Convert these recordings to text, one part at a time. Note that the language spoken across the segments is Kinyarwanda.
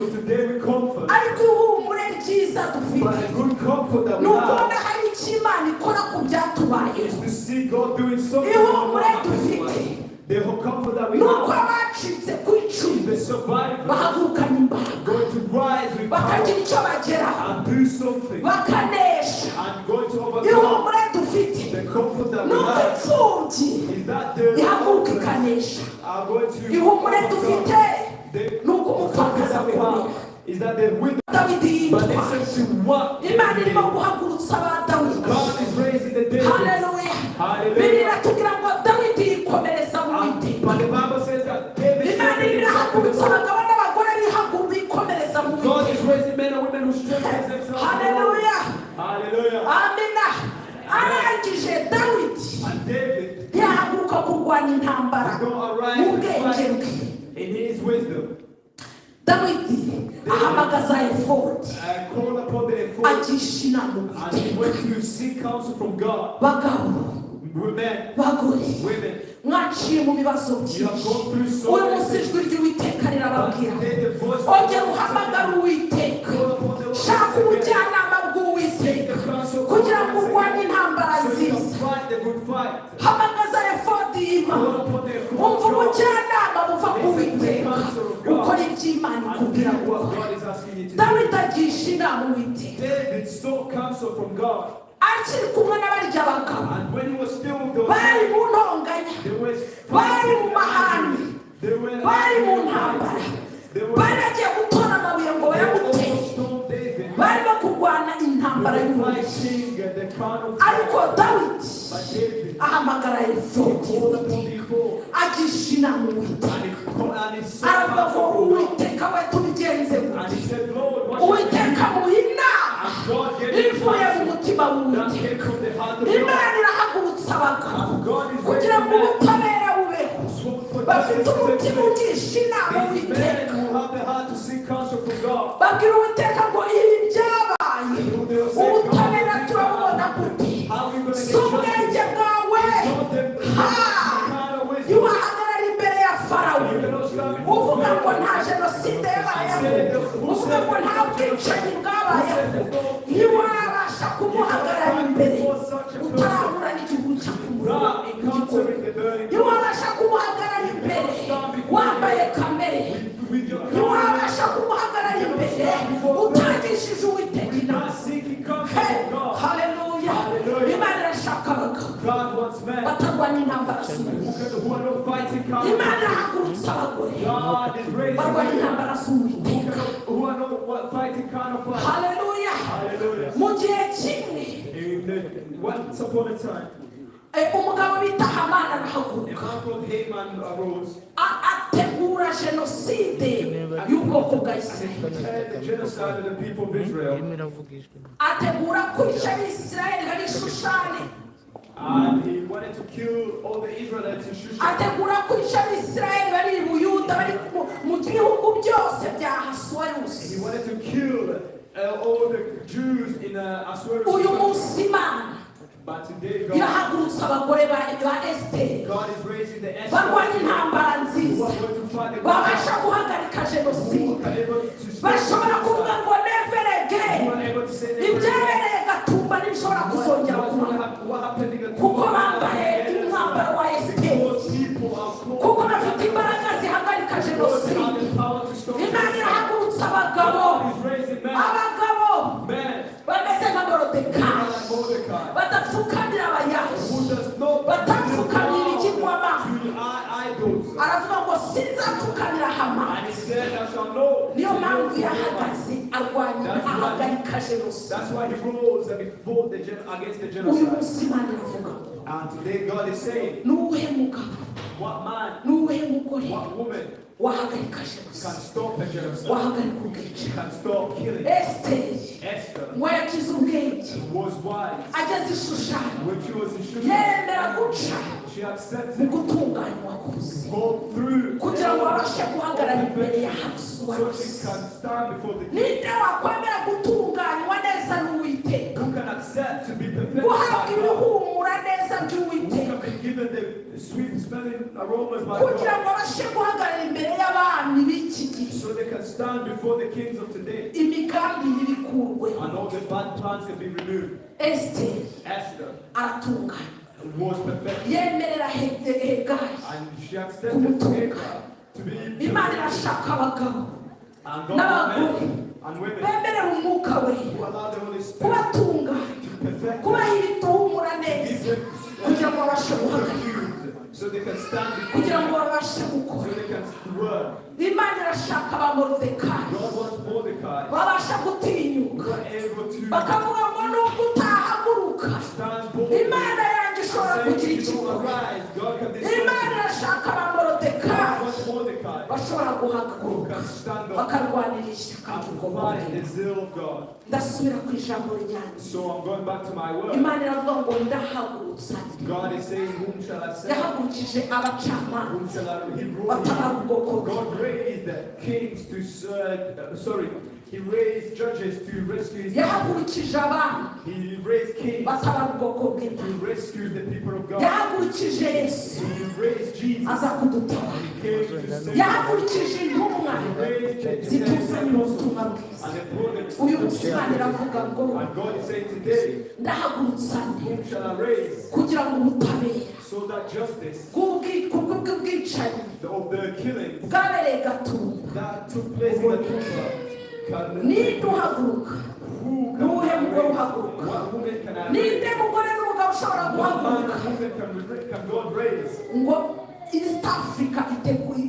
Today we comfort. But a good comfort that we have is to see God doing something. The comfort that we have is the survivors going to rise with power and do something and going to overcome. The comfort that we have is that the orphans are going to overcome. The comfort that we have is that the widows, but they said to what? God is raising the dead. Hallelujah. Hallelujah. But the Bible says that David is God is raising men and women who strengthen themselves. Hallelujah. Hallelujah. And David go arise in his wisdom. David ahamagaza effort called upon the effort and he went to seek counsel from God. Women, mwaciye mu bibazo byinshi uyu munsi ijwi ry'Uwiteka rirababwira ongera uhamagara Uwiteka shaka ubujyanama bw'Uwiteka kugira ngo urwanye intambara nziza hamagaza effort y'Imana umva ubujyanama buva ku Uwiteka ukora iby'Imana ikubwira gukora. Dawidi agisha inama Uwiteka akiri kumwe n'abarya abagabo bari mu ntonganya bari mu mahane bari mu ntambara bari bagiye gutora amabuye ngo bayamuteye bari no kurwana intambara y'umubiri ariko Dawidi ahamagara efodi agisha inama Uwiteka aravuga ngo Uwiteka we tubigenze gute Uwiteka muhina ivuye mu mutima w'Uwiteka Imana irahagurutsa abagabo kugira ngo ubutabera bubeho bafite umutima ugisha inama Uwiteka babwira Uwiteka ngo ibi byabaye ubutabera turabubona gute si ubwenge bwawe ntiwahagarara imbere ya Farawo uvuga ngo nta jenoside yabayeho uvuga ngo nta bwicanyi bwabayeho ntiwabasha kumuhagarara imbere utarahura n'igihugu cyakumura ntiwabasha kumuhagarara imbere wambaye kamere ntiwabasha kumuhagarara imbere utagishije Uwiteka inama. Haleluya. Imana irashaka abagabo batarwanya intambara z'Uwiteka. Imana irahagurutsa abagore barwanya intambara z'Uwiteka. Haleluya. Mu gihe kimwe umugabo bita Hamani arahaguruka ategura jenoside y'ubwoko bwa Isirayeli ategura kwica Abisirayeli bari Shushani and he wanted to kill all the Israelites in Shushan. ategura kwica Abisirayeli bari mu Yuda bari mu gihugu byose bya Ahasuwerusi. He wanted to kill all the Jews in Ahasuerus. uyu munsi Imana But today irahagurutsa abagore ba Esiteri barwanya intambara nziza babasha guhagarika jenoside bashobora kuvuga ngo never again ibyabereye Gatumba ntibishobora kuzongera kuba kuko bambaye umwambaro wa Esiteri kuko bafite imbaraga zihagarika jenoside. Imana irahagurutsa abagabo bameze nka Moridekayi batapfukamira abayahudi batapfukamira ikigwamana aravuga ngo sinzapfukamira Hamani. niyo mpamvu yahagaze arwanya ahagarika jenoside. uyu munsi Imana iravuga and today God is saying, nuwuhe mugabo what man, nuwuhe mugore what woman wahagarika can jenoside stop a genocide, wahagarika ubwicanyi. can stop killing. Esther ngo yakize ubwenge was wise ageze i Shushani when she was in Shushan. yemera guca She accepted mu gutunganywa kose go through kugira ngo babashe guhagarara imbere ya so Ahasuwerusi. she can stand before the king. ninde wakwemera gutunganywa neza n'Uwiteka Who can accept to be perfected guhabwa by God? ibihumura neza Who by'Uwiteka can be given the sweet smelling aromas by kugira God? ngo babashe guhagarara imbere y'abami b'iki gihe So they can can stand before the kings of today. imigambi n'ibikurwe. And all the bad plans can be removed. Esther aratungana. Was perfect. Yemerera Hegai And she accepted Hagar to be Imana irashaka abagabo and God men and women bemerera umwuka we who allow the Holy Spirit kubatunganya to perfect kubaha ibituhumura neza kugira ngo babashe guhagarara so they can stand kugira ngo babashe so gukora. they can work. Imana irashaka abamordekayi God wants Mordecai babasha gutinyuka who are able to bakavuga ngo nubwo utahaguruka stand boldly. Imana yanjye ishobora kugira ikikorwa. God can Imana irashaka abamordekayi wants Mordecai bashobora who guhaguruka can stand up bakarwanira ishyaka and ry'ubwoko. fight the zeal of God. Ndasubira ku ijambo ryanjye. So I'm going back to my word. Imana iravuga ngo ndahagurutsa. God is saying, whom shall I send? Yahagurukije abacamanza Whom shall I? batabara ubwoko bwe. God raised the kings to He raised judges to rescue his Yahagurukije abami He raised kings batabara ubwoko bwe. to rescue the people of God. Yahagurukije Yesu He raised Jesus. aza kudutabara. He came to save. Yahagurukije intumwa He raised the zituzanira ubutumwa bwiza. and the prophets. Uyu munsi Imana iravuga ngo And God is saying today, ndahagurutsa nde whom shall I raise? kugira ngo ubutabera So that justice bw'ubwicanyi of the killing bwabereye Gatumba that took place in Gatumba ninde uhaguruka? Nuhe mugore uhaguruka? What woman can I Ninde raise? mugore n'umugabo ushobora What man guhaguruka and woman can God raise? ngo East Africa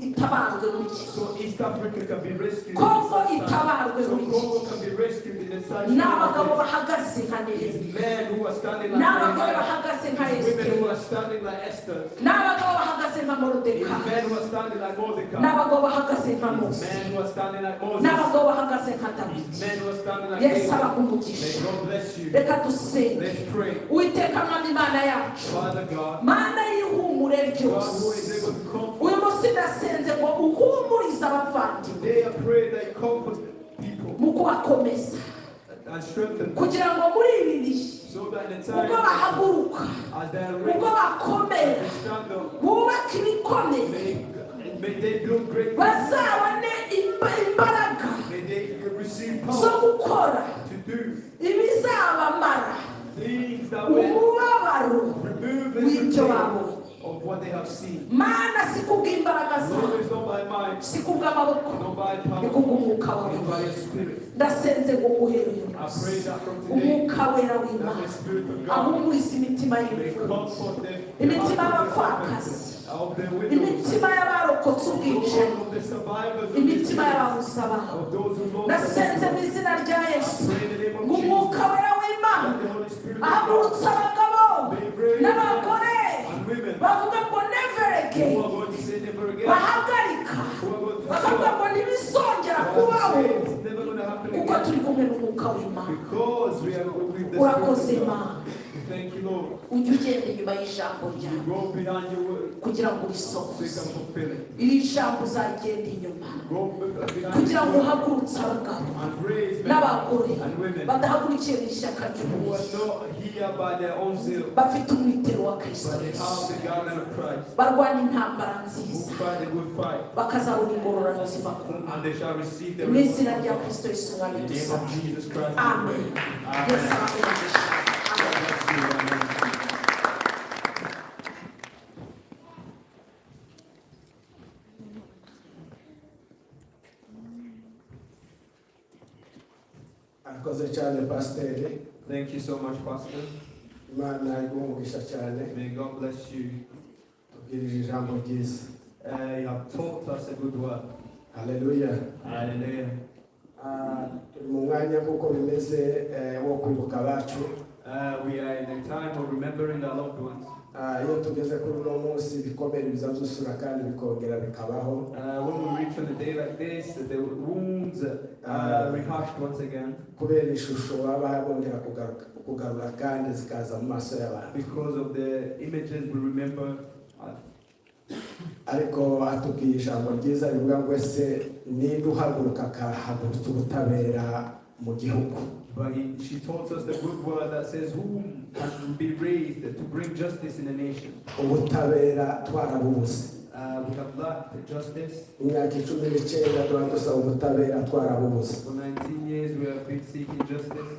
itabarwe muri iki? So East Africa can be rescued. Congo in the itabarwe so muri iki? Congo can be rescued in the sunshine. N'abagabo bahagaze nka Nehemiya, These men who are standing like n'abagore Nehemiah. bahagaze nka These women Esiteri, who are standing like Esther. n'abagabo bahagaze nka These Moridekayi, men who are standing like Mordecai. n'abagabo bahagaze nka These Mose, men who are standing like Moses. n'abagabo bahagaze nka Dawidi. These men who are standing like Yesu David. abaha May God bless you. reka dusenge. Let's pray. Uwiteka Mwami Imana yacu, Father God, Mana y'ihumure God who ryose, is able to comfort. uyu munsi ndasenze ngo uhumurize abavandimwe Today I pray that you comfort people mu kubakomeza and strengthen them kugira ngo muri ibi bihe so that in the ubwo time bahaguruka as they are ubwo ready bakomera to stand up, bubake ibikomeye may they build great bazabone imbaraga may they receive zo power gukora to do ibizabamara things that will umubabaro remove the w'ibyo pain babonye. of what they have seen. Mana si kubw'imbaraga No, zawe, it's not by might, si kubw'amaboko, not by ni power, kubw'umwuka wawe. it's by your spirit. Ndasenze ngo uhere uyu I munsi pray that from today, umwuka wera that w'Imana the spirit of God ahumurize imitima may y'imfubyi, comfort them, imitima y'abapfakazi, of the widows, imitima y'abarokotse ubwicanyi, of the survivors, of the imitima sinners, y'ababuze ababo. of those who lost Ndasenze their mu izina rya Yesu pray in the name of ngo umwuka Jesus, wera w'Imana that the Holy Spirit of ahagurutse God abagabo may raise n'abagore and women bavuga ngo never who again, are going to say never again, bahagarika who are going to bakavuga ngo ntibizongera kubaho say it's never going to happen kuko again, turi kumwe n'umwuka w'Imana. because we are with the Urakoze Spirit of Imana, God. Thank you, Lord. ujye ugenda inyuma y'ijambo You ryawe go behind your word kugira ngo so you urisohoze. can fulfill it. Iri jambo uzagenda inyuma Go behind kugira ngo your word uhagurutse abagabo and raise men n'abagore and women badahagurukiye mu ishyaka who ry'umuntu, are not here by their own zeal, bafite umwitero wa Kristo but they Yesu, have the garment of Christ, barwana intambara who nziza fight a good fight, bakazabona ingororano ziva ku Mana. and they shall receive the Mu izina rya Kristo Yesu mwami In the name dusaba. of Jesus Christ. Amen. Amen. Yesu amugisha. Amen. Amen. Arakoze cyane pasiteri, Thank you so much, Pastor. Imana iguhe umugisha cyane, May God bless you. tubwirije ijambo ryiza. You have taught us a good word. Haleluya. Hallelujah. Turi mu mwanya kuko bimeze wo kwibuka abacu. We are in a time of remembering our loved ones. Iyo tugeze kuri uno munsi ibikomere bizazusura kandi bikongera bikabaho. When we reach on a day like this, the wounds are rehashed once again Kubera ishusho baba bongera kugarura kandi zikaza mu maso y'abantu. because of the images we remember. Ariko atubwiye ijambo ryiza rivuga ngo ese niba uhaguruka akahagurutsa ubutabera mu gihugu. But she taught us the good word that says, whom can be raised to bring justice in a nation? Ubutabera twarabubuze. We have lacked justice. mu myaka 19 duha dusaba ubutabera twarabubuze. For 19 years we have been seeking justice.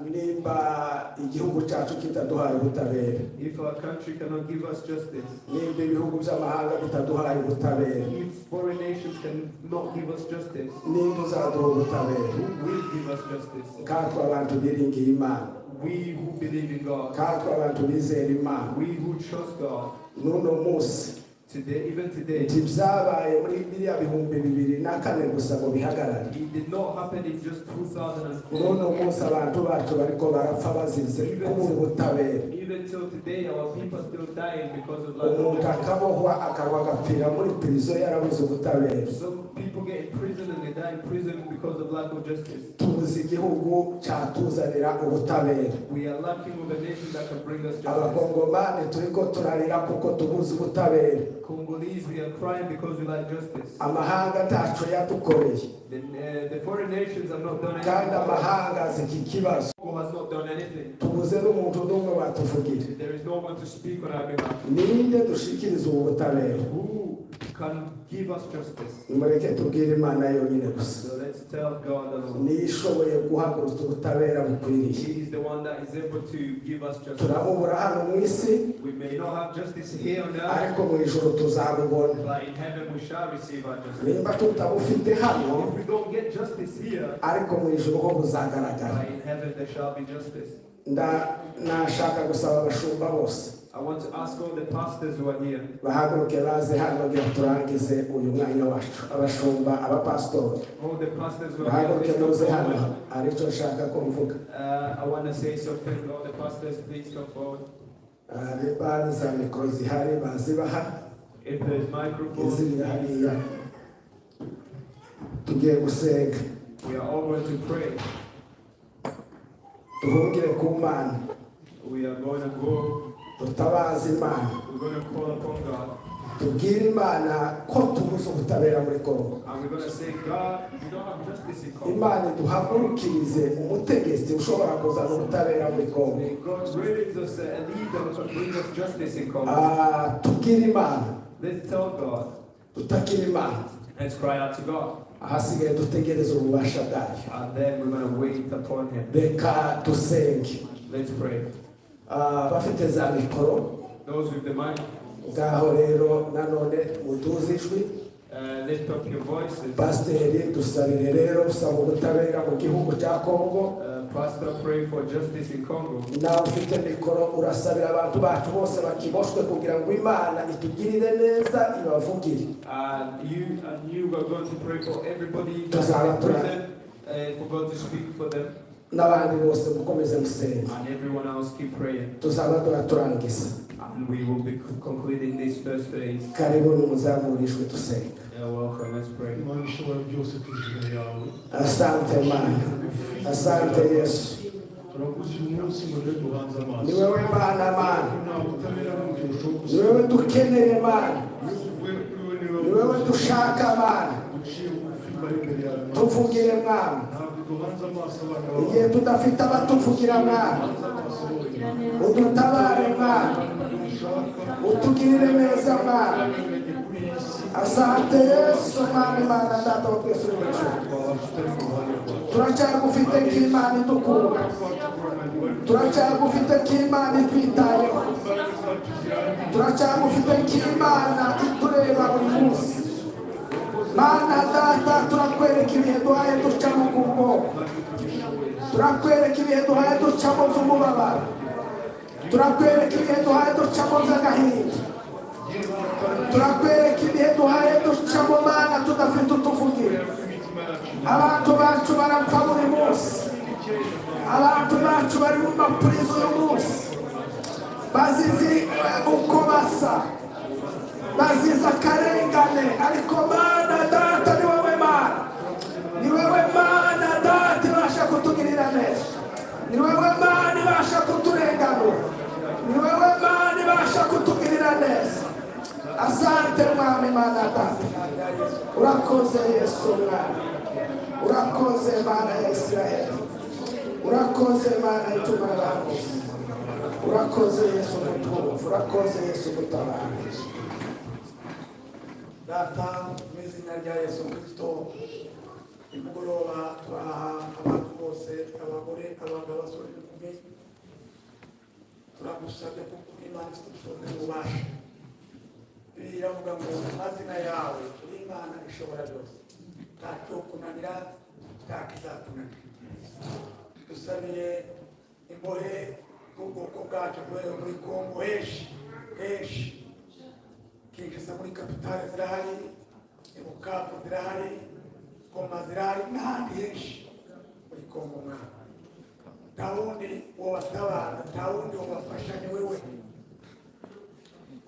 Nimba igihugu cyacu kitaduhaye ubutabera, If our country cannot give us justice, nimba ibihugu by'amahanga bitaduhaye ubutabera, if foreign nations cannot give us justice, nimba uzaduha ubutabera. who will give us justice? Katwe abantu biringiye Imana, We who believe in God, katwe abantu bizera Imana. we who trust God. N'uno munsi Today, even today, ntibyabaye muri biriya 2004 gusa ngo bihagarare. it did not happen in just 2004. N'uno munsi abantu bacu bariko barapfa bazize kubura ubutabera. Even till today, our people are still dying because of lack of Umuntu justice. akabohwa akarwa agapfira muri prison yarabuze ubutabera. Some people get in prison and they die in prison because of lack of justice. Tubuze igihugu cyatuzanira ubutabera. We are lacking of a nation that can bring us justice. Abakongomani turiko turarira kuko tubuze ubutabera. Congolese, we are crying because we lack justice. Amahanga ntaco yadukoreye The foreign nations have not done kandi anything. amahanga azi iki kibazo. Congo has not done anything. Tubuze n'umuntu n'umwe watuvugira. There is no one to speak on our behalf. Ninde dushikiriza ubu butabera? Who can give us justice? Nimureke tubwire Imana yonyine gusa. So let's tell God alone. Niyo ishoboye guhagurutsa ubutabera bukwiriye. He is the one that is able to give us justice. Turabubura hano mu isi, We may not have justice here on earth, ariko mu ijuru tuzabubona. but in heaven we shall receive our justice. Nimba tutabufite hano, If we don't get justice here, ariko mu ijuru ho buzagaragara. but in heaven there shall be justice. Nashaka gusaba abashumba bose I want to ask all the pastors who are here, bahaguruke baze hano kugira turangize uyu mwanya wacu. Abashumba, abapasitori all the pastors who are here, bahaguruke please muze come hano, forward. aricyo nshaka ko mvuga. I want to say something. All the pastors, please come forward. Niba za mikoro zihari bazibaha, If there is microphones, izindi hariya. Tugiye gusenga, we are all going to pray. tuhungire ku Mana, We are going to go. tutabaze Imana, We're going to call upon God, tubwire Imana ko tubuze ubutabera muri Kongo. and we're going to say, God, we don't have justice in Congo. Imana duhagurukirize umutegetsi ushobora kuzana ubutabera muri Kongo. May God raise us a leader who can bring us justice in Congo. Tubwire Imana, Let's tell God. tutakire Imana. Let's cry out to God. Ahasigaye dutegereze ububasha bwayo. And then we're going to wait upon Him. Reka dusenge. Let's pray. Bafite za mikoro Those with the mic, ngaho rero nanone muduze ijwi. lift up your voices. Pasiteri dusabire rero usaba ubutabera mu gihugu cya Kongo. Pastor, pray for justice in Congo. Nawe ufite mikoro urasabira abantu bacu bose bakiboshwe kugira ngo Imana itugirire neza ibavugire. And you are going to pray for everybody that's Tuzaba in prison, for God to speak for them. N'abandi bose mukomeze musenge. And everyone else keep praying. Tuzaba turaturangiza. And we will be concluding this first phase. Karibu nimuzamurishwe tusenge. You're welcome. Let's pray. Asante Mana, asante Yesu. Ni wewe Mana, Mana. Ni wewe dukeneye Mana. Ni wewe dushaka Mana. Tuvugire Mana. Igihe tudafite abatuvugira Mana. Udutabare Mana. Utugirire neza Mana. Asante Yesu Mana, Mana data wa twese uri mu ijuru. Turacyagufite nk'Imana idukunda. Turacyagufite nk'Imana itwitayeho. Turacyagufite nk'Imana itureba buri munsi. Mana data, turakwereka ibihe duhaye ducamo kubwo. Turakwereka ibihe duhaye ducamo z'umubabaro. Turakwereka ibihe duhaye ducamo z'agahinda. Turakwereka ibihe duhaye ducamo Mana tudafite utuvugira. Abantu bacu barapfa buri munsi. Abantu bacu bari mu mapurizo uyu munsi. Bazize uko basa. Bazize akarengane. Ariko Mana data ni wowe Mana. Ni wowe Mana data ibasha kutugirira neza. Ni wowe Mana ibasha kuturenganura. Ni wowe Mana ibasha kutugirira neza. Asante Mwami Mana data. Urakoze Yesu Mwami. Urakoze Mana ya Israeli. Urakoze Mana itumara. Urakoze Yesu mutukufu. Urakoze Yesu mutabara. Data mu izina rya Yesu Kristo imugoroba turaha abantu bose abagore abagabo abasore n'inkumi turagusabye kuko Imana ifite ubushobozi n'ububasha iravuga ngo amazina yawe uri Imana ishobora byose ntacyo kunanira ntakizakunanira dusabiye imbohe ubwoko bwacu kubera muri Kongo henshi Kinshasa muri kapitale zirahari Bukavu zirahari Goma zirahari n'ahandi henshi muri Kongo mwana nta wundi wabatabara nta wundi wabafasha ni wewe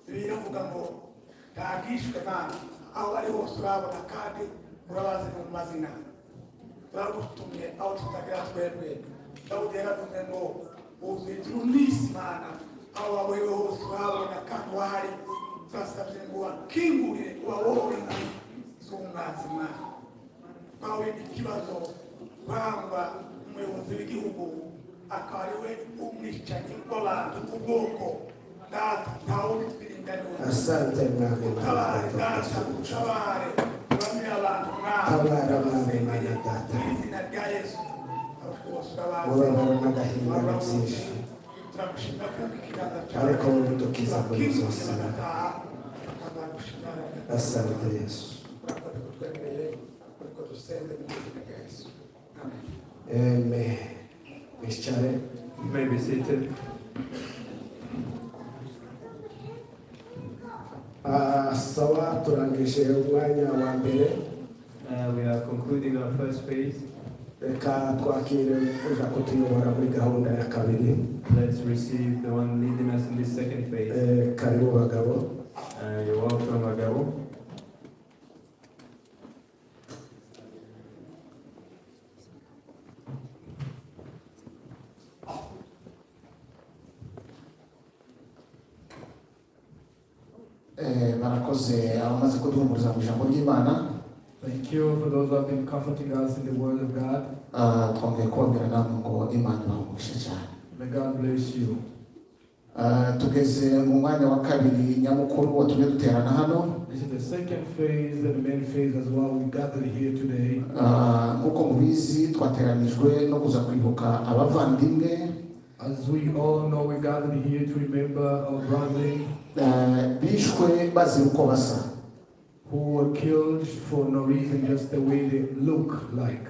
biravuga ngo ntagishwe Mana aho ari hose urabona kandi urabazi mu mazina turagutumye aho tutagira twebwe Dawudi yaravuze ngo uzitira unisi Mana aho wawewe hose urabona kandi wahari turasabye ngo wakingurire ubawohore z'umwanzi Mana bawe ikibazo bangwa umuyobozi w'igihugu akaba ari we umwicanyi w'abantu ubwoko data ntawe bitwiringaniwe Asante mwami tabare data utabare bamwe abantu tabara mwami mana data izina rya Yesu ubabara n'agahinda byinshi turagushimira ko ikiganza cyawe ariko wowe dukiza muri zose asante Yesu amen Mishare You may be seated. sawa turangije umwanya wa mbere We are concluding our first phase. reka twakire uza kutuyobora muri gahunda ya kabiri Let's receive the one leading us in this second phase. karibu bagabo You're welcome, Agabo. barakoze abamaze kuduhumuriza mu ijambo ry'Imana Thank you for those who have been comforting us in the Word of God. twongeye kubabwira namwe ngo Imana ibahugishe cyane May God bless you. tugeze mu mwanya wa kabiri nyamukuru watumye duterana hano This is the second phase and the main phase as well. We gathered here today. nk'uko mubizi twateranijwe no kuza kwibuka abavandimwe As we all know, we gathered here to remember our brethren bishwe bazira uko basa who were killed for no reason, just the way they look like.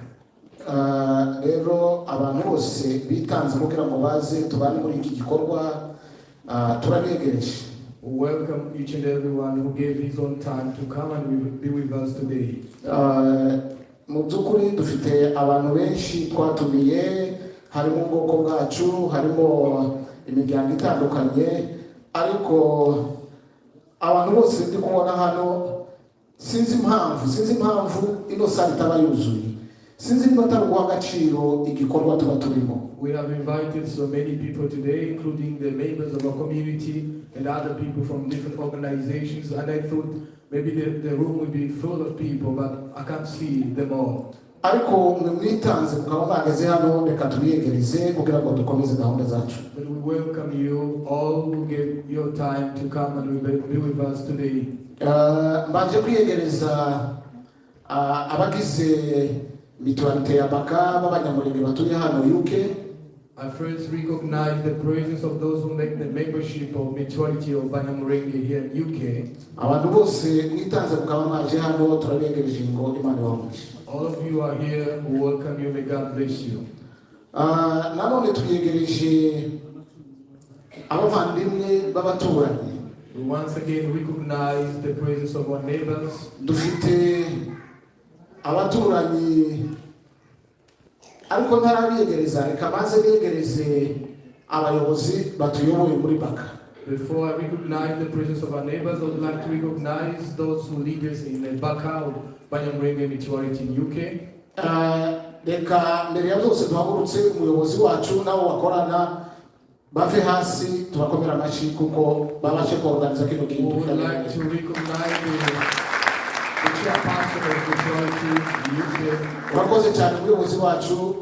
rero abantu bose bitanze kugira ngo baze tubane muri iki gikorwa turabegereje Welcome each and everyone who gave his own time to come and be with us today. mu by'ukuri dufite abantu benshi twatumiye harimo ubwoko bwacu harimo imiryango itandukanye ariko abantu bose ndi kubona hano sinzi impamvu ino sare itaba yuzuye sinzi niba atari guha agaciro igikorwa tuba turimo. We have invited so many people today, including the members of our community and other people from different organizations, and I thought maybe the room would be full of people, but I can't see them all. ariko mwe mwitanze mukaba mwageze hano reka tubiyegereze kugira ngo dukomeze gahunda zacu. But we welcome you all who gave your time to come and be with us today. mbanje kwiyegereza abagize mitualite ya baka b'Abanyamulenge batuye hano UK. I first recognize the presence of those who make the membership of Mutuality of Abanyamulenge here in UK. abantu bose mwitanze mukaba mwaje hano turabegereje ngo Imana ibamugishe. All of you are here, we welcome you, may God bless you. nanone tuyegereje abavandimwe b'abaturanyi. We once again recognize the presence of our neighbors. dufite abaturanyi ariko ntarabiyegereza reka maze biyegereze abayobozi batuyoboye muri baka. Before I recognize the presence of our neighbors, I would like to recognize those who lead us in Baka, Abanyamulenge Mutuality in UK. reka mbere ya byose duhagurutse umuyobozi wacu nabo bakorana bave hasi tubakomera amashyi kuko babashe kuorganiza kino We kintu. would like to recognize the chairperson of Mutuality in UK. urakoze cyane umuyobozi wacu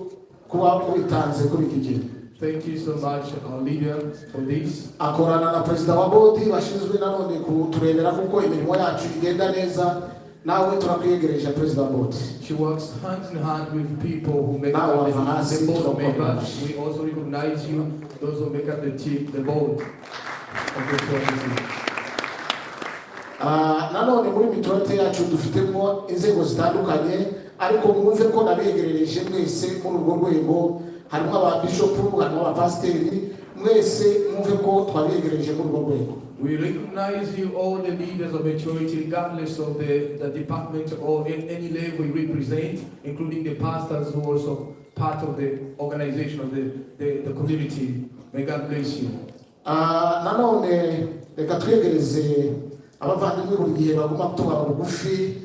kuba witanze kuri iki gihe. Thank you so much, our leader, for this. akorana na perezida wa bodi bashinzwe nanone kuturebera kuko imirimo yacu igenda neza. Nawe turakwiyegereje perezida wa bodi. She works hand in hand with people who make Now up we have the asked board to members. We also recognize you, those who make up the board of the committee. Nanone muri mitorite yacu dufitemo inzego zitandukanye, ariko mwumve ko nabiyegerereje mwese muri urwo rwego. Harimo ababishopu, harimo abapasiteri, mwese mwumve ko twabiyegereje muri urwo rwego. We recognize you, all the leaders of the church, regardless of the department or in any level we represent, including the pastors who are also part of the organization of the community. May God bless you. Nanone reka twegereze abavandimwe buri gihe baguma kutuba bugufi,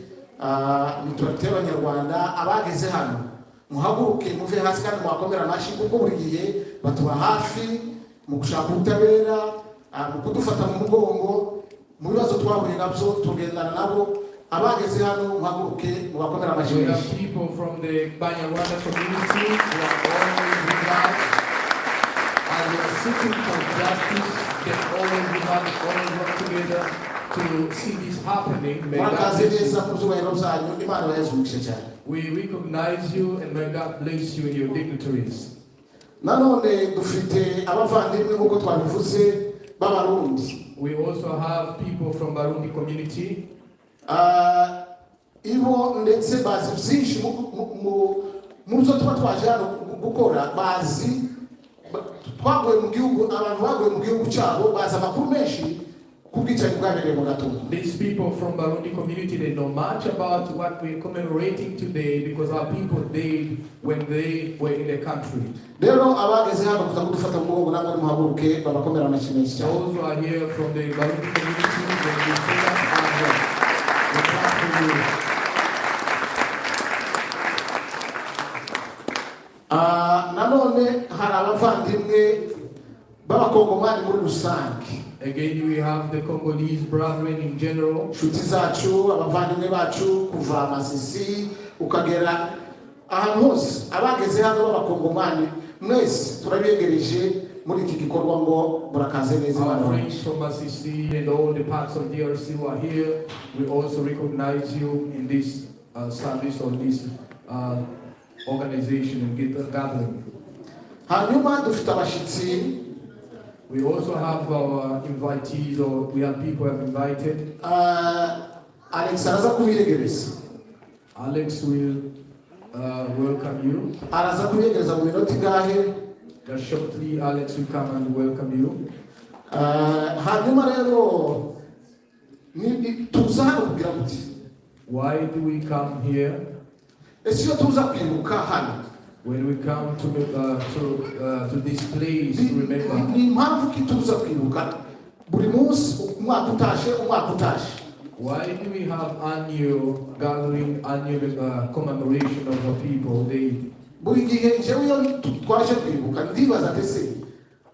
mitorite y'Abanyarwanda abageze hano. Muhaguruke muve hasi kandi muhakomera amashyi kuko buri gihe batuba hafi mu gushaka ubutabera, mu kudufata mu mugongo, mu bibazo twahuye nabyo tugendana nabo. Abageze hano muhaguruke mubakomera amashyi. We have people from the Abanyamulenge community who are always with us and they are seeking for justice. They always with us, always work together to see this happening. May God bless you. We recognize you and may God bless you and your dignitaries. Nanone dufite abavandimwe nkuko twabivuze b'Abarundi. We also have people from Barundi community. Ibo ndetse bazi byinshi mu byo tuba twaje hano gukora, bazi twagoye mu gihugu, abantu bagoye mu gihugu cyabo bazi amakuru menshi kubwicanyi bwabereye mu Mugatumba. These people from Barundi community, they know much about what we're commemorating today because our people died when they were in the country. Rero abageze hano kuza kudufata mu mugongo namwe muhaguruke babakomera amashyi menshi cyane. Those who are here from the Barundi community, when you see us and we clap for you. Nanone hari abavandimwe b'Abakongomani muri rusange. Again, we have the Congolese brethren in general. Nshuti zacu, abavandimwe bacu kuva Masisi ukagera ahantu hose. Abageze hano b'Abakongomani mwese turabiyegereje muri iki gikorwa ngo burakaze neza. Our friends from Masisi and all the parts of DRC who are here, we also recognize you in this service or this organization and gathering. Hanyuma dufite abashitsi. We also have our invitees, or we have people who have invited. Alex araza kubiyegereza. Alex will welcome you. Araza kubiyegereza mu minota ingahe. Shortly, Alex will come and welcome you. Hanyuma rero tuza hano kugira muti. Why do we come here? Ese iyo tuza kwibuka hano. When we come to this place to remember. Ni impamvu ki tuza kwibuka buri munsi umwaka utashe. Why do we have annual gathering, annual commemoration of our people day? Buri gihe jewe iyo twaje kwibuka ndibaza ndetse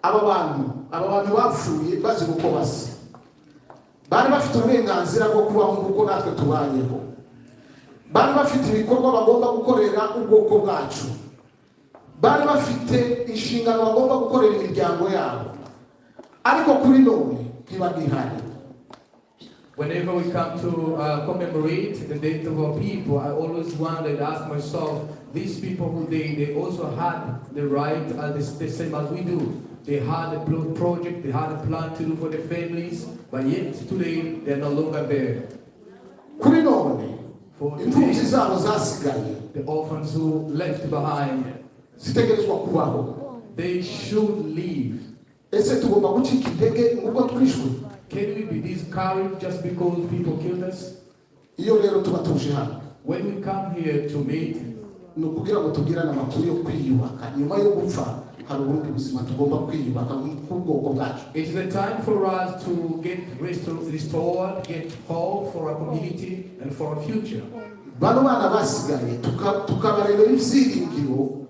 aba bantu bapfuye bazi uko basa. Bari bafite uburenganzira bwo kubaho nk'uko natwe tubayeho. Bari bafite ibikorwa bagomba gukorera ubwoko bwacu. Bari bafite inshingano bagomba gukorera imiryango yabo. Ariko kuri none ntibagihari. Whenever we come to commemorate the death of our people, I always wonder and ask myself, these people who they also had the right, the same as we do. They had a project, they had a plan to do for their families, but yet today they're no longer there. Kuri none, For imfubyi today, zabo zasigaye. the orphans who left behind, Zitegerezwa kubaho. they should leave. Ese tugomba gucika intege nk'uko twishwe. Can we be discouraged just because people killed us? Iyo rero tuba tuje hano. When we come here to meet, Ni ukugira ngo tugirane amakuru yo kwiyubaka. Nyuma yo gupfa hari ubundi buzima tugomba kwiyubaka nk'ubwoko bwacu. it is the time for us to get restored, get hope for our community and for our future. Bano bana basigaye tukabarebera ibyiringiro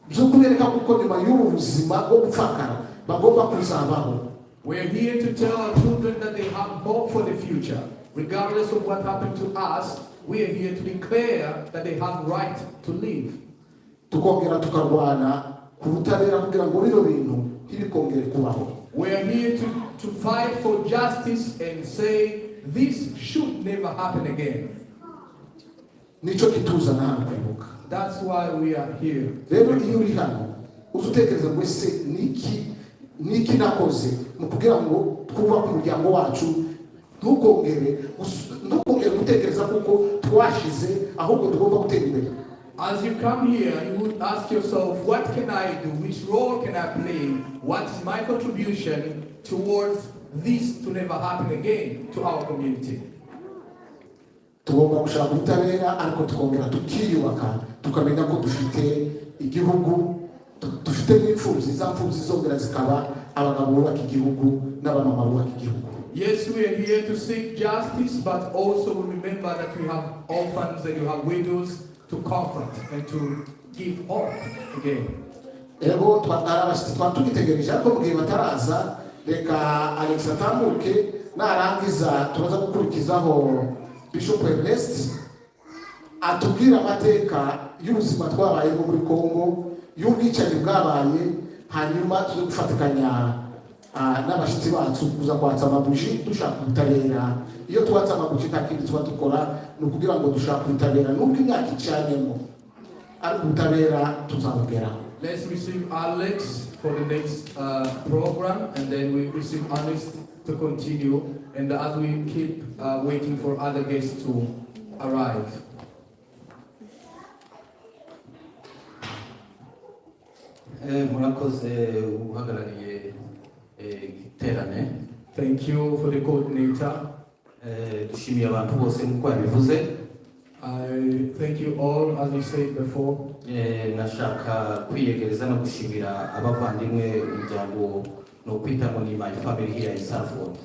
byo kubereka kuko nyuma y'ubu buzima bwo gupfakara bagomba kuzabaho. We are here to tell our children that they have hope for the future. Regardless of what happened to us, we are here to declare that they have right to live. Tukongera tukarwana ku butabera kugira ngo bino bintu ntibikongere kubaho. We are here to fight for justice and say this should never happen again. Nico kituzana hano Kwibuka. That's why we are here. Rero iyo uri hano uzutekereza ngo ese niki nakoze mu kugira ngo twubake umuryango wacu, ntukongere gutekereza kuko twashize ahubwo tugomba gutera imbere. As you come here, you would ask yourself, what can I do? Which role can I play? What is my contribution towards this to never happen again to our community? Tugomba gushaka ubutabera ariko tukongera tukiyubaka, tukamenya ko dufite igihugu, dufite n'imfubyi, za mfubyi zongera zikaba abagabo bubaka igihugu n'abamama bubaka igihugu. Yes, we are here to seek justice, but also remember that we have orphans and you have widows to comfort and to give hope again. Ego twatarabashitsi twatugitegereje ariko mugihe bataraza reka Alex atambuke narangiza turaza gukurikizaho Bishop Ernest atubwira amateka y'ubuzima twabayemo muri Kongo, y'ubwicanyi bwabaye, hanyuma tuze gufatikanya n'abashitsi bacu kuza kwatsa amabuji dushaka ubutabera. Iyo twatsa amabuji nta kindi tuba dukora ni ukugira ngo dushaka ubutabera n'ubwo imyaka icanyemo ariko ubutabera tuzabugeraho. Let's receive Alex for the next program, and then we receive Alex to continue, and as we keep waiting for other guests to arrive. Thank you for the coordinator. I thank you all, as we said before. Nashaka kwiyegereza no gushimira abavandimwe umuryango no kwita ngo ni my family here in Salford.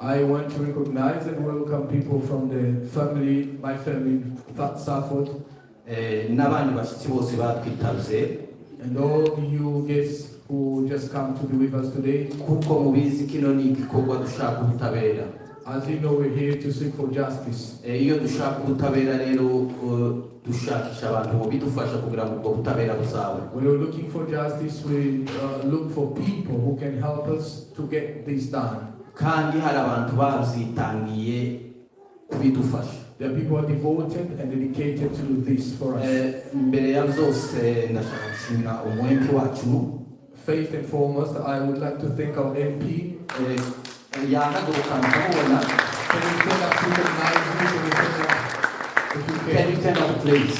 I want to recognize and welcome people from the family, my family in Salford. N'abandi bashitsi bose batwitaze. And all you guests who just come to be with us today. Kuko mubizi kino ni igikorwa dushaka ubutabera. As you know, we're here to seek for justice. Iyo dushaka ubutabera rero dushakisha abantu bo bidufasha kugira ngo ubutabera buzawe. When we're looking for justice, we look for people who can help us to get this done. Kandi hari abantu babyitangiye kubidufasha. There are people who are devoted and dedicated to do this for us. Mbere ya byose ndashaka gushimira umwempi wacu. First and foremost, I would like to thank our MP. Can you stand up to recognize me? Can you stand up, please?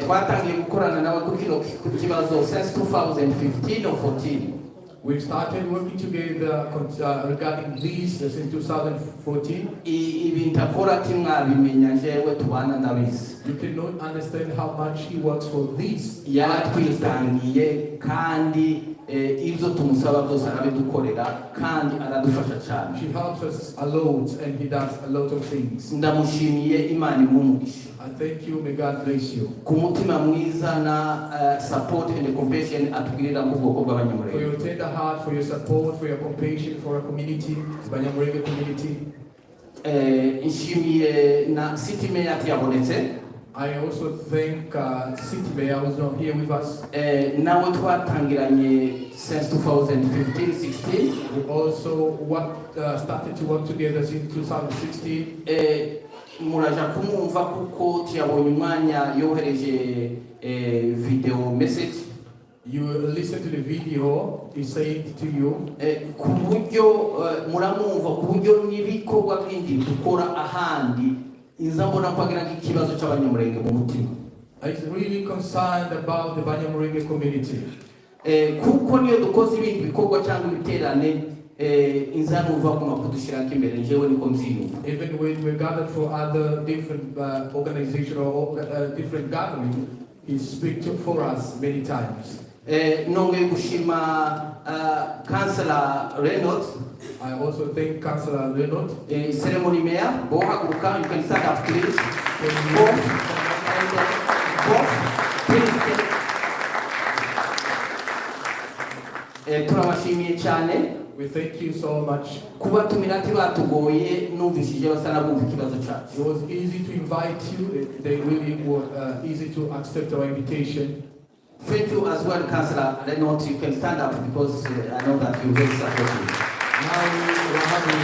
Twatangiye gukorana nawe ku kibazo since 2015 or 14. We've started working together regarding this since 2014. Ibintu akora timwabimenya jewe tubana ndabizi. You cannot understand how much he works for this. Yaratwitangiye kandi ibyo tumusaba byose arabidukorera kandi aradufasha cyane. She helps us a lot and he does a lot of things. Ndamushimiye Imana imumugisha. I thank you, may God bless you. Ku mutima mwiza na support and compassion atugirira mu bwoko bw'Abanyamulenge. For your tender heart, for your support, for your compassion for our community, Abanyamulenge community. Nshimiye na city mayor yabonetse. I also thank City Mayor who's not here with us. Nawe twatangiranye since 2015-16. We also started to work together since 2016. Muraja kumumva kuko tiyabonye umwanya yohereje video message. You listen to the video, he said to you. Ku buryo muramumva ku buryo n'ibikorwa bindi dukora ahandi. He's really concerned about the Abanyamulenge community. Kuko niyo dukoze ibindi bikorwa cyangwa ibiterane inzanuva kuma kudushiraka imbere njewe niko mziyumva. Even when we gathered for other different organizations or different gathering, he speaks for us many times. Nonge gushima Councillor Reynolds. I also thank Councillor Reynolds. Ceremony mayor, Bohaguruka, you can stand up please. Turabashimiye cyane. We thank you so much. kubatumira ati batugoye numvishije basana bumva ikibazo cyacu. It was easy to invite you. They really were easy to accept our invitation. Thank you as well, Councillor. I don't know if you can stand up because I know that you're very supportive. Now we are having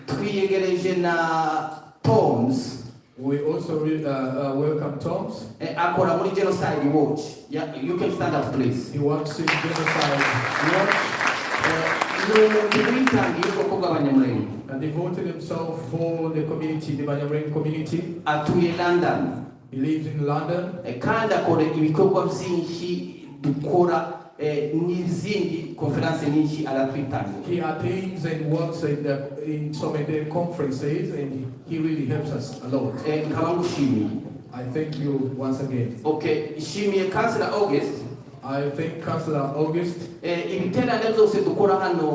Twiyegereje na Toms. We also welcome Toms. Akora muri Genocide Watch. Yeah, you can stand up, please. He works in Genocide Watch. And devoted himself for the community, the Abanyamulenge community. Atuye London. He lives in London. Kandi akora ibikorwa byinshi dukora n'izindi conference nyinshi aratwitangira. He attends and works in so many conferences, and he really helps us a lot. Nkaba ngushimiye. I thank you once again. Okay, ishimiye Councillor August. I thank Councillor August. Ibiterane byose dukora hano,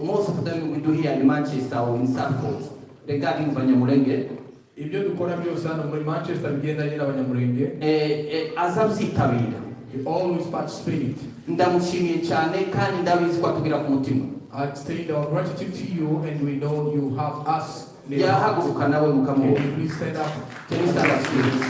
most of them we do here in Manchester or in Salford regarding Abanyamulenge. Ibyo dukora byose hano muri Manchester bigendanye n'Abanyamulenge. Azabyitabira. He always participate. Ndamushimiye cyane kandi ndabizi ko atugira ku mutima. I extend our gratitude to you, and we know you have us. Yahaguruka nawe mukamuha. Can you please stand up? Can you stand up, please?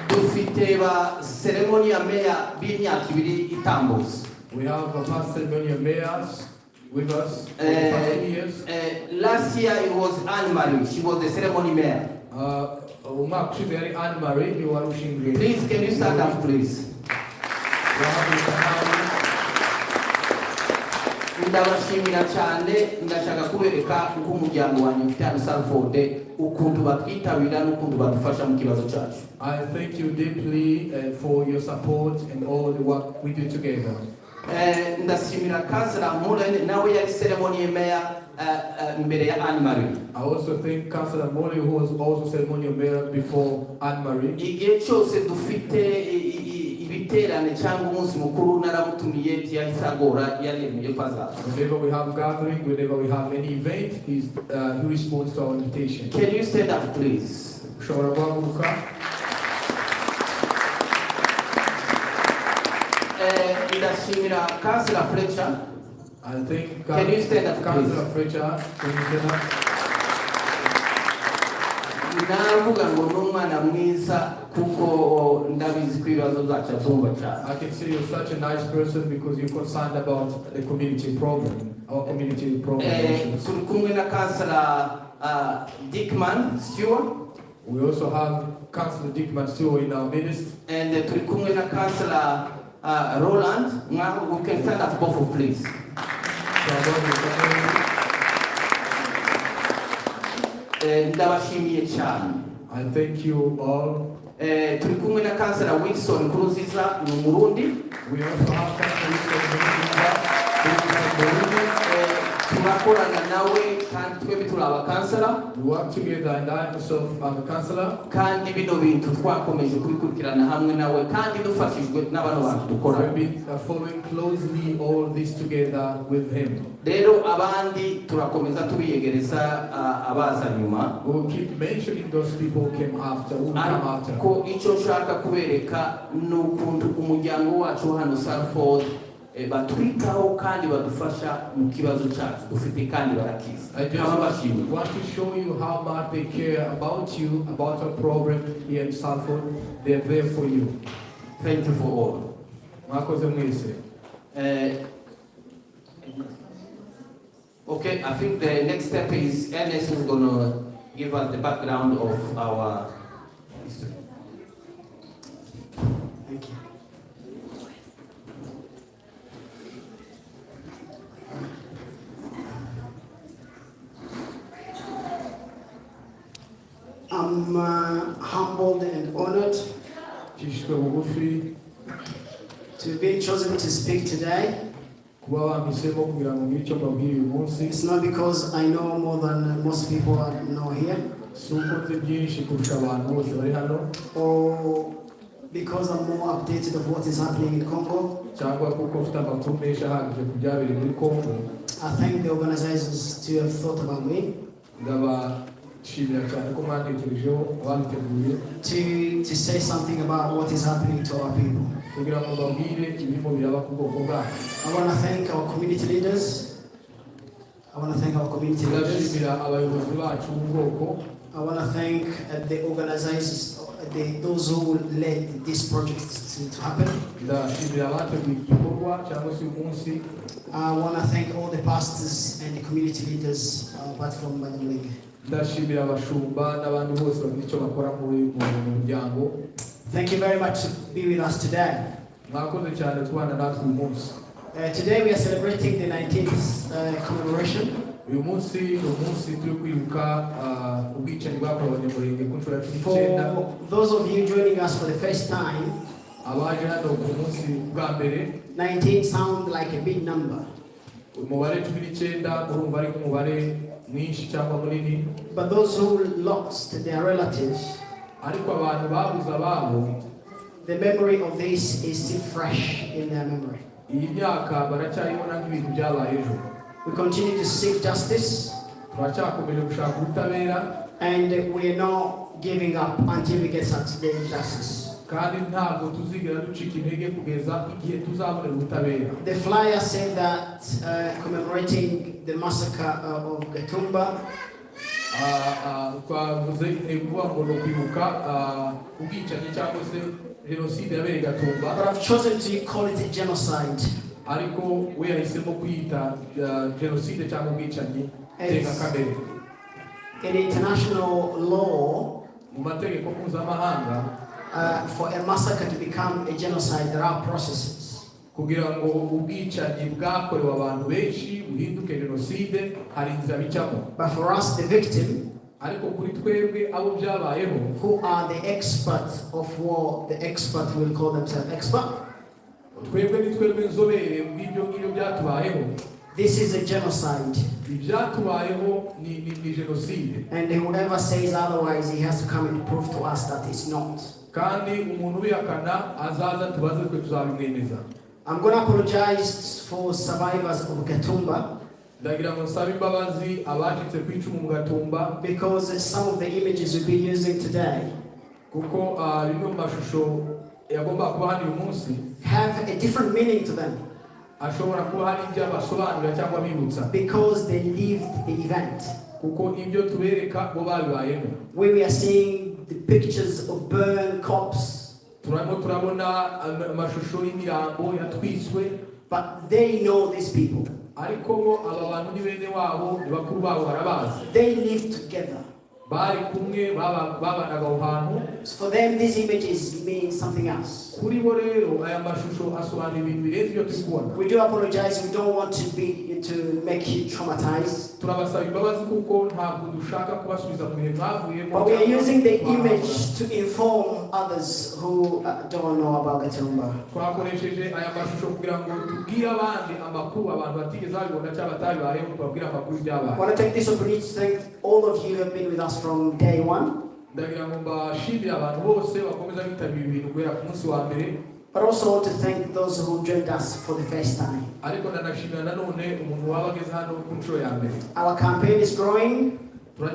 Dufite ba ceremony ya meya b'imyaka ibiri itambutse. We have a past ceremony of mayors with us for the past 2 years. Last year it was Anne-Marie. She was the ceremony mayor. Please, can you stand up, please? Ndabashimira cyane, ndashaka kubereka uko umuryango wanyu ufite hano Salford ukuntu batwitabira n'ukuntu badufasha mu kibazo cyacu. I thank you deeply for your support and all the work we do together. Ndashimira Councillor Mullen nawe yari ceremony mayor mbere ya Anne-Marie. I also thank Councillor Mole, who was also ceremonial mayor before Anne-Marie. Igihe cyose dufite ibiterane cyangwa umunsi mukuru naramutumiye tiyahitagora yaremeye kwaza. Whenever we have gathering, whenever we have any event, he responds to our invitation. Can you stand up, please? Shobora guhaguruka. Ndashimira Councillor Fletcher. I think Can you stand up, Councillor Fletcher, can you stand up? Navuga ngo n'umwana mwiza kuko ndabizi ko ibibazo byacu azumva cyane. I can say you're such a nice person because you're concerned about the community problem, our community problem. Turi kumwe na Councillor Dickman Stewart. We also have Councillor Dickman Stewart in our midst. And turi kumwe na Councillor Roland. Now we can stand up both of please. Ndabashimiye cyane. I thank you all. Turi kumwe na Councillor Wilson Nkurunziza ni Umurundi. We also have Councillor Wilson. Turakorana nawe kandi twebwe turi abakansala. We work together, and I myself am a councillor. Kandi bino bintu twakomeje kubikurikirana hamwe nawe kandi dufashijwe n'abantu bantu dukora. We've been following closely all this together with him. Rero abandi turakomeza tubiyegereza abaza nyuma. We will keep mentioning those people who came after, who come after. Ko icyo nshaka kubereka n'ukuntu umuryango wacu hano Salford batwitaho kandi badufasha mu kibazo cyacu dufite kandi barakiza. I just want to show you how much they care about you, about our problem here in Salford. They are there for you. Thank you for all. Okay, I think the next step is Ernest who's going to give us the background of our history. Thank you. I'm humbled and honored to be chosen to speak today. It's not because I know more than most people I know here, or because I'm more updated of what is happening in Congo. I thank the organizers to have thought about me. to say something about what is happening to our people. I want to thank our community leaders. I want to thank our community leaders. I want to thank the organizers, those who led this project to happen. I want to thank all the pastors and the community leaders apart from Abanyamulenge. Thank you very much to be with us today. Today we are celebrating the 19th commemoration. For those of you joining us for the first time, 19 sounds like a big number. But those who lost their relatives, the memory of this is still fresh in their memory. We continue to seek justice, and we are not giving up until we get such justice. The flyer said that commemorating the massacre of Mugatumba, but I've chosen to call it a genocide. In international law, for a massacre to become a genocide, there are processes. But for us, the victim, who are the experts of war, the expert will call themselves expert. This is a genocide. And whoever says otherwise, he has to come and prove to us that it's not. I'm going to apologize for survivors of Mugatumba, because some of the images we'll be using today have a different meaning to them, because they lived the event. Where we are seeing the pictures of burned corpses, but they know these people. They live together. For them, these images mean something else. We do apologize. We don't want to make you traumatized. But we are using the image to inform others who don't know about Mugatumba. I want to take this opportunity to thank all of you who have been with us from day one. But also to thank those who joined us for the first time. Our campaign is growing. We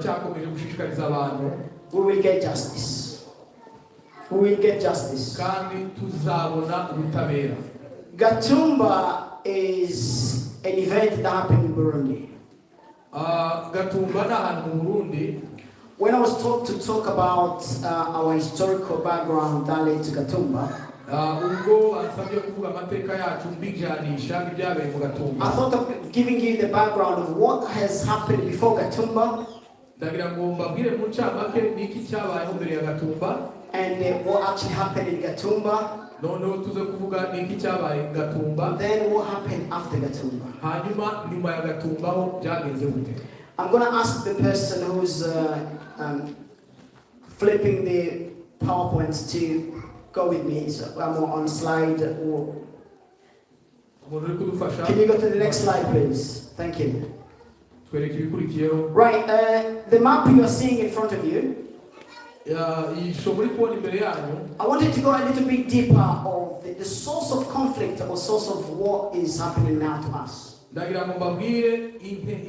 will get justice. We will get justice. Gatumba is an event that happened in Burundi. When I was taught to talk about our historical background that led to Gatumba, I thought of giving you the background of what has happened before Gatumba and what actually happened in Gatumba, then what happened after Gatumba. I'm going to ask the person who's flipping the PowerPoints to go with me. So I'm on slide. Can you go to the next slide, please? Thank you. Right, the map you are seeing in front of you, I wanted to go a little bit deeper of the source of conflict or source of what is happening now to us. ndagira ngo mbabwire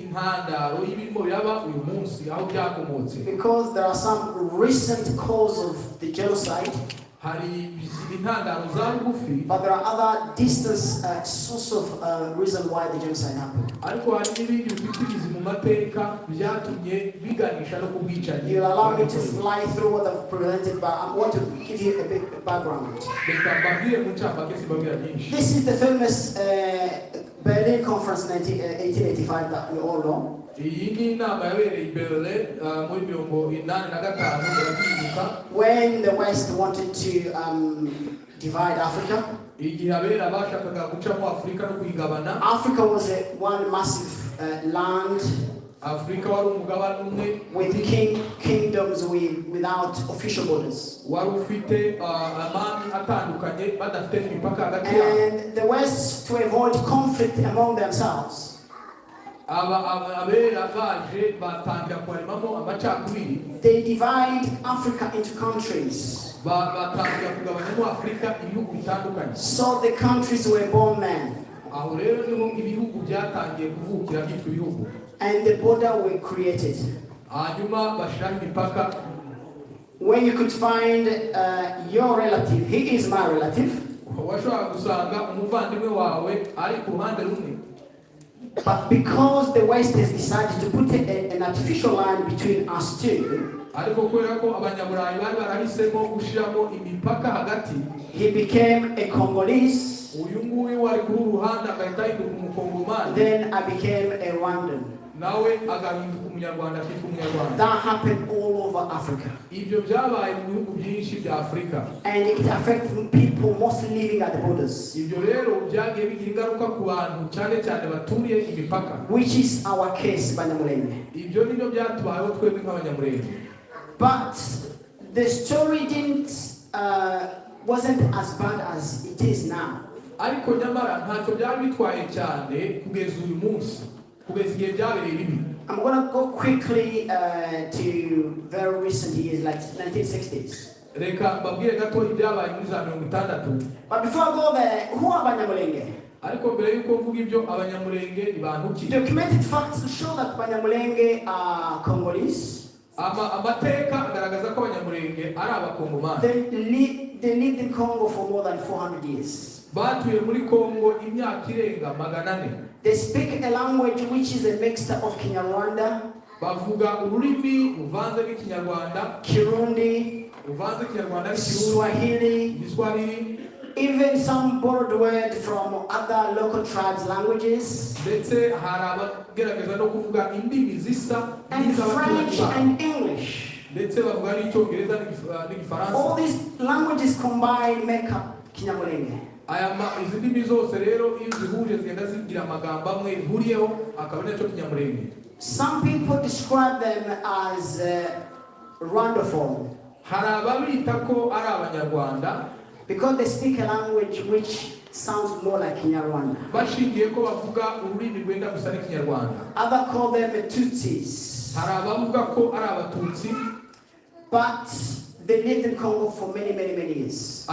intandaro y'ibirimo biraba uyu munsi aho byakomotse. Because there are some recent causes of the genocide. Hari intandaro za bugufi. But there are other distant source of reason why the genocide happened. Ariko hari n'ibindi bifitiriza mu mateka byatumye biganisha no kubwicanyi. You'll allow me to fly through what I've presented, but I want to give you a big background. This is the famous Berlin Conference 1885 that we all know. When the West wanted to divide Africa, Africa was one massive land with kingdoms without official borders. And the West, to avoid conflict among themselves, they divide Africa into countries. So the countries were born men. And the border were created. Where you could find your relative, he is my relative. But because the West has decided to put an artificial line between us two, he became a Congolese. Then I became a Rwandan. That happened all over Africa. And it affected people mostly living at the borders, which is our case, Abanyamulenge. But the story wasn't as bad as it is now. I'm going to go quickly to very recent years, like 1960s. But before I go there, who are Abanyamulenge? Documented facts show that Abanyamulenge are Congolese. They lived in Congo for more than 400 years. They speak a language which is a mixture of Kinyarwanda, Kirundi, Swahili, even some borrowed words from other local tribes' languages, and French and English. All these languages combined make up Kinyamulenge. Some people describe them as Rwandophone because they speak a language which sounds more like Kinyarwanda. Others call them Tutsis. But they lived in Congo for many years.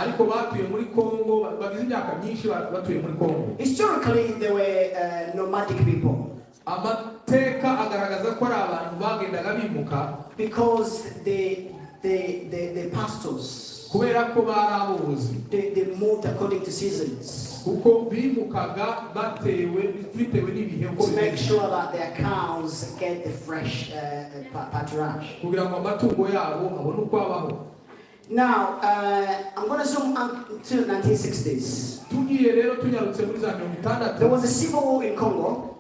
Historically, they were nomadic people. Because the pastors, they moved according to seasons to make sure that their cows get the fresh pasturage. Now, I'm going to zoom up to the 1960s. There was a civil war in Congo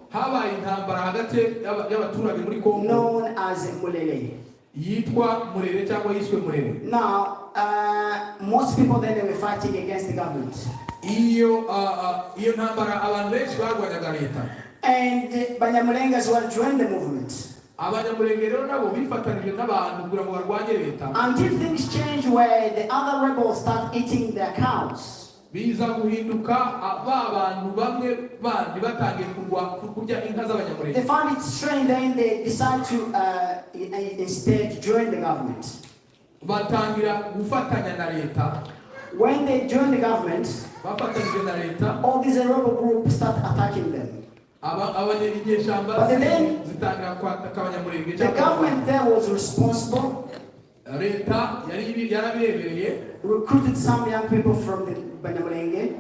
known as Mulele. Now, most people then they were fighting against the government. And Abanyamulenge as well joined the movement. Until things change where the other rebels start eating their cows. They find it strange, then they decide to instead join the government. When they join the government, all these rebel groups start attacking them. But then the government there was responsible, recruited some young people from the Abanyamulenge,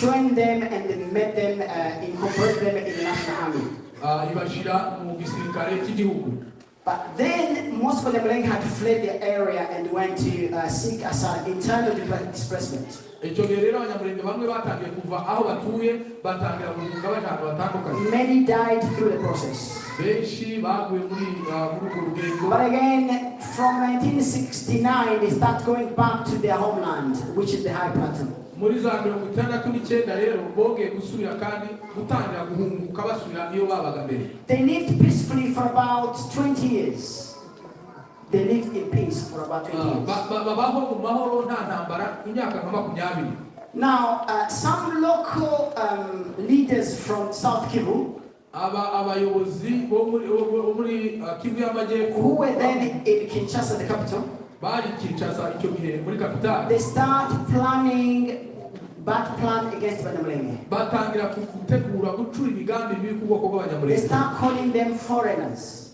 trained them and then made them, incorporate them in the national army. But then most of the Abanyamulenge had fled the area and went to seek asylum, internal displacement. Many died through the process. But again, from 1969, they start going back to their homeland, which is the High Plateau. They lived peacefully for about 20 years. They lived in peace for about 20 years. Now, some local leaders from South Kivu, who were then in Kinshasa, the capital, they start planning bad plan against Abanyamulenge. They start calling them foreigners.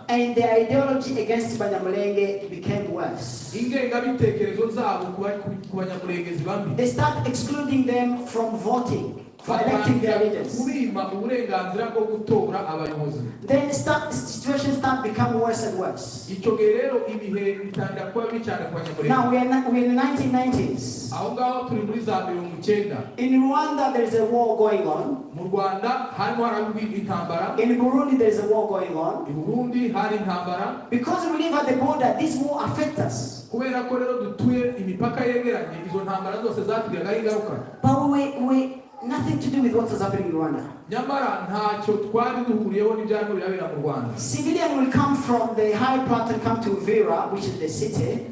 And the ideology against Abanyamulenge became worse. They start excluding them from voting, for electing their leaders. Then the situation starts becoming worse and worse. Now we are in the 1990s. In Rwanda there is a war going on. In Burundi there is a war going on. Because we live at the border, this war affects us. But we nothing to do with what was happening in Rwanda. Civilians will come from the High Plateau and come to Uvira, which is the city.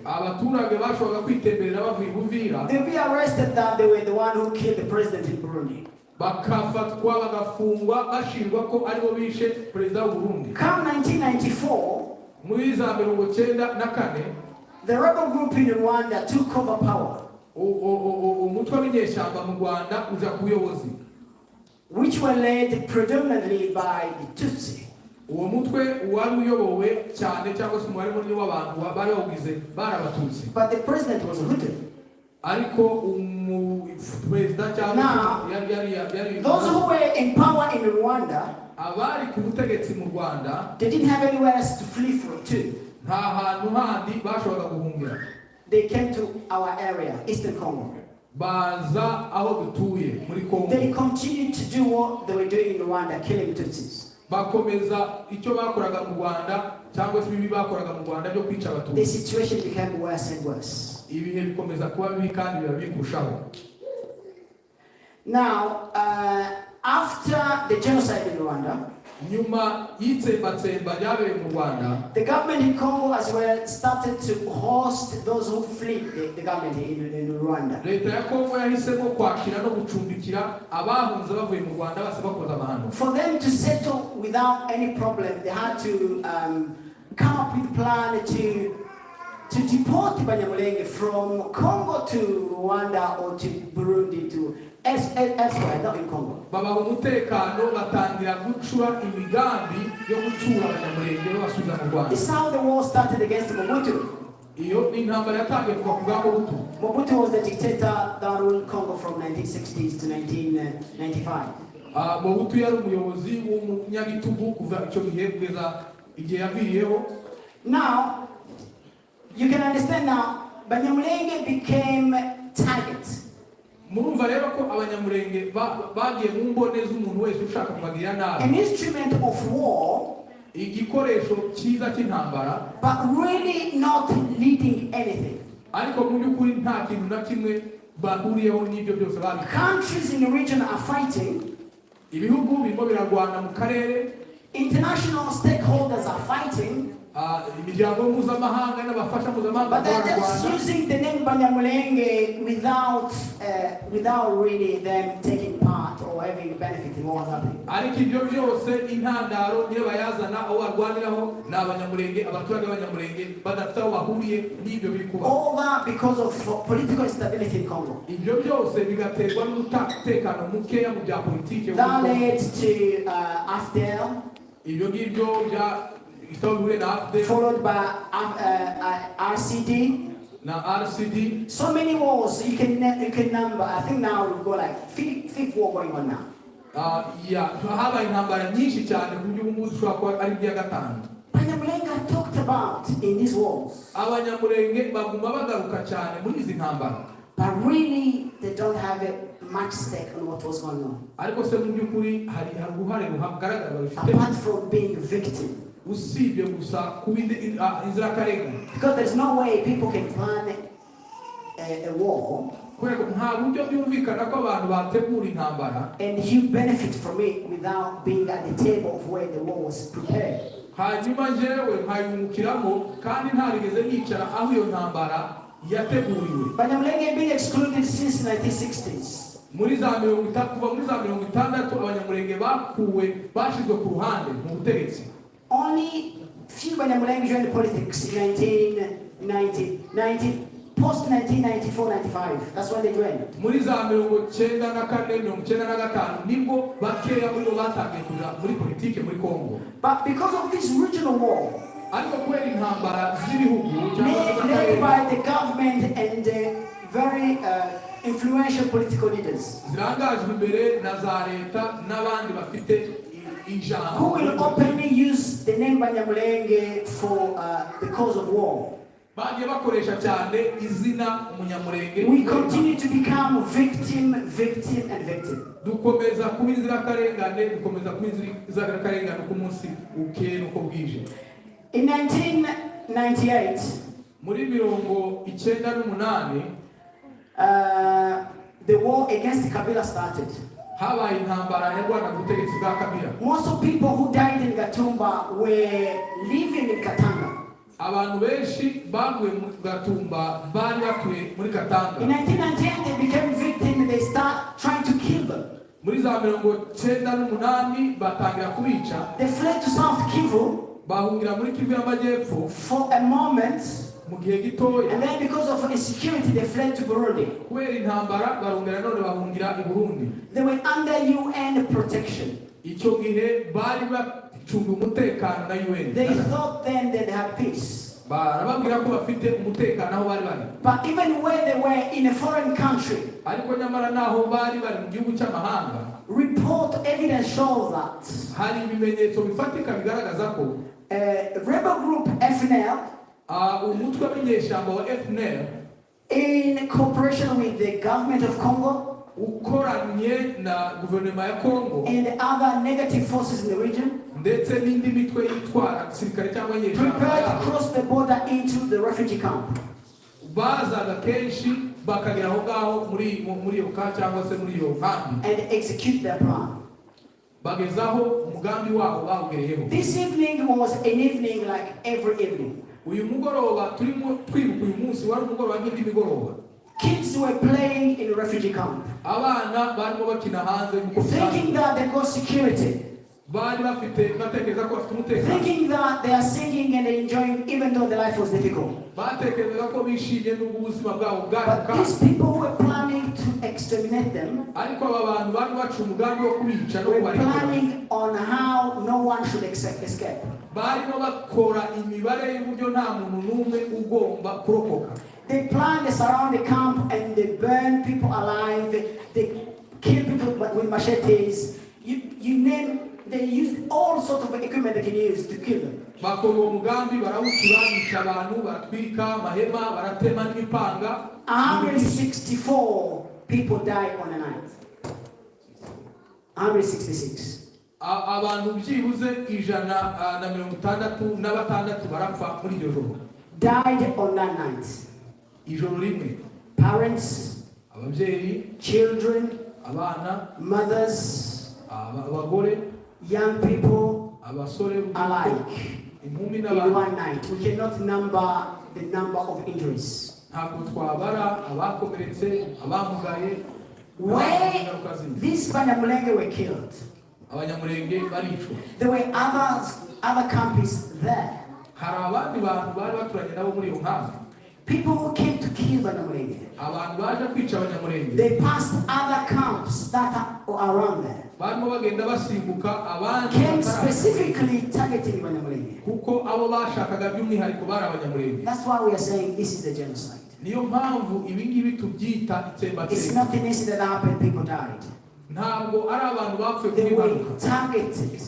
They'll be arrested that they were the one who killed the president in Burundi. Come 1994, the rebel group in Rwanda took over power, which were led predominantly by the Tutsi. But the president was Hutu. Now, those who were in power in Rwanda, they didn't have anywhere else to flee from to. They came to our area, Eastern Congo. They continued to do what they were doing in Rwanda, killing Tutsis. The situation became worse and worse. Now, after the genocide in Rwanda, the government in Congo as well started to host those who fled the government in Rwanda. For them to settle without any problem, they had to come up with a plan to deport Abanyamulenge from Congo to Rwanda or to Burundi to elsewhere, not in Congo. This is how the war started against Mobutu. Mobutu was the dictator that ruled Congo from 1960s to 1995. Now, you can understand now, Abanyamulenge became target. An instrument of war, but really not leading anything. Countries in the region are fighting. International stakeholders are fighting. But they're just using the name Abanyamulenge without really them taking part. part or having benefit in what was happening. ariko ibyo byose intandaro niyo bayazana aho barwaniraho ni abanyamulenge abaturage b'abanyamulenge badafite aho bahuriye n'ibyo biri kuba. All that because of political instability in Congo. Ibyo byose bigaterwa n'umutekano mukeya mu bya politike. That led to AFDL. Ibyo ngibyo byahuye na AFDL. Followed by RCD. Na RCD. So many wars you can number. I think now we've got like fifth war going on now. Habaye intambara nyinshi cyane ku buryo ubu dushobora kuba ari ibya gatanu. Abanyamulenge talked about in these wars. Abanyamulenge baguma bagaruka cyane muri izi ntambara. But really they don't have much stake on what was going on. Ariko se mu by'ukuri hari uruhare ruhagaragara bafite. Apart from being victim. Usibye gusa kuba inzirakarengane. Because there's no way people can plan a war. Nta buryo byumvikana ko abantu bategura intambara. And you benefit from it without being at the table of where the war was prepared. Hanyuma njyewe nkayungukiramo kandi ntarigeze nicara aho iyo ntambara yateguriwe. Abanyamulenge have been excluded since 1960s. Muri za kuva muri za 60 abanyamulenge bakuwe bashizwe ku ruhande mu butegetsi. Only few Abanyamulenge joined politics in 1990, post 1994-95. That's when they joined. Muri za 94-95 nibwo bakeya muri bo batangiye kuja muri politike muri Congo. But because of this regional war, ariko kubera intambara z'ibihugu led by the government and very influential political leaders, zirangajwe imbere na za leta n'abandi bafite ijambo, who will openly use the name Abanyamulenge for the cause of war. bagiye bakoresha cyane izina umunyamulenge. We continue to become victim. Dukomeza kuba inzirakarengane, dukomeza kuba inzirakarengane ku munsi uke nuko bwije. In 1998, muri 1998, the war against Kabila started. habaye intambara yarwana gutegetsi bwa Kabila. Most of people who died in Mugatumba were living in Katanga. Abantu benshi baguye mu Mugatumba bari batuye muri Katanga. In 1998 they became victims. They start trying to kill them. Muri za 1998 batangira kubica. They fled to South Kivu. Bahungira muri Kivu y'Amajyepfo for a moment. Mu gihe gitoya. And then because of insecurity they fled to Burundi. Kubera intambara barongera none bahungira i Burundi. They were under UN protection. Icyo gihe bari bacunga umutekano na UN. They thought then that they had peace. Barababwira ko bafite umutekano aho bari bari. But even when they were in a foreign country, ariko nyamara naho bari bari mu gihugu cy'amahanga, report evidence shows that hari ibimenyetso bifatika bigaragaza ko rebel group FNL, umutwe w'inyeshyamba wa FNL, in cooperation with the government of Congo, ukoranye na guverinoma ya Congo, and other negative forces in the region, ndetse n'indi mitwe yitwara gisirikare cyangwa prepared to cross the border into the refugee camp. Bazaga kenshi bakagera aho ngaho muri iyo cyangwa se muri iyo nkambi, and execute their plan. Bagezaho umugambi wabo bawugereyeho. This evening was an evening like every evening. Uyu mugoroba turimo twibuka uyu munsi wari umugoroba nk'indi migoroba. Kids were playing in a refugee camp, abana barimo bakina hanze thinking that they got security, bari bafite batekereza ko bafite umutekano, thinking that they are singing and enjoying even though the life was difficult. batekereza ko bishimye n'ubwo ubuzima bwabo But bwari these people were planning to exterminate them, ariko aba bantu bari baca umugambi wo kubica no were kubarikura, planning on how no one should escape. barimo bakora imibare y'uburyo nta muntu n'umwe ugomba kurokoka. They planned to surround the camp and they burn people alive. They kill people with machetes. You name. They used all sorts of equipment they can use to kill them. Bakora uwo mugambi barawucura, bica abantu, baratwika amahema, baratema n'imipanga. 164 people died on a night. 166. Abantu byibuze 166 barapfa muri iryo joro. Died on that night. Ijoro rimwe. Parents, ababyeyi, children, abana, mothers, abagore, young people, abasore, alike. In one night. We cannot number the number of injuries. Ntabwo twabara abakomeretse, abamugaye. Where these Abanyamulenge were killed, Abanyamulenge baricwa. there were other camps there. Hari abandi bantu bari baturanye nabo muri iyo nkambi. People who came to kill Abanyamulenge. Abantu baje kwica Abanyamulenge. They passed other camps that are around there. Barimo bagenda basimbuka abandi Came specifically targeting Abanyamulenge. kuko abo bashakaga by'umwihariko bari Abanyamulenge. That's why we are saying this is the genocide. Niyo mpamvu ibi ngibi tubyita itsembatsemba. It's not an incident that happened, people died. Ntabwo ari abantu bapfuye They kuri were mpanuka. targeted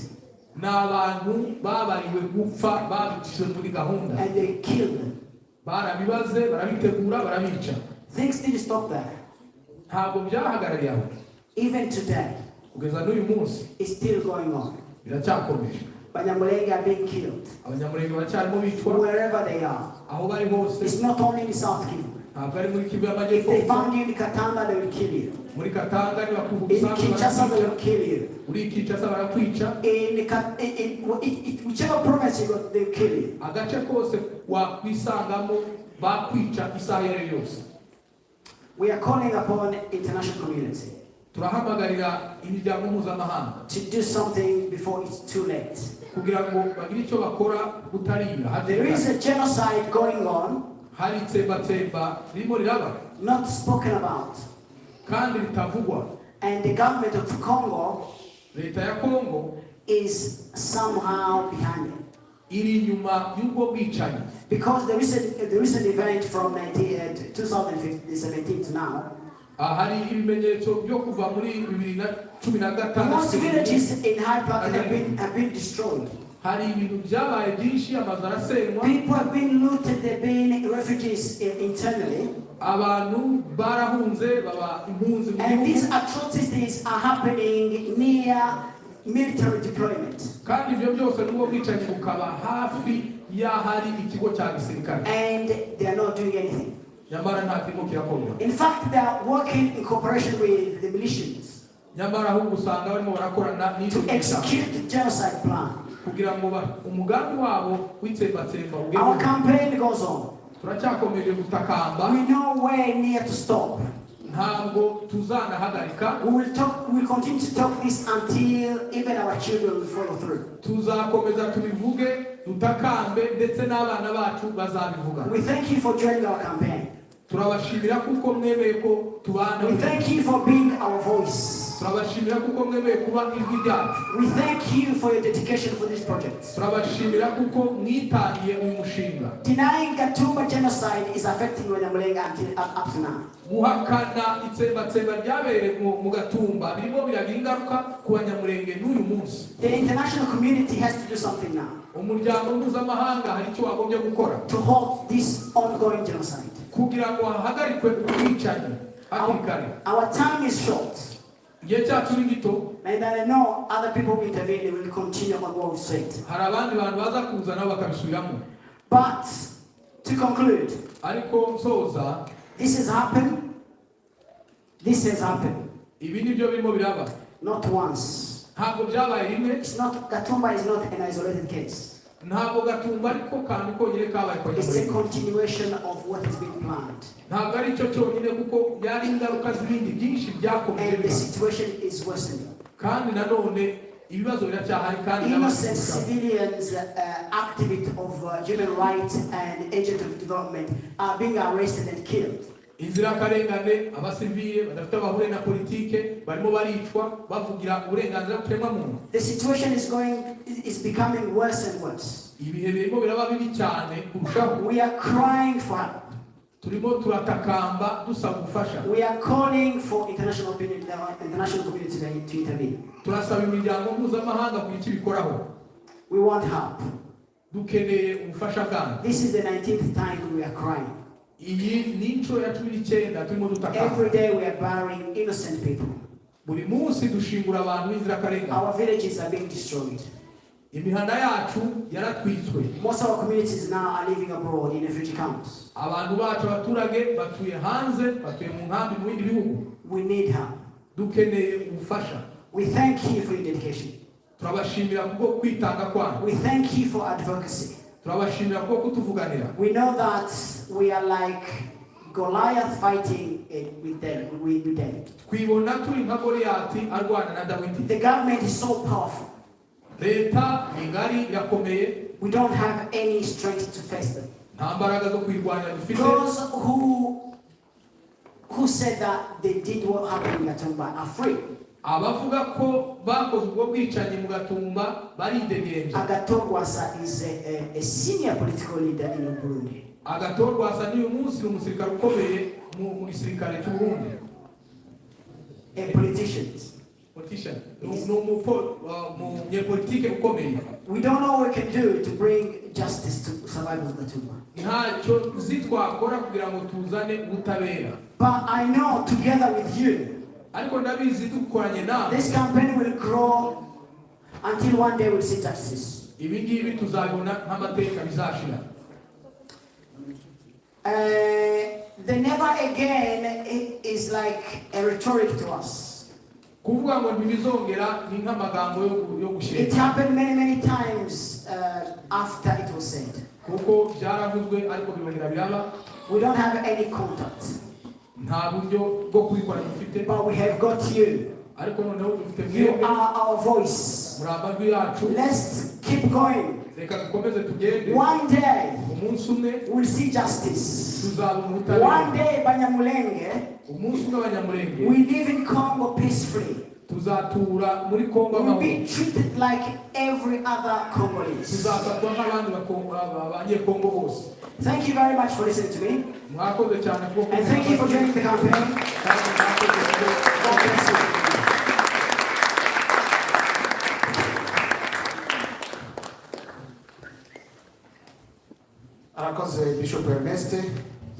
Ni abantu babariwe gupfa babicishije muri gahunda. and they killed them. Barabibaze barabitegura barabica. Things didn't stop there. Ntabwo byahagarariye aho. Even today, Kugeza n'uyu munsi it's still going on. biracyakomeje. Abanyamulenge are being killed Abanyamulenge baracyarimo bicwa wherever they are. aho bari hose. It's not only in South Kivu. Ntabwo ari muri Kivu If y'Amajyepfo. they found you in Katanga, they will kill you. Muri Katanga In nibakuvuga Kinshasa, they will kill you. muri Kinshasa barakwica. Whichever province you go, they will kill you. Agace kose wakwisangamo bakwica isaha iyo ari yo yose. We are calling upon international community Turahamagarira imiryango mpuzamahanga to do something before it's too late. kugira ngo bagire icyo bakora butarira. There is a genocide going on, Hari itsembatsemba ririmo riraba not spoken about, kandi ritavugwa. and the government of Congo Leta ya Kongo is somehow behind it. iri inyuma y'ubwo bwicanyi. Because the recent event from 2017 to now, Hari ibimenyetso byo kuva muri 2016. most villages in High Plateau have been destroyed. Hari ibintu byabaye byinshi, amazu arasenywa, People have been looted, they've been refugees internally. abantu barahunze baba impunzi mu And these gihugu. atrocities are happening near military deployment. Kandi ibyo byose n'ubwo bwicanyi bukaba hafi y'ahari ikigo cya gisirikare. And they are not doing anything. Nyamara nta kirimo kirakorwa. In fact, they are working in cooperation with the militias Nyamara ahubwo usanga barimo barakorana to n'icyo execute the genocide plan. kugira ngo umugambi wabo w'itsembatsemba Our ugere. campaign goes on. Turacyakomeje gutakamba, We know where near to stop. ntabwo tuzanahagarika. We will continue to talk this until even our children will follow through. Tuzakomeza tubivuge, dutakambe, ndetse n'abana bacu bazabivuga. We thank you for joining our campaign. Turabashimira kuko mwemeye ko tubana. We thank you for being our voice. Turabashimira kuko mwemeye kuba ijwi ryacu. We thank you for your dedication for this project. Turabashimira kuko mwitangiye uyu mushinga. Denying Gatumba genocide is affecting Abanyamulenge until up to now. Guhakana itsembatsemba ryabereye mu Gatumba birimo biragira ingaruka ku Banyamulenge n'uyu munsi. The international community has to do something now Umuryango mpuzamahanga hari icyo wagombye gukora to halt this ongoing genocide. kugira ngo hahagarikwe ubwicanyi hakiri kare. Our time is short, Igihe cyacu ni gito. and I know other people will intervene. They will continue on what we said. Hari abandi bantu baza kuza nabo bakabisubiramo. But to conclude, Ariko nsoza, this has happened. This has happened. ibi nibyo birimo biraba. Not once. Ntabwo byabaye rimwe. It's not Gatumba is not an isolated case. Ntabwo Gatumba ariko kandi konyine kabaye kwa It's a Nyamulenge. continuation of what has been planned, Ntabwo ari cyo cyonyine kuko byari ingaruka z'ibindi byinshi byakomeje and the biba. situation is worsening. Kandi nanone ibibazo biracyahari kandi Innocent civilians, activists of human rights and agents of development are being arrested and killed. inzirakarengane abasivile badafite abahure na politike barimo baricwa bavugira uburenganzira bw'ikiremwamuntu. The situation is becoming worse and worse. Ibihe birimo biraba bibi cyane kurushaho. We are crying for help. Turimo turatakamba dusaba ubufasha. We are calling for international community to intervene. Turasaba imiryango mpuzamahanga kugira icyo ibikoraho. We want help. Dukeneye ubufasha bwanyu. This is the 19th time we are crying. Iyi ni inshuro ya 19 turimo dutakamba. Every day we are burying innocent people. Buri munsi dushingura abantu b'inzirakarengane. Our villages are being destroyed. Imihanda yacu yaratwitswe. Most of our communities now are living abroad in refugee camps. Abantu bacu abaturage batuye hanze, batuye mu nkambi mu bindi bihugu. We need help. Dukeneye ubufasha. We thank you for your dedication. Turabashimira kubwo kwitanga kwanyu. We thank you for advocacy. Turabashimira kubwo kutuvuganira. We know that we are like Goliath fighting with them. twibona turi nka Goliyati arwana na Dawidi. The government is so powerful. Leta ni ngari irakomeye, We don't have any strength to face them. nta mbaraga zo kwirwanya dufite. Those who said that they did what happened in Mugatumba are free. Abavuga ko bakoze ubwo bwicanyi mu Gatumba baridegenje. Agathon is a senior political leader in Burundi. Agathon ni umunsi umusirikare ukomeye mu gisirikare cy'u Burundi. A politician. Politician. Politike ukomeye. We don't know what we can do to bring justice to survivors of Mugatumba. Ntacyo zitwakora kugira ngo tuzane ubutabera. But I know together with you, Ariko ndabizi dukoranye nawe. this campaign will grow until one day we'll see justice. Ibi ngibi tuzabona nk'amateka bizashira. The never again is like a rhetoric to us. Kuvuga ngo ntibizongera ni nk'amagambo yo gushira. It happened many times after it was said. Kuko byaravuzwe ariko birongera biraba. We don't have any contact. Nta buryo bwo kubikora dufite. But we have got you. Ariko noneho dufite You mwebwe. are our voice. Muri amajwi yacu. Let's keep going. Reka dukomeze tugende. One day Umunsi umwe we'll see justice. tuzabona ubutabera. One day Abanyamulenge, Umunsi umwe Abanyamulenge we live in Congo peacefully. tuzatura muri Kongo We'll amahoro. be treated like every other Congolese. Tuzafatwa nk'abandi abanyekongo bose. Thank you very much for listening to me. Mwakoze cyane kuko And thank you for joining the campaign. God bless you. Arakoze Bishop Ernest.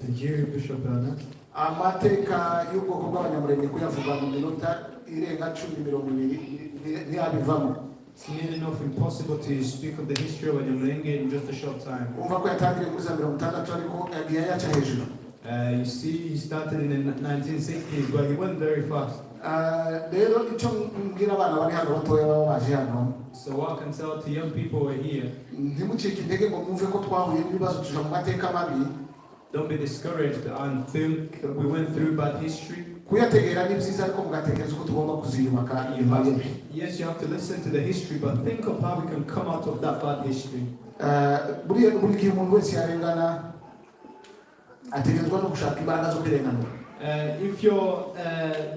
Thank you, Bishop Ernest. Amateka y'ubwoko bw'Abanyamulenge kuyavuga mu minota irenga 10-20 ntiyabivamo. It's nearly enough impossible to speak of the history of Abanyamulenge in just a short time. Umva ko yatangiriye muri za 60 ariko yagiye yaca hejuru. You see, he started in the 1960s, but he went very fast. Rero icyo mbwira abana bari hano batoya baba baje hano, So what I can tell to young people who are here, ntimucike intege ngo mwumve ko twahuye n'ibibazo tuja mu mateka mabi. don't be discouraged and think we went through bad history. Kuyategera ni byiza ariko mugatekereza ko tugomba kuziyubaka nyuma y'ibyo. Yes, you have to listen to the history, but think of how we can come out of that bad history. Buri gihe umuntu wese yarengana ategerezwa no gushaka imbaraga zo kwirengana. If you're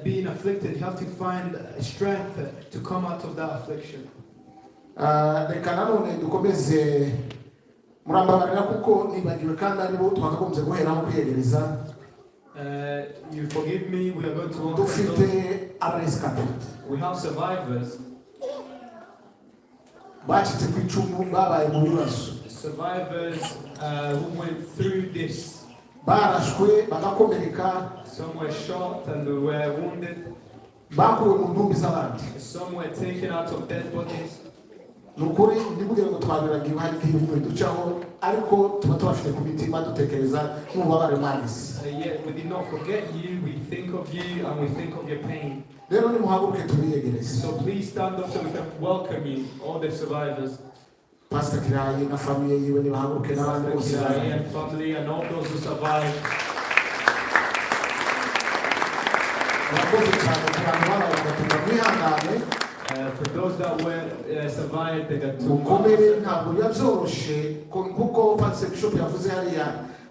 being afflicted, you have to find strength to come out of that affliction. Reka nanone dukomeze murambabarira kuko nibagiwe kandi aribo twakagombye guheraho kwiyegereza. You forgive me, we are going to walk. Dufite abaresikape We have survivors. bacitse ku icumu babaye mu bibazo, Survivors who went through this. barashwe bagakomereka, Some were shot and they were wounded. bakuwe mu ntumbi z'abandi. Some were taken out of dead bodies. Ni ukuri ndikugira ngo twabiragiwe hari igihe ibintu ducaho ariko tuba tubafite ku mitima dutekereza n'ububabare mwagize. Yet we did not forget you, we think of you and we think of your pain. Rero nimuhaguruke tubiyegereze. So please stand up so we can welcome you, all the survivors. Pastor Kirayi na famiye yiwe nibahaguruke n'abandi bose Kirayi and family and all those who survived. murakoze cyane ku bantu babaye bagatunga mwihangane. For those that were survived, they got Mukomere ntabwo biba byoroshye kuko Pastor Bishop yavuze hariya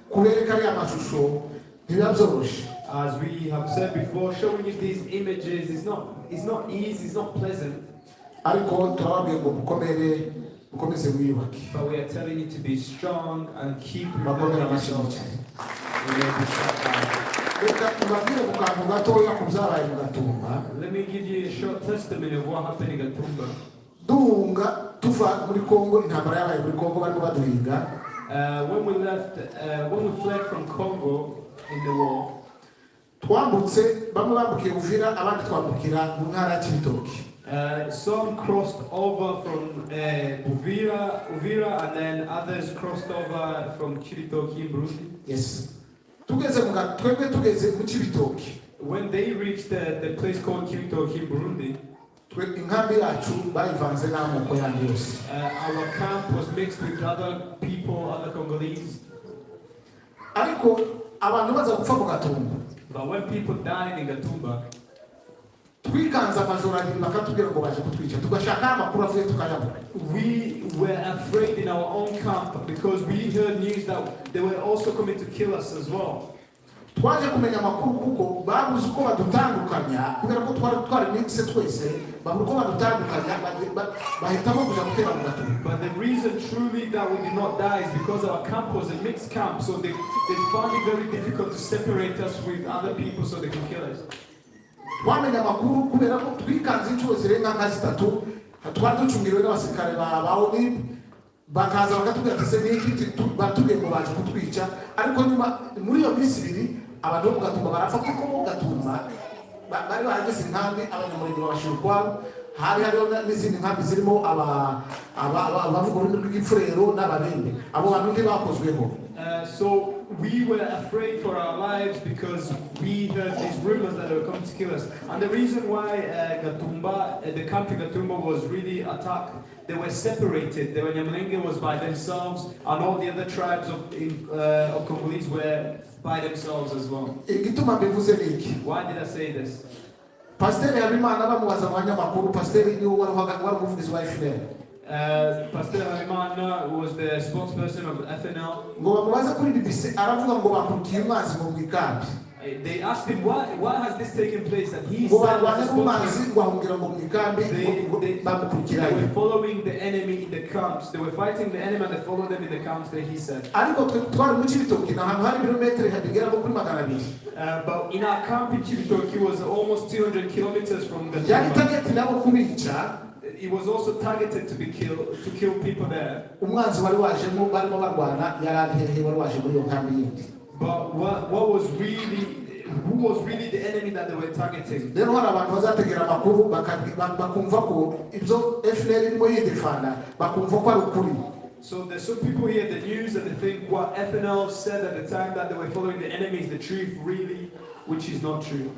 kubereka ariya mashusho ntibiba byoroshye. As we have said before, showing you these images is not easy, it's not pleasant. Ariko turababwiye ngo mukomeze mwiyubake. But we are telling you to be strong and keep Bakomere remembering amashyi yourself. cyane. We will be shut down. Reka tubabwire ku kantu gatoya ku byabaye mu Gatumba. Let me give you a short testimony of what happened in Gatumba. Duhunga tuva muri Kongo, intambara yabaye muri Kongo barimo baduhiga. When we fled from Congo in the war, Twambutse bamwe bambukiye Uvira abandi twambukira mu ntara ya Kibitoki. some crossed over from Uvira, and then others crossed over from Kiritoki in Burundi. Yes. Twebwe tugeze mu Kibitoki. When they reached the place called Kiritoki in Burundi, Inkambi yacu bayivanze n'amoko yandi yose. our camp was mixed with other people, other Congolese. Ariko abantu baza gupfa mu Gatumba. But when people died in Gatumba, twikanze amajoro abiri bakatubwira ngo baje kutwica tugashaka amakuru avuye tukayabura. we were afraid in our own camp because we heard news that they were also coming to kill us as well. Twaje kumenya amakuru kuko babuze uko badutandukanya kubera ko twari mixe twese babuze uko badutandukanya bahitamo kuja gutera mu Gatumba. But the reason truly that we did not die is because our camp was a mixed camp, so they found it very difficult to separate us with other people so they can kill us. Twamenya amakuru kubera ko twikanze inshuro zirenga nka zitatu twari ducungiriwe n'abasirikare ba ONU bakaza bakatubwira ati se n'iki batubwiye ngo baje kutwica ariko nyuma muri iyo minsi ibiri abantu bo Gatumba barapfa kuko bo Gatumba bari barageze inkambi abanyamurenge babashira ukwabo hari hariho n'izindi nkambi zirimo abavuga ururimi rw'igipfurero n'ababembe abo bantu ntibakozweho. So we were afraid for our lives because we heard these rumors that they were coming to kill us. And the reason why Gatumba, the camp in Gatumba was really attacked, they were separated. The Abanyamulenge was by themselves, and all the other tribes of Congolese were by themselves as well. Why did I say this? Pastor Habimana bamubaza abanyamakuru, pastor niwe wari umuvugizi wa FNL. Pastor Habimana was the spokesperson of FNL. Ngo bamubaza kuri BBC aravuga ngo bakurikiye umwanzi mu bwikambi. They asked him why has this taken place, and he Ngo said barwane n'umwanzi bahungira mu bwikambi bamukurikiranye. they were following the enemy in the camps. They were fighting the enemy and they followed them in the camps that he said. Ariko twari mu Kibitoki ahantu hari ibirometero bigera kuri 200. But in our camp in Kwibuka was almost 200 kilometers from the Yari target nabo kubica. It was also targeted to kill people there. Umwanzi wari wajemo barimo barwana yari wari waje muri iyo nkambi yindi. But who was really the enemy that they were targeting? Rero hari abantu bazategera amakuru bakumva ko ibyo FNL irimo yidefanda bakumva ko ari ukuri. So there's some people hear the news and they think what FNL said at the time that they were following the enemy is the truth, really, which is not true.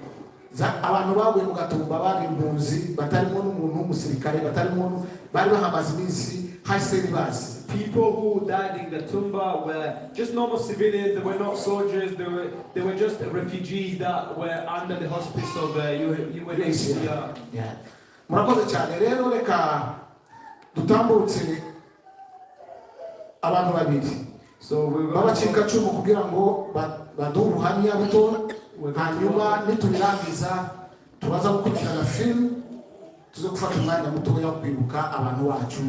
Abantu baguye mu Gatumba bari impunzi batarimo n'umuntu w'umusirikare batarimo bari bahamaze iminsi haseri basi. People who died in Gatumba were just normal civilians. They were not soldiers. They were just refugees that were under the hospice of UNHCR. Murakoze cyane rero reka dutambutse abantu babiri. So we babacika cumu kugira ngo baduhe ubuhamya buto hanyuma nitubirangiza tubaza gukurikirana film tuze gufata umwanya mutoya wo kwibuka abantu bacu.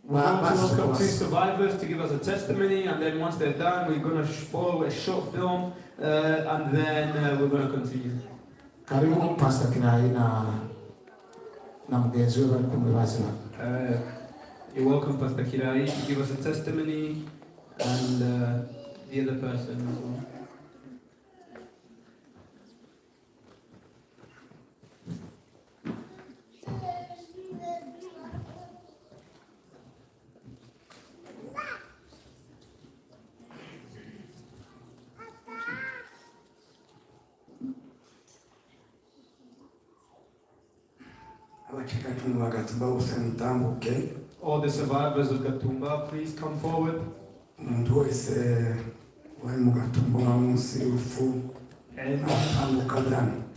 We welcome two survivors to give us a testimony, and then once they're done, we're going to follow a short film, and then we're going to continue. Karibu Pastor Kirai na mugenzi we bari kumwe bazima. You're welcome, Pastor Kirai, to give us a testimony, and the other person as well. All the survivors of Gatumba, please come forward.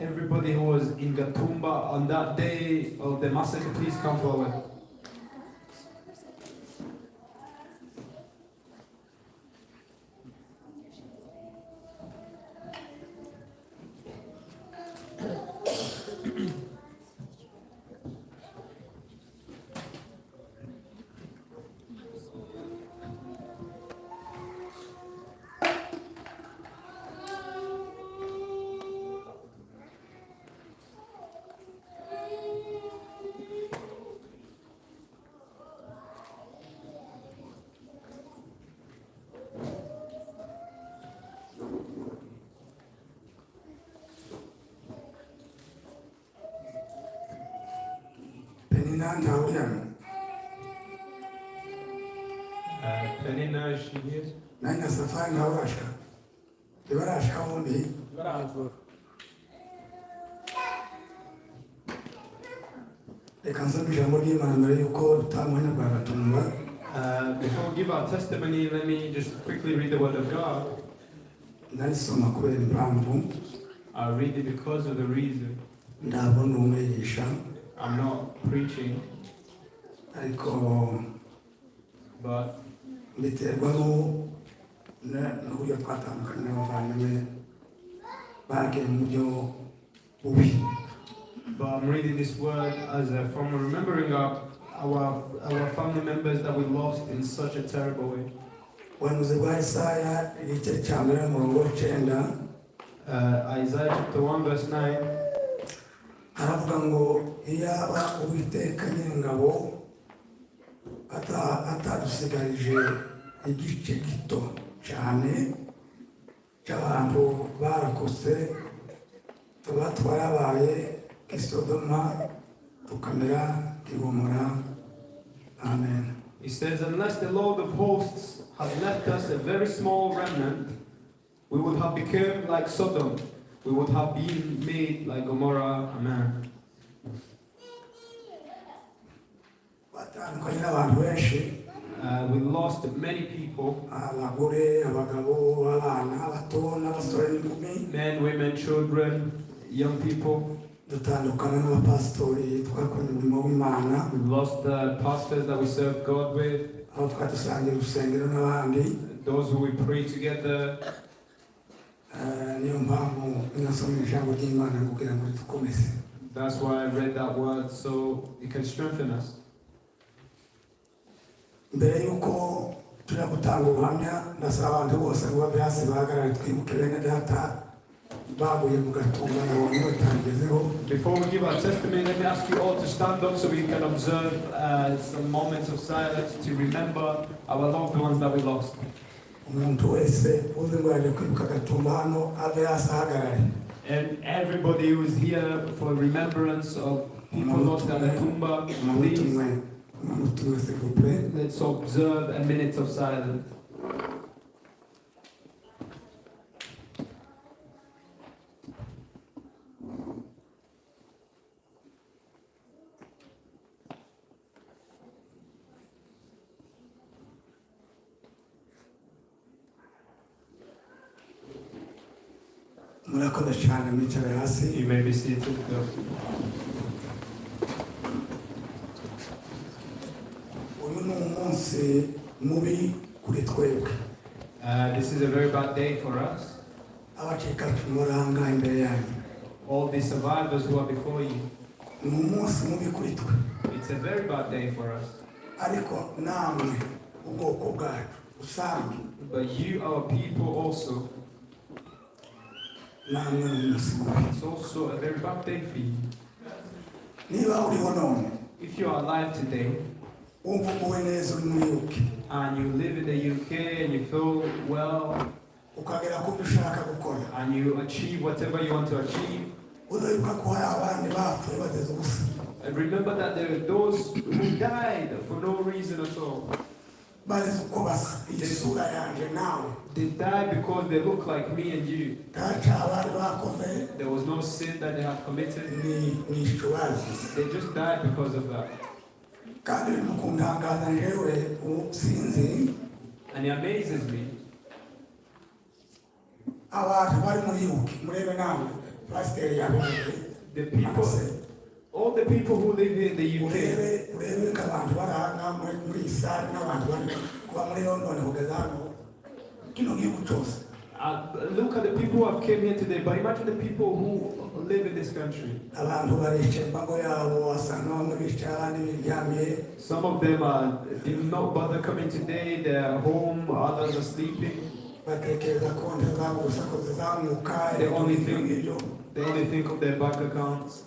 Everybody who was in Gatumba on that day of the massacre, please come forward. Penina, is she here? Nine safari na urashka. Ibarashka wundi. Reka nsome ijambo ry'Imana mbere yuko dutanganya bwa Gatumba. Before we give our testimony, let me just quickly read the word of God. Narisoma kubera impamvu. I read it because of the reason. ndabona umwigisha I'm not preaching, ariko but mbiterwa n'uburyo twatandukanye n'abavandimwe bagiye mu buryo bubi. I'm reading this word as a from remembering our family members that we lost in such a terrible way. Ubuhanuzi bwa Isaya igice cya mbere umurongo wa 9 Isaiah chapter 1 verse 9 haravuga ngo iyaba Uwiteka Nyiringabo atadusigarije igice gito cyane cy'abantu barakose tuba twarabaye Sodoma tukamera nk'Igomora. Amen. He says, unless the Lord of hosts had left us a very small remnant, we would have become like Sodom. We would have been made like Gomorrah. Amen. Batandukanye n'abantu benshi. We lost many people. Abagore, abagabo, abana, abato n'abasore n'inkumi. Men, women, children, young people. Dutandukana n'abapasitori twakoranye umurimo w'Imana. We lost the pastors that we served God with. Aho twadusangiye urusengero n'abandi. Those who we pray together. Niyo mpamvu nasomye ijambo ry'Imana kugira ngo dukomeze. That's why I read that word so it can strengthen us. Mbere yuko tujya gutanga ubuhamya ndasaba abantu bose ngo babe hasi bahagarare twibuke bene data baguye mu Gatumba nabonye batangezeho. Before we give our testimony, let me ask you all to stand up so we can observe some moments of silence to remember our loved ones that we lost. Umuntu wese uzi ngo yaje kwibuka Gatumba hano abe hasi ahagarare. And everybody who is here for remembrance of people lost at Gatumba, please. Let's observe a minute of silence. Murakoze cyane mwicare hasi. You may be seated. This is a very bad day for us. All the survivors who are before you. It's a very bad day for us. But you, our people, also. It's also a very bad day for you. If you are alive today, and you live in the UK and you feel well, and you achieve whatever you want to achieve, and remember that there are those who died for no reason at all. They died because they look like me and you. There was no sin that they have committed. They just died because of that. And it amazes me. The people, all the people who live here in the UK, look at the people who have came here today, but imagine the people who live in this country. Some of them did not bother coming today, they're home, others are sleeping. They only think of their bank accounts.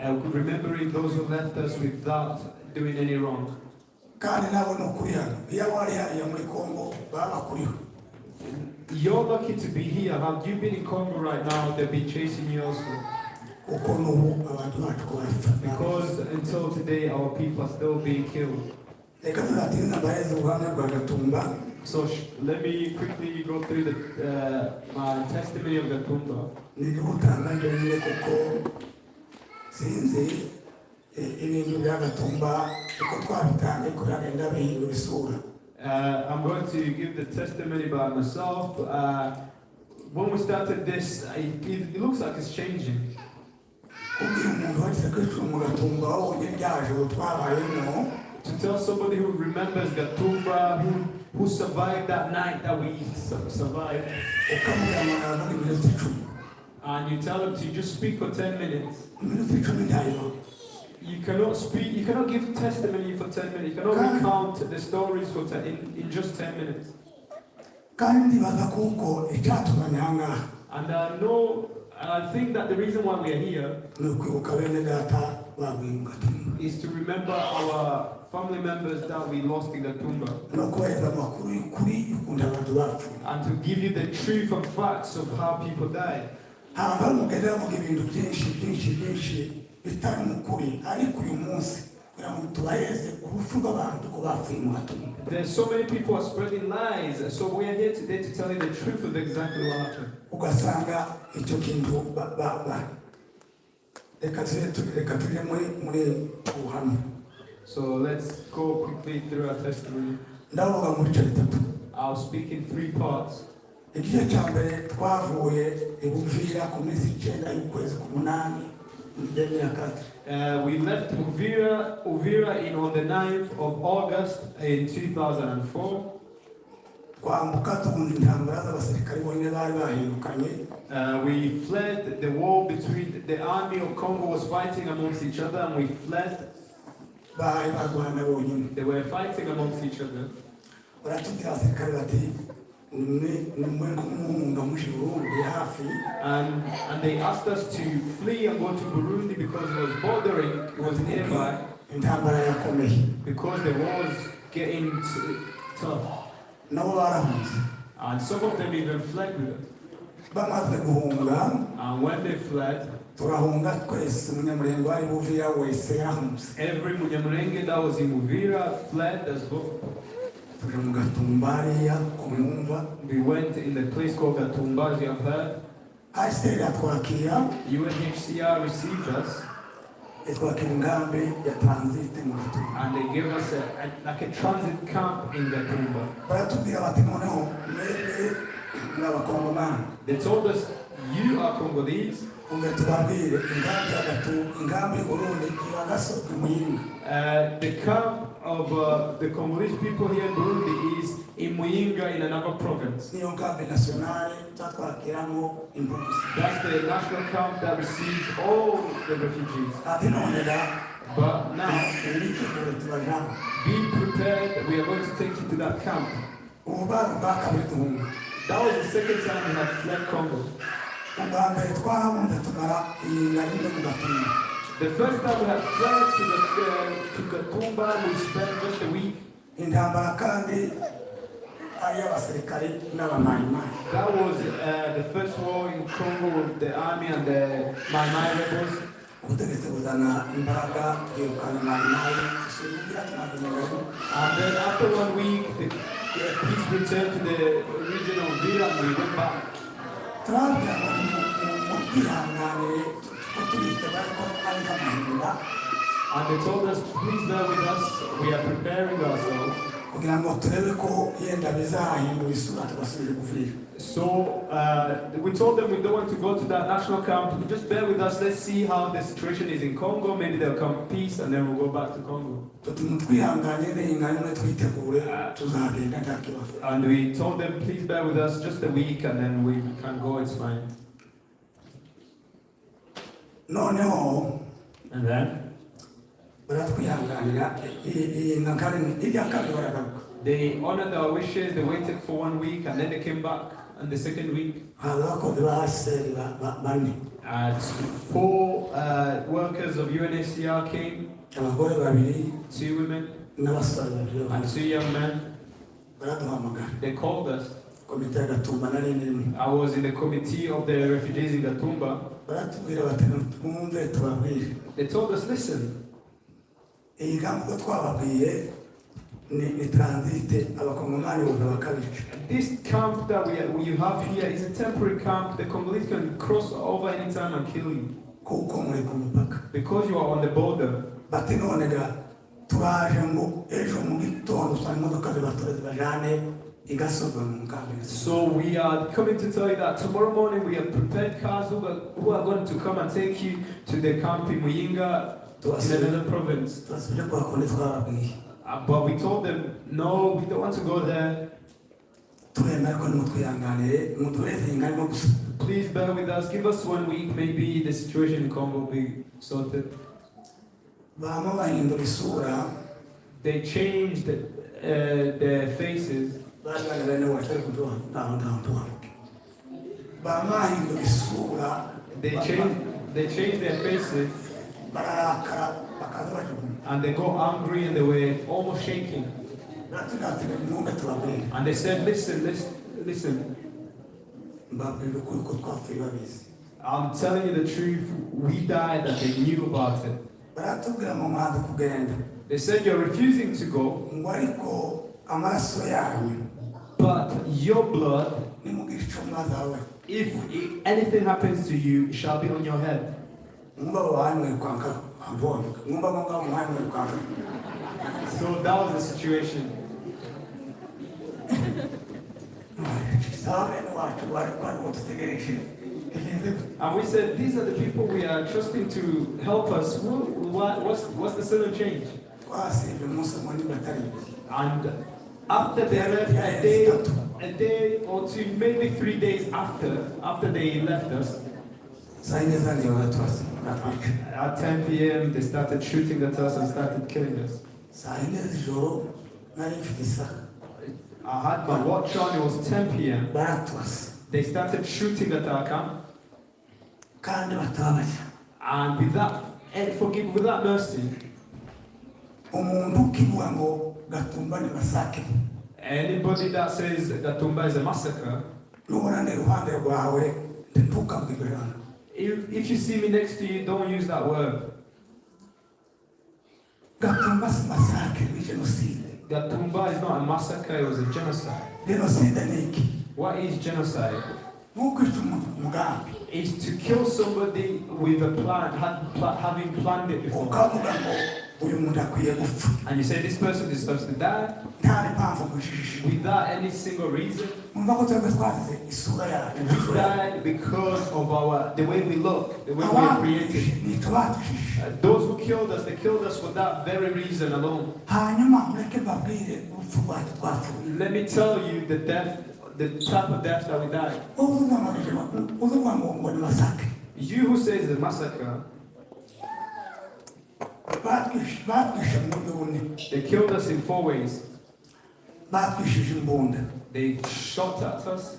But remembering those who left us without doing any wrong. You're lucky to be here. Had you been in Congo right now, they'd be chasing you also. Because until today, our people are still being killed. So let me quickly go through my testimony of Gatumba. I'm going to give the testimony by myself. When we started this, it looks like it's changing. To tell somebody who remembers Gatumba, who survived that night that we survived, and you tell them to just speak for 10 minutes. You cannot speak, you cannot give testimony for 10 minutes, you cannot recount the stories for in just 10 minutes. And I think that the reason why we are here is to remember our family members that we lost in Gatumba, and to give you the truth and facts of how people died. There's so many people are spreading lies, so we are here today to tell you the truth of exactly what happened. So let's go quickly through our testimony. I'll speak in 3 parts. We left Uvira on the 9th of August in 2004. We fled the war between the army of Congo was fighting amongst each other, and we fled. They were fighting amongst each other. And they asked us to flee and go to Burundi because it was bordering, it was nearby, because the war was getting tough. And some of them even fled with us. And when they fled, every Munyamulenge that was in Uvira fled as well. We went in the place called Gatumba, as you have heard. UNHCR received us. And they gave us like a transit camp in Gatumba. They told us, you are Congolese. The camp of the Congolese people here in Burundi is in Muyinga in another province. That's the national camp that receives all the refugees. But now, be prepared, we are going to take you to that camp. That was the second time we had fled Congo. The first time we had fled to Gatumba, we spent just a week. That was the first war in Congo with the army and the Mai rebels. And then after 1 week, the peace returned to the region of Uvira and we went back. And they told us, please bear with us, we are preparing ourselves. So we told them we don't want to go to that national camp, just bear with us, let's see how the situation is in Congo, maybe there'll come peace and then we'll go back to Congo. And we told them, please bear with us just a week and then we can go, it's fine. And then they honored our wishes, they waited for 1 week and then they came back on the second week. 4 workers of UNHCR came, 2 women and 2 young men. They called us. I was in the committee of the refugees in Gatumba. They told us, listen, this camp that we have here is a temporary camp. The Congolese can cross over anytime and kill you because you are on the border. turaje ngo ejo mu gitondo usanga imodoka zibaturage bajane igasoza mu nkambi. So we are coming to tell you that tomorrow morning we have prepared cars who are going to come and take you to the camp in Muyinga in another province. Turasubire kwa kundi twababwiye. But we told them, no, we don't want to go there. Turemera ko nimutwihanganire mutureze ingana gusa. Please bear with us. Give us 1 week. Maybe the situation in Congo will be sorted. Bama bahindura isura. They changed their faces. Baganira ne watari kuduha down. Bama bahindura isura. They changed their faces. Bararakara bakaza bajugunya. And they got angry and they were almost shaking. And they said, listen. I'm telling you the truth. We died and they knew about it. They said, you're refusing to go. But your blood, if anything happens to you, it shall be on your head. So that was the situation. And we said, these are the people we are trusting to help us. What's the sudden change? And after they left, a day or two, maybe 3 days after they left us, at 10 p.m. they started shooting at us and started killing us. I had my watch on, it was 10 p.m. They started shooting at our camp. And without mercy, anybody that says Gatumba is a massacre, if you see me next to you, don't use that word. Gatumba is not a massacre, it was a genocide. What is genocide? It's to kill somebody with a plan, having planned it before. And you say this person deserves to die without any single reason. We died because of the way we look, the way we are created. Those who killed us, they killed us for that very reason alone. Let me tell you the type of death that we died. You who says the massacre, they killed us in 4 ways. They shot at us.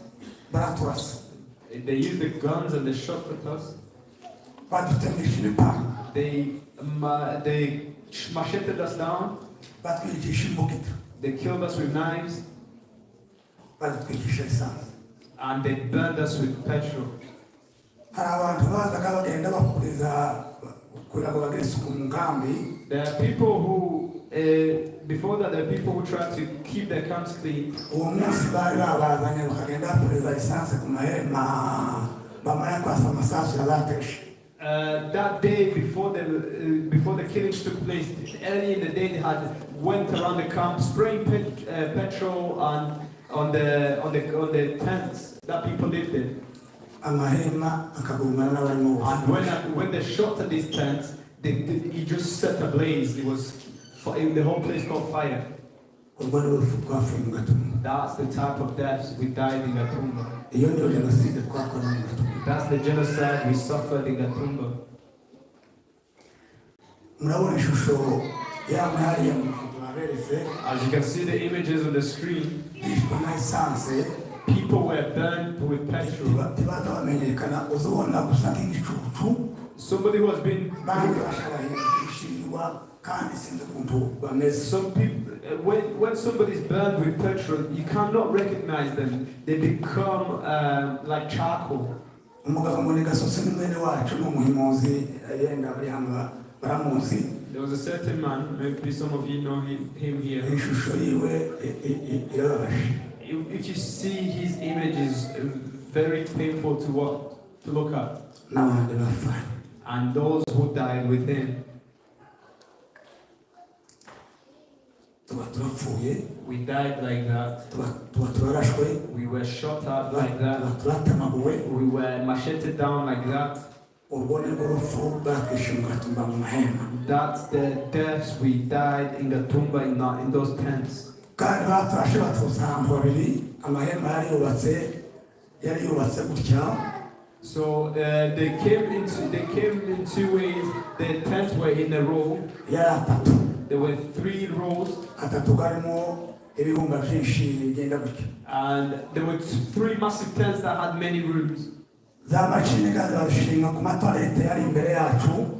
They used the guns and they shot at us. They macheted us down. They killed us with knives. And they burned us with petrol. There are people who, before that, there are people who try to keep their camps clean. That day before the killings took place, early in the day, they went around the camp spraying petrol on the tents that people lived in. And when they shot at these tents, it just set ablaze. It was the whole place caught fire. That's the type of deaths we died in Gatumba. That's the genocide we suffered in Gatumba. As you can see the images on the screen, people were burned with petrol. Somebody who has been... Some people, when somebody's burned with petrol, you cannot recognize them. They become like charcoal. There was a certain man, maybe some of you know him here. If you see his image, is very painful to look at. And those who died with him. tuba turapfuye, we died like that. tuba turarashwe, We were shot at like that. tuba turatemaguwe. We were macheted down like that. Urwo ni rwo rupfu rwatwishe Mugatumba mu mahema. That's the deaths we died in Gatumba in those tents. Kandi baturashe batuza ahantu habiri, amahema yari yubatse gutya. So they came in two ways. The tents were in a row. Yari atatu. There were 3 rows. Atatu garimo ibihumba byinshi bigenda gutya. And there were 3 massive tents that had many rooms. Za mashini gaza bashinga ku matoilette yari imbere yacu.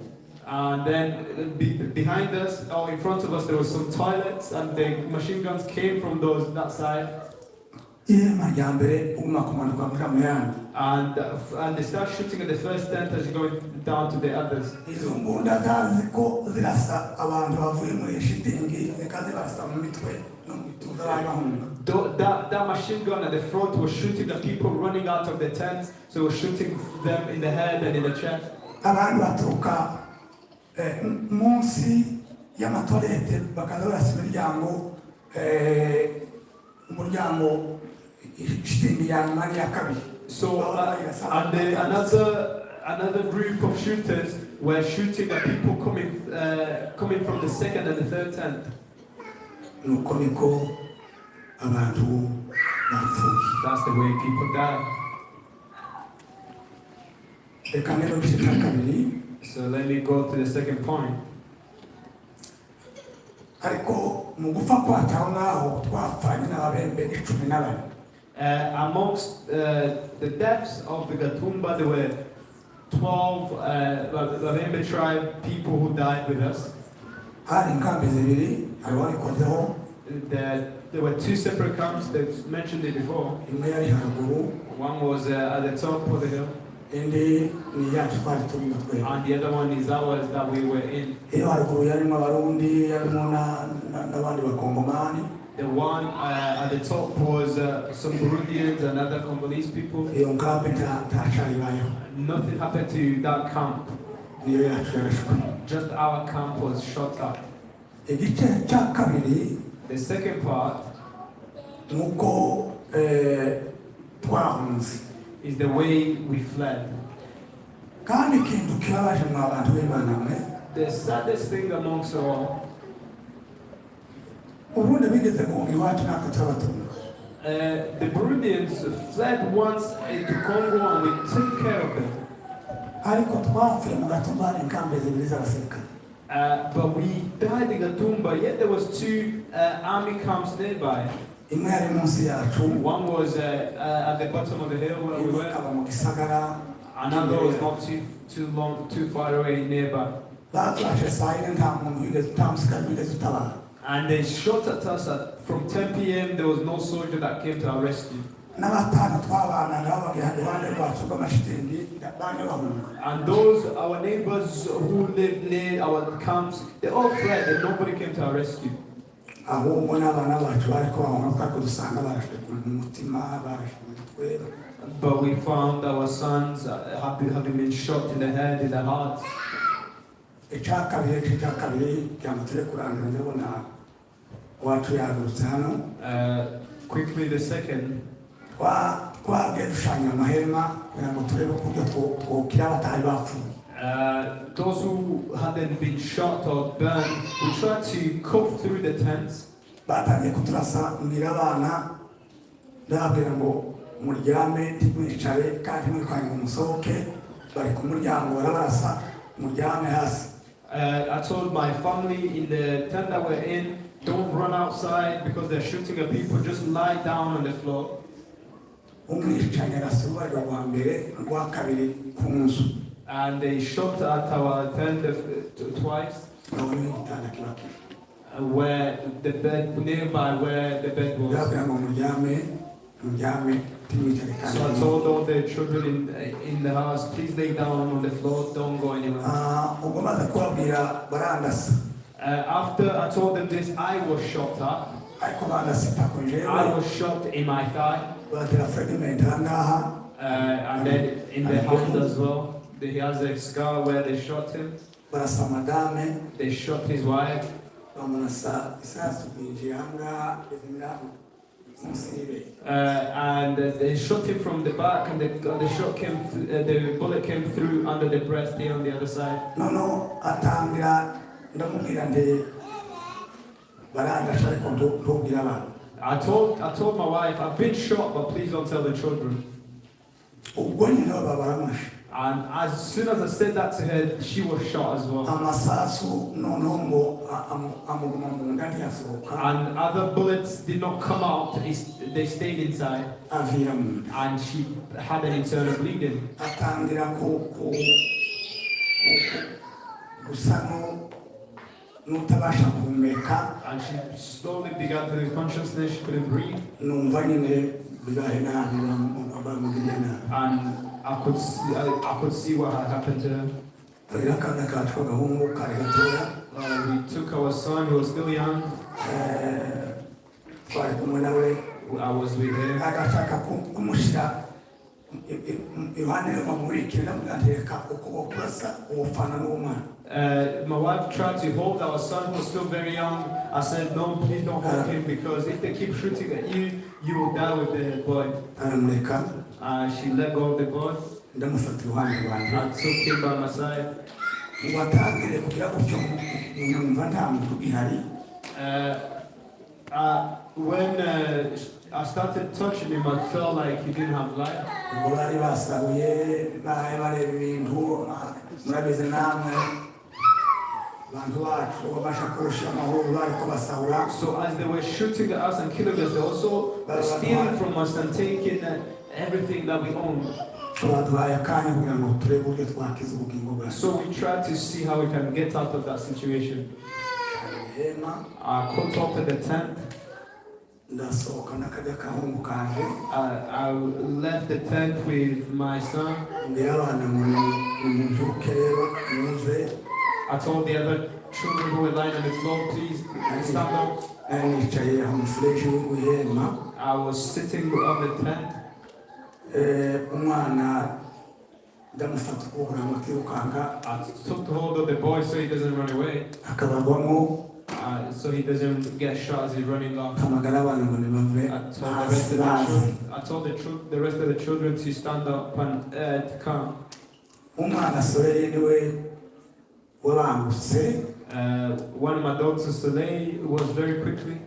And then behind us, or in front of us, there were some toilets, and the machine guns came from that side. Ihema rya mbere uguma kumanuka muri amuyandi. And they start shooting at the first tent as you're going down to the others. Izo mbunda zazi ko zirasa abantu bavuye muri shitingi zikazibarasa mu mitwe no mu bituza bahunga. That machine gun at the front was shooting at people running out of the tents, so it was shooting them in the head and in the chest. Abantu baturuka munsi y'amatoilette bakaza barasa umuryango shitingi ya mani ya kabiri. So and another group of shooters were shooting at people coming from the second and the third tent. Nuko niko abantu bapfuye. That's the way people die. Reka rero bishika kabiri. So let me go to the second point. Ariko mu gufa kwacu aho ngaho twapfanye n'ababembe 14. Amongst the deaths of the Gatumba, there were 12 Babembe tribe people who died with us. Hari inkambi zibiri ariko There were 2 separate camps. They've mentioned it before. imwe yari haruguru One was at the top of the hill, indi ni yacu twari turimo twebwe. and the other one is ours that we were in. Iyo haruguru yarimo abarundi yarimo n'abandi bakongomani. The one at the top was some Burundians and other Congolese people. Iyo nkambi ntacaribayo. Nothing happened to that camp. Niyo yacu yarashwe. Just our camp was shot up. Igice cya kabiri The second part nuko twahunze. is the way we fled. Kandi ikintu kibabaje mu bantu b'Imana mwe, The saddest thing amongst all, ubundi bigeze guhunga iwacu natwe turabatunga. the Burundians fled once to Congo and we took care of them. Ariko twapfuye mu Gatumba inkambi zibiri z'abasirikare. But we died in Gatumba, yet there was 2 army camps nearby. Imwe yari munsi yacu, One was at the bottom of the hill where we imwe were. ikaba mu gisagara. Another was not too far away nearby. Baturashe saa yine nta muntu wigeze utamusirikare wigeze utabara. And they shot at us from 10 p.m. There was no soldier that came to our rescue. N'abatanu twabanaga babaga iruhande rwacu rw'amashitingi bane bahunga. And those, our neighbors who lived near our camps, they all fled and nobody came to our rescue. Ahubwo n'abana bacu bariko bahunga kuko dusanga barashwe ku mutima, barashwe mu mitwe. But we found our sons having been shot in the head, in the heart. Icya kabiri cyamutire kurangira ndabona wacu yagurutse hano. Quickly, the second, twagiye dushanya amahema kugira ngo turebe uburyo twokira abatari bapfuye. those who hadn't been shot or burned, we tried to cope through the tents. Batangiye kuturasa mbwira abana ndababwira ngo muryame ntimwicare kandi mwikanye ngo musohoke, bari ku muryango barabarasa muryame hasi. I told my family in the tent that we're in, don't run outside because they're shooting at people, just lie down on the floor. Umwicanye arasuba rwa mbere rwa kabiri ku nzu. And they shot at our tent twice. Where the bed, nearby where the bed was. So I told all the children in the house, please lay down on the floor, don't go anywhere. After I told them this, I was shot up. I was shot in my thigh. And then in the hand as well. He has a scar where they shot him. They shot his wife. And they shot him from the back, and the shot came, the bullet came through under the breast here on the other side. I told my wife, I've been shot, but please don't tell the children. And as soon as I said that to her, she was shot as well. And other bullets did not come out, they stayed inside. And she had an internal bleeding. And she slowly began to lose consciousness, she couldn't breathe. And I could see what had happened to her. We took our son, who was still young. I was with him. My wife tried to hold our son, who was still very young. I said, no, please don't hold him, because if they keep shooting at you, you will die with the boy. She let go of the boy. I took him by my side. When I started touching him, I felt like he didn't have life. So as they were shooting at us and killing us, they also stealing from us and taking everything that we owned. So we tried to see how we can get out of that situation. I caught up in the tent. I left the tent with my son. I told the other children who were lying on the floor, please stand up. I was sitting on the tent. I took hold of the boy so he doesn't run away. So he doesn't get shot as he's running off. I told the rest of the children to stand up and to come. One of my daughters, Soleil, was very quickly.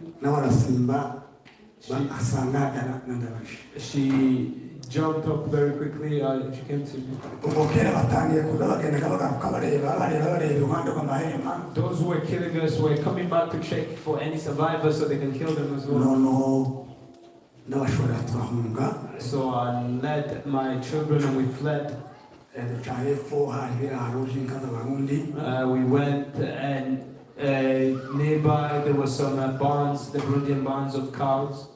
She jumped up very quickly. She came to me. Those who were killing us were coming back to check for any survivors so they can kill them as well. So I led my children and we fled. We went and nearby there were some barns, the Burundian barns of cows.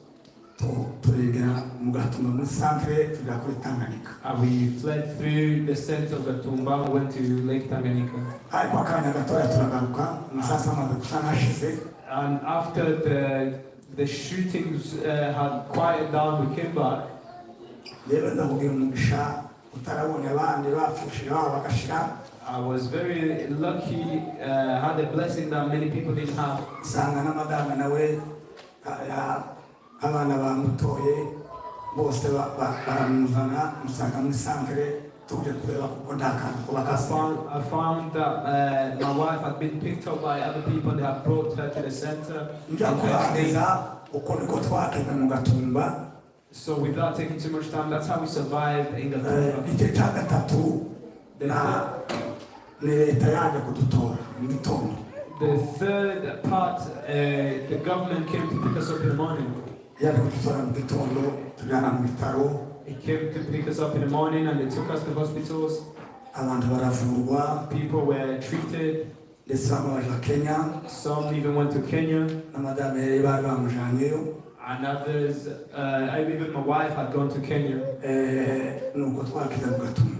We fled through the center of Mugatumba and went to Lake Tanganyika. And after the shootings had quieted down, we came back. I was very lucky, had a blessing that many people didn't have. I found that my wife had been picked up by other people. They had brought her to the center. So without taking too much time, that's how we survived in Gatumba. The third part, the government came to pick us up in the morning. He came to pick us up in the morning and they took us to hospitals. People were treated. Some even went to Kenya. And others, even my wife had gone to Kenya.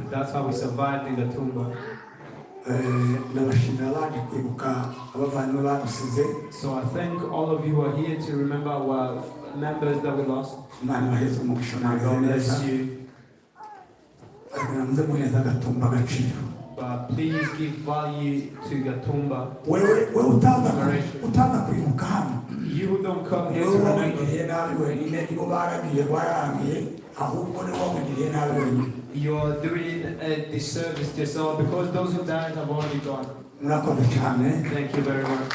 That's how we survived in Gatumba. So I thank all of you who are here to remember our members that we lost. God bless you. but please give value to Gatumba. wewe utaza kwibuka hano You who don't come here to wewe remember, wamugiriye nabi wenyine nibo baragiye barangiye ahubwo ni wamugiriye nabi wenyine you are doing a disservice to yourself because those who died have already gone. murakoze cyane Thank you very much.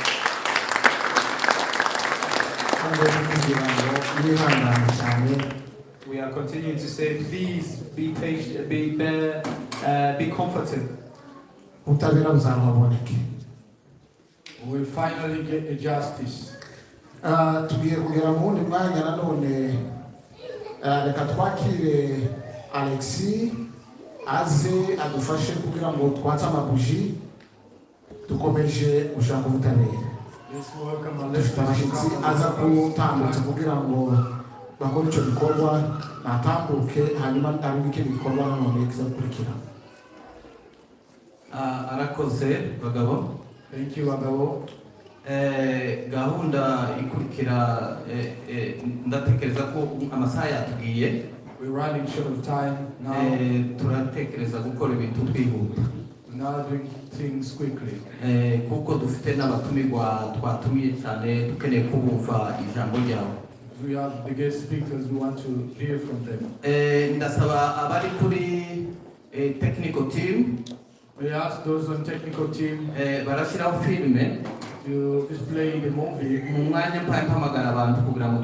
We are continuing to say, please be patient, be comforted. ubutabera buzababoneke We will finally get the justice. tugiye kugera mu wundi mwanya nanone reka twakire Alexis aze adufashe kugira ngo twatse amabuji dukomeje gushaka ubutabera Let's welcome dufite abashyitsi aza kutambutsa kugira ngo bakore icyo gikorwa natambuke hanyuma arubike ibikorwa nanone kizakurikira arakoze bagabo. Thank you, Bagabo. Gahunda ikurikira ndatekereza ko amasaha yatugiye. We're running short of time now. Turatekereza gukora ibintu twihuta. We're now doing things quickly. Kuko dufite n'abatumirwa twatumiye cyane dukeneye kubumva ijambo ryawe. We have the guest speakers. We want to hear from them. Ndasaba abari kuri technical team. We ask those on technical team barashyiraho filime to display the movie. mu mwanya mpamagara abantu kugira ngo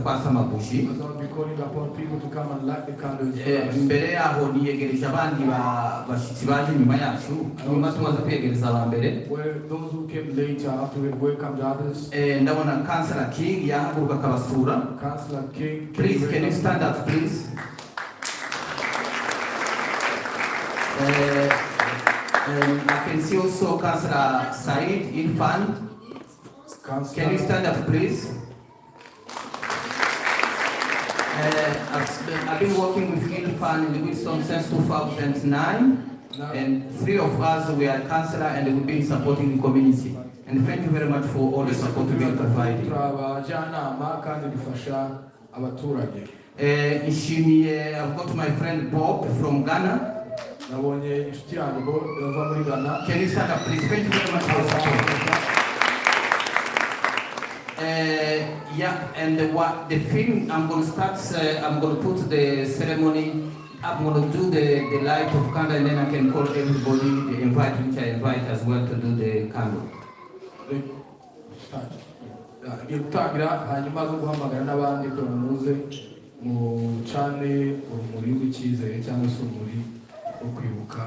twase amabuji. As I'll be calling upon people to come and light the candles first. Mbere yaho niyegereje abandi bashyitsi baje nyuma yacu nyuma tumaze kwegereza aba mbere. Well, those who came later after we welcomed others. Ndabona Councillor King yahaguruka akabasura. Councillor King, Please, can you stand up, please? I can see also Councillor Said Irfan. Can you stand up, please? I've been working with Irfan in Wisdom since 2009, and 3 of us we are councillor and we've been supporting the community. And thank you very much for all the support we've been providing. I've got my friend Bob from Ghana. Can you stand up, please? Thank you very much for your support. Yeah, and what the film, I'm going to start, I'm going to put the ceremony, I'm going to do the light of candle, and then I can call everybody, the invite, which I invite as well to do the candle. gutangira hanyuma zo guhamagara n'abandi ko muze mu cyane urumuri rw'icyizere cyangwa se urumuri rwo kwibuka.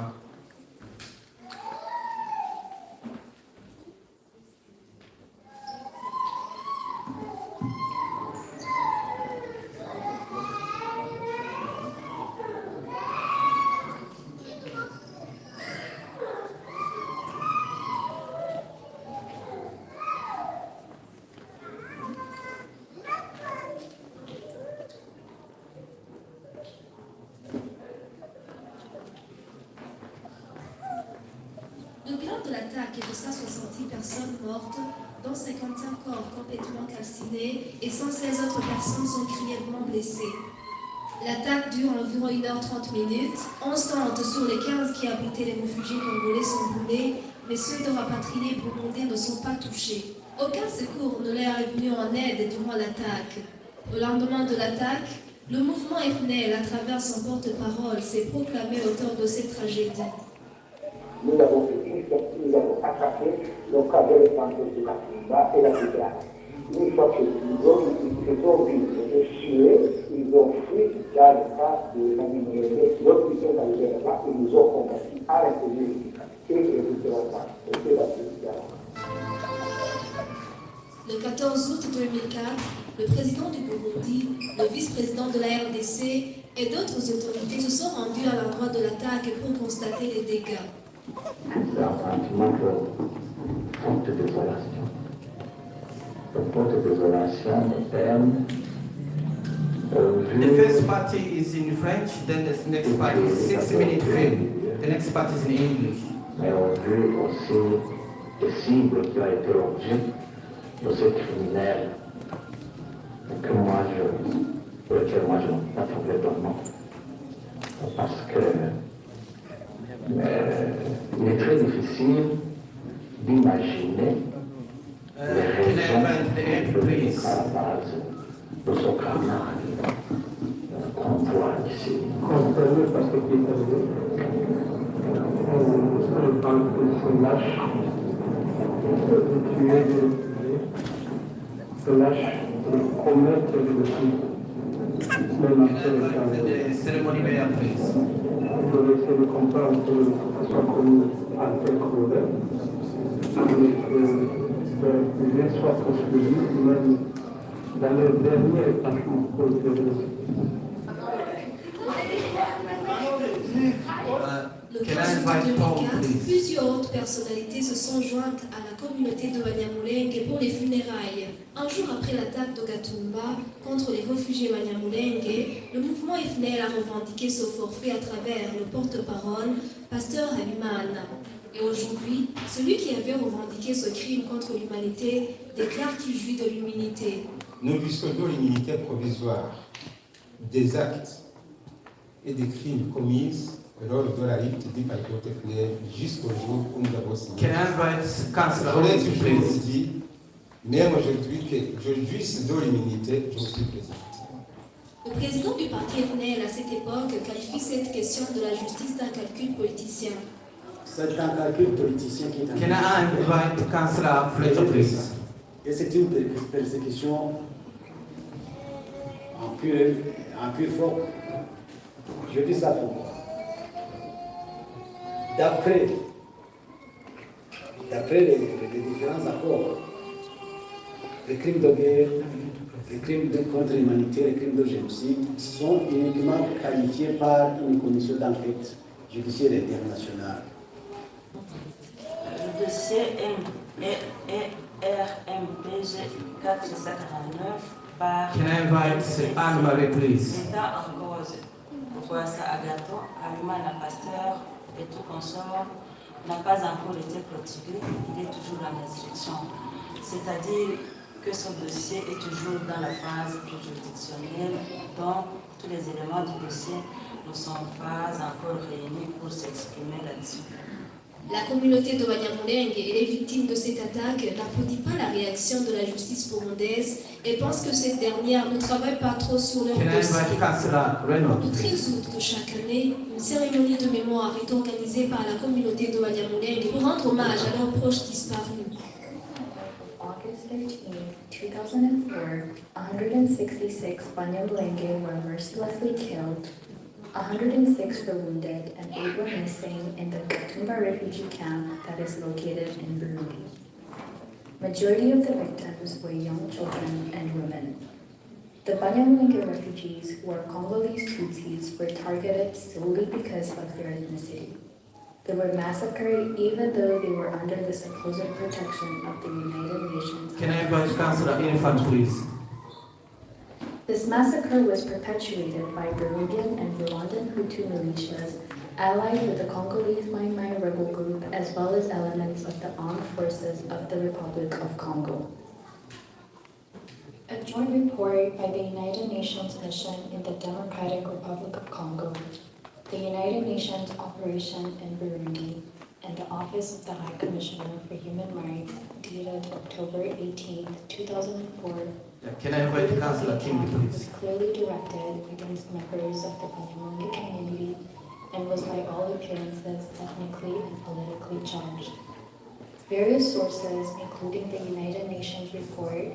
Le bilan de l'attaque est de 170 personnes mortes, dont 55 corps complètement calcinés et 116 autres personnes sont grièvement blessées. L'attaque dure environ 1h30. 11 tentes sur les 15 qui abritaient les réfugiés congolais sont brûlées, mais ceux de rapatriés burundais ne sont pas touchés. Aucun secours ne leur est venu en aide durant l'attaque. Au lendemain de l'attaque, le mouvement FNL, à travers son porte-parole, s'est proclamé auteur de cette tragédie. Nous avons attaqué le cadre de Kwibuka et la Biciwe. Une fois que ils ont vu les tués, ils ont fui dans le cas de l'Abanyamulenge. L'autre qui sont arrivés là-bas, ils nous ont combattus à l'intérieur du camp. Et ils ont fait la Biciwe. Le 14 août 2004, le président du Burundi, le vice-président de la RDC et d'autres autorités se sont rendus à l'endroit de l'attaque pour constater les dégâts. C'est un sentiment de forte désolation. De forte désolation, de peine. The first party is in French, then the next party is 6-minute film. The next part is in English. Mais on veut aussi le cible qui a été l'objet de ce criminel que pour lequel moi je n'ai pas trouvé de nom. Parce que Il est très difficile d'imaginer Can I invite the aid, please? à la base de ce carnage qu'on voit ici. Comprenez parce que qui est arrivé. On parle de ce lâche, de tuer des réfugiés, ce lâche de commettre le crime, même après le carnage. The ceremony mayor, please. Vous devez essayer de comprendre que ce soit commis en tel problème, et que les réfugiés soient poursuivis, même dans leur dernier établissement pour le terrorisme. Le 15 août 2004, plusieurs autres personnalités se sont jointes à la communauté de Abanyamulenge pour les funérailles. Un jour après l'attaque de Mugatumba contre les réfugiés Abanyamulenge, le mouvement FNL a revendiqué ce forfait à travers le porte-parole, pasteur Habimana. Et aujourd'hui, celui qui avait revendiqué ce crime contre l'humanité déclare qu'il jouit de l'immunité. Nous discutons l'immunité provisoire des actes et des crimes commis lors de la lutte du patriote FNL jusqu'au jour où nous avons signé. Can I invite Councillor Je l'ai Olsen, toujours please? dit, même aujourd'hui que je jouisse de l'immunité, je suis président. Le président du parti FNL à cette époque qualifie cette question de la justice d'un calcul politicien. C'est un calcul politicien qui est en Can I invite Councillor Fletcher, please? Et c'est une persécution en pur faux. Je dis ça faux. D'après les différents accords, les crimes de guerre, les crimes contre l'humanité, les crimes de génocide sont uniquement qualifiés par une commission d'enquête judiciaire internationale. Le dossier RMPG 449 par Can I invite Anne-Marie, please? l'État en cause. Kwasa Agaton, Habimana Pasteur et tout consort n'a pas encore été clôturé, il est toujours en instruction. C'est-à-dire que ce dossier est toujours dans la phase juridictionnelle, donc tous les éléments du dossier ne sont pas encore réunis pour s'exprimer là-dessus. La communauté de Abanyamulenge et les victimes de cette attaque n'applaudit pas la réaction de la justice burundaise et pense que cette dernière ne travaille pas trop sur leur Can I dossier. invite Councillor Reynolds? Le 13 août de chaque année, une cérémonie de mémoire est organisée par la communauté de Abanyamulenge pour rendre hommage à leurs proches disparus. August 13, 2004, 166 Abanyamulenge were mercilessly killed, 106 were wounded, and 8 were missing in the Mugatumba refugee camp that is located in Burundi. Majority of the victims were young children and women. The Abanyamulenge refugees, who are Congolese Tutsis, were targeted solely because of their ethnicity. They were massacred even though they were under the supposed protection of the United Nations. Can I invite Councillor Infant, please? This massacre was perpetuated by Burundian and Rwandan Hutu militias allied with the Congolese Mai Mai rebel group as well as elements of the armed forces of the Republic of Congo. A joint report by the United Nations Mission in the Democratic Republic of Congo, the United Nations Operation in Burundi, and the Office of the High Commissioner for Human Rights, dated October 18, 2004, Can I invite Councillor King, please? was clearly directed against members of the Abanyamulenge community and was by all appearances ethnically and politically charged. Various sources, including the United Nations report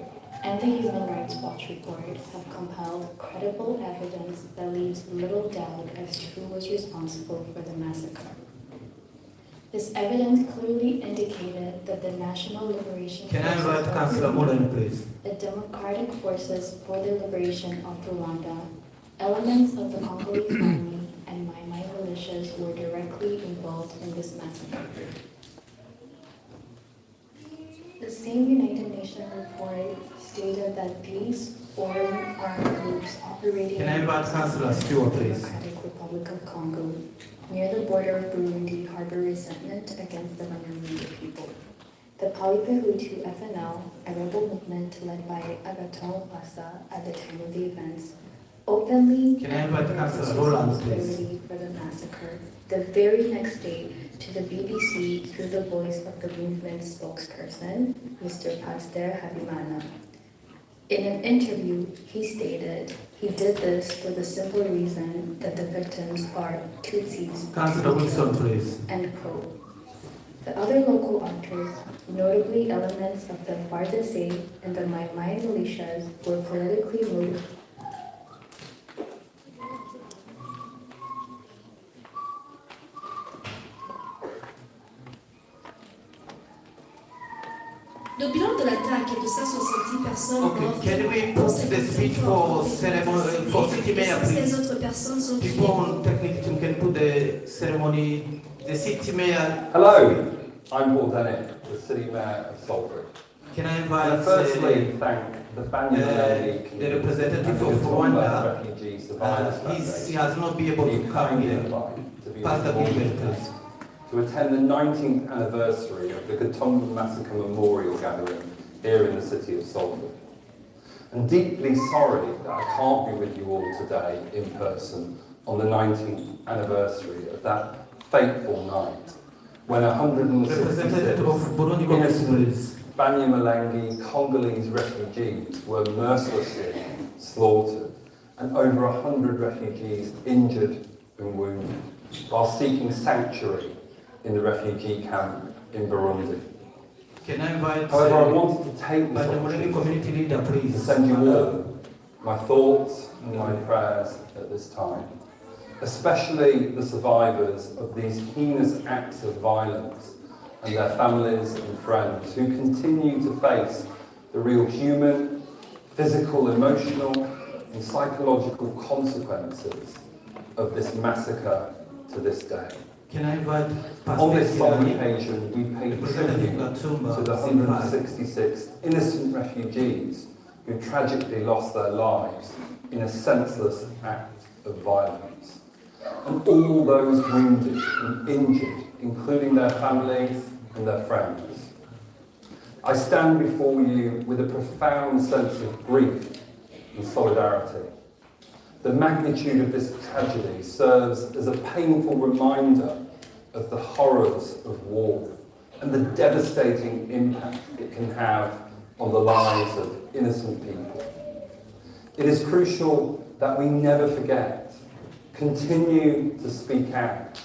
and the Human Rights Watch report, have compiled credible evidence that leaves little doubt as to who was responsible for the massacre. This evidence clearly indicated that the National Liberation Can I invite Forces Councillor Mullen, please? the Democratic Forces for the Liberation of Rwanda, elements of the Congolese Army, and Mai Mai militias were directly involved in this massacre. The same United Nations report stated that these foreign armed groups operating Can I invite Councillor Stewart, in the please? Democratic Republic of Congo near the border of Burundi harbor resentment against the Abanyamulenge people. The Hutu FNL, a rebel movement led by Agathon Rwasa at the time of the events, openly Can I invite admitted Councillor its Roland, please? responsibility for the massacre the very next day to the BBC through the voice of the movement's spokesperson, Mr. Pasteur Habimana. In an interview, he stated he did this for the simple reason that the victims are Tutsis. Councillor Wilson, please. End quote. The other local actors, notably elements of the FARDC and the Mai Mai militias, were politically motivated. Le bilan de l'attaque est de 170 personnes mortes. Can we post the speech for ceremony for city mayor, 16 please? autres personnes sont People tuées. on technical team can put the ceremony, the city mayor. Hello, I'm Paul Dennett, the City Mayor of Salford. Can I invite firstly thank the Abanyamulenge the representative of Rwanda? Refugee Survivors He has not been able to come here. Pastor Gilbert, please. To attend the 19th anniversary of the Mugatumba massacre memorial gathering here in the city of Salford. I'm deeply sorry that I can't be with you all today in person on the 19th anniversary of that fateful night when 166 innocent Abanyamulenge Congolese refugees were mercilessly slaughtered and over 100 refugees injured and wounded while seeking sanctuary in the refugee camp in Burundi. Can I invite However, I wanted to take this opportunity community leader, please, to send you all my thoughts and my prayers at this time, especially the survivors of these heinous acts of violence and their families and friends who continue to face the real human, physical, emotional and psychological consequences of this massacre to this day. Can I invite On this solemn occasion, we pay tribute to the 166 innocent refugees who tragically lost their lives in a senseless act of violence. And all those wounded and injured, including their families and their friends. I stand before you with a profound sense of grief and solidarity. The magnitude of this tragedy serves as a painful reminder of the horrors of war and the devastating impact it can have on the lives of innocent people. It is crucial that we never forget, continue to speak out,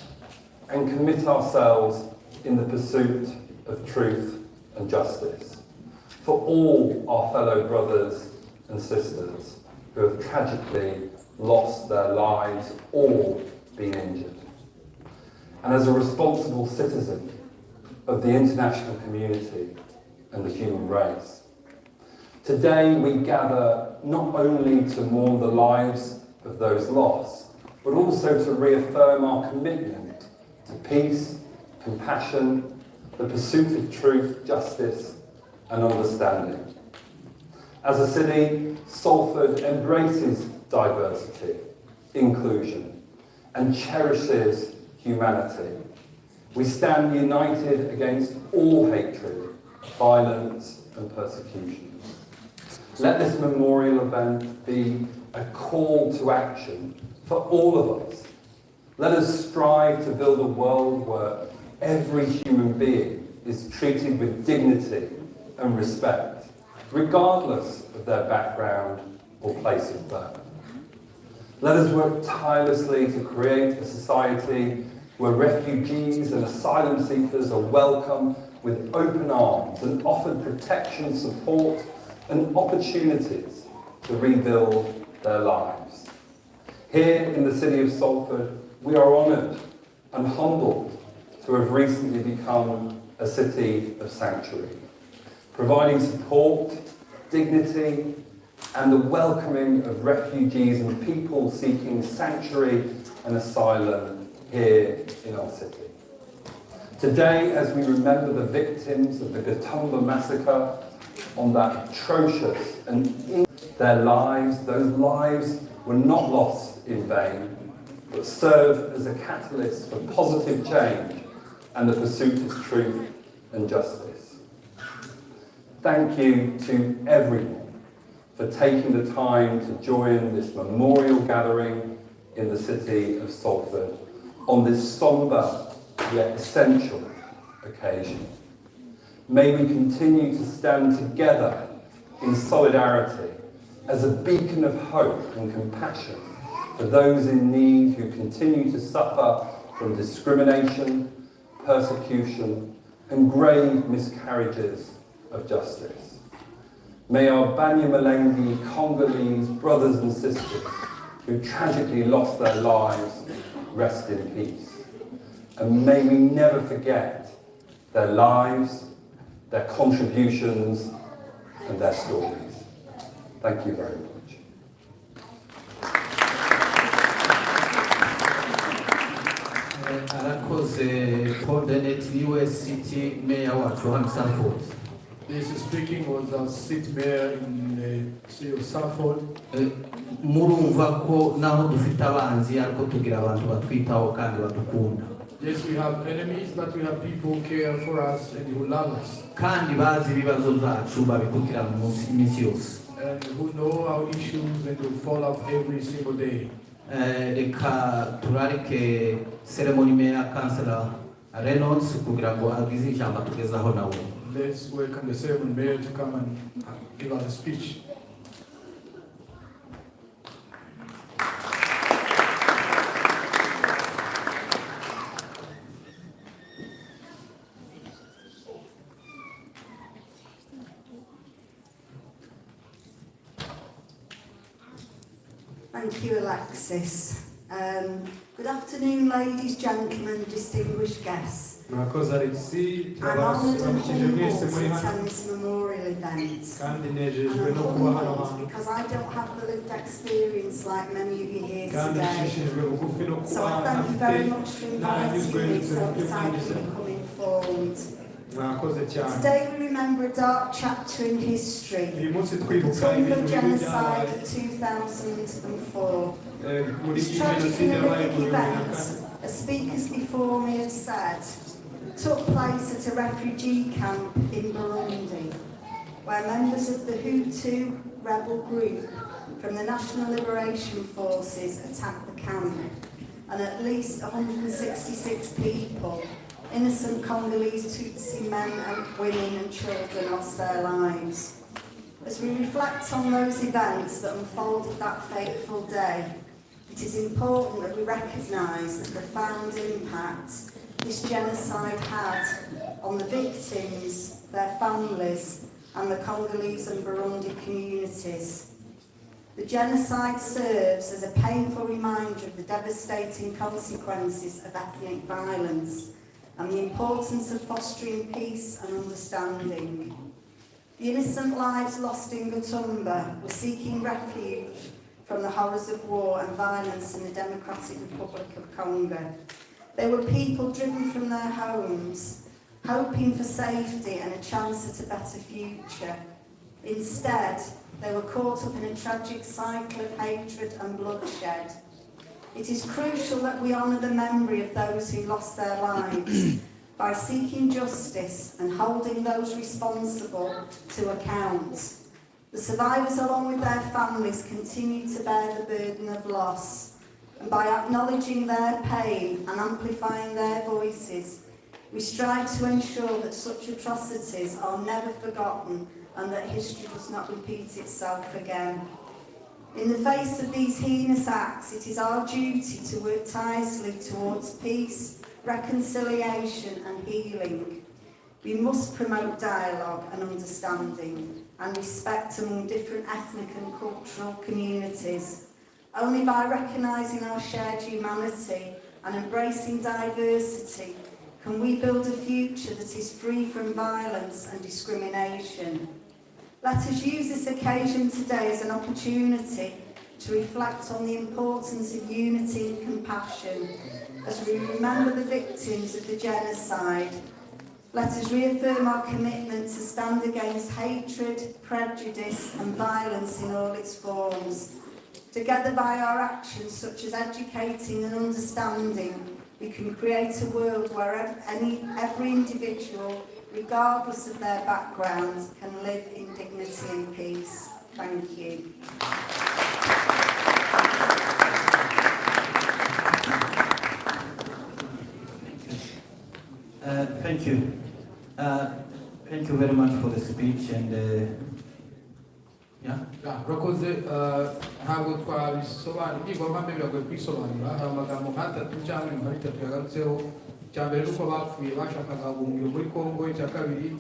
and commit ourselves in the pursuit of truth and justice for all our fellow brothers and sisters who have tragically lost their lives or been injured. And as a responsible citizen of the international community and the human race, today we gather not only to mourn the lives of those lost, but also to reaffirm our commitment to peace, compassion, the pursuit of truth, justice, and understanding. As a city, Salford embraces diversity, inclusion, and cherishes humanity. We stand united against all hatred, violence, and persecution. Let this memorial event be a call to action for all of us. Let us strive to build a world where every human being is treated with dignity and respect, regardless of their background or place of birth. Let us work tirelessly to create a society where refugees and asylum seekers are welcomed with open arms and offered protection, support, and opportunities to rebuild their lives. Here in the city of Salford, we are honoured and humbled to have recently become a city of sanctuary, providing support, dignity, and the welcoming of refugees and people seeking sanctuary and asylum here in our city. Today, as we remember the victims of the Mugatumba massacre on that atrocious and their lives, those lives were not lost in vain, but served as a catalyst for positive change and the pursuit of truth and justice. Thank you to everyone for taking the time to join this memorial gathering in the city of Salford on this sombre yet essential occasion. May we continue to stand together in solidarity as a beacon of hope and compassion for those in need who continue to suffer from discrimination, persecution, and grave miscarriages of justice. May our Abanyamulenge Congolese brothers and sisters who tragically lost their lives rest in peace. And may we never forget their lives, their contributions, and their stories. Thank you very much. Arakoze coordinate US City Mayor wa Johan Sanford. This speaking was our city mayor in the city of Sanford. Murumva ko naho dufite abanzi ariko tugira abantu batwitaho kandi badukunda. Yes, we have enemies, but we have people who care for us and who love us. Kandi bazi ibibazo zacu babikukira mu minsi yose. And who know our issues and who follow up every single day. Reka turarike ceremony mayor councillor Reynolds kugira ngo agize ijambo tugezaho nawe. Let's welcome the ceremony mayor to come and give us a speech. Thank you, Alexis. Good afternoon, ladies, gentlemen, distinguished guests. I'm honoured and humbled to attend this memorial event. And I'm humbled because I don't have the lived experience like many of you here today. So I thank you very much for inviting me so that I can become informed. Today we remember a dark chapter in history, the Kwibuka genocide of 2004. This tragic and horrific event, as speakers before me have said, took place at a refugee camp in Burundi, where members of the Hutu rebel group from the National Liberation Forces attacked the camp, and at least 166 people, innocent Congolese Tutsi men and women and children, lost their lives. As we reflect on those events that unfolded that fateful day, it is important that we recognise the profound impact this genocide had on the victims, their families, and the Congolese and Burundi communities. The genocide serves as a painful reminder of the devastating consequences of ethnic violence and the importance of fostering peace and understanding. The innocent lives lost in Mugatumba were seeking refuge from the horrors of war and violence in the Democratic Republic of Congo. They were people driven from their homes, hoping for safety and a chance at a better future. Instead, they were caught up in a tragic cycle of hatred and bloodshed. It is crucial that we honour the memory of those who lost their lives by seeking justice and holding those responsible to account. The survivors, along with their families, continue to bear the burden of loss, and by acknowledging their pain and amplifying their voices, we strive to ensure that such atrocities are never forgotten and that history does not repeat itself again. In the face of these heinous acts, it is our duty to work tirelessly towards peace, reconciliation and healing. We must promote dialogue and understanding and respect among different ethnic and cultural communities. Only by recognising our shared humanity and embracing diversity can we build a future that is free from violence and discrimination. Let us use this occasion today as an opportunity to reflect on the importance of unity and compassion as we remember the victims of the genocide. Let us reaffirm our commitment to stand against hatred, prejudice and violence in all its forms. Together by our actions such as educating and understanding, we can create a world where every individual, regardless of their background, can live in dignity and peace. Thank you. Thank you. Thank you very much for the speech and urakoze ntabwo twabisobanura ibyigwa biragoye kwisobanura hari amagambo nk'atatu cyangwa ibintu bitatu yagarutseho icya mbere ni uko bapfuye bashakaga guhungira muri Kongo, icya kabiri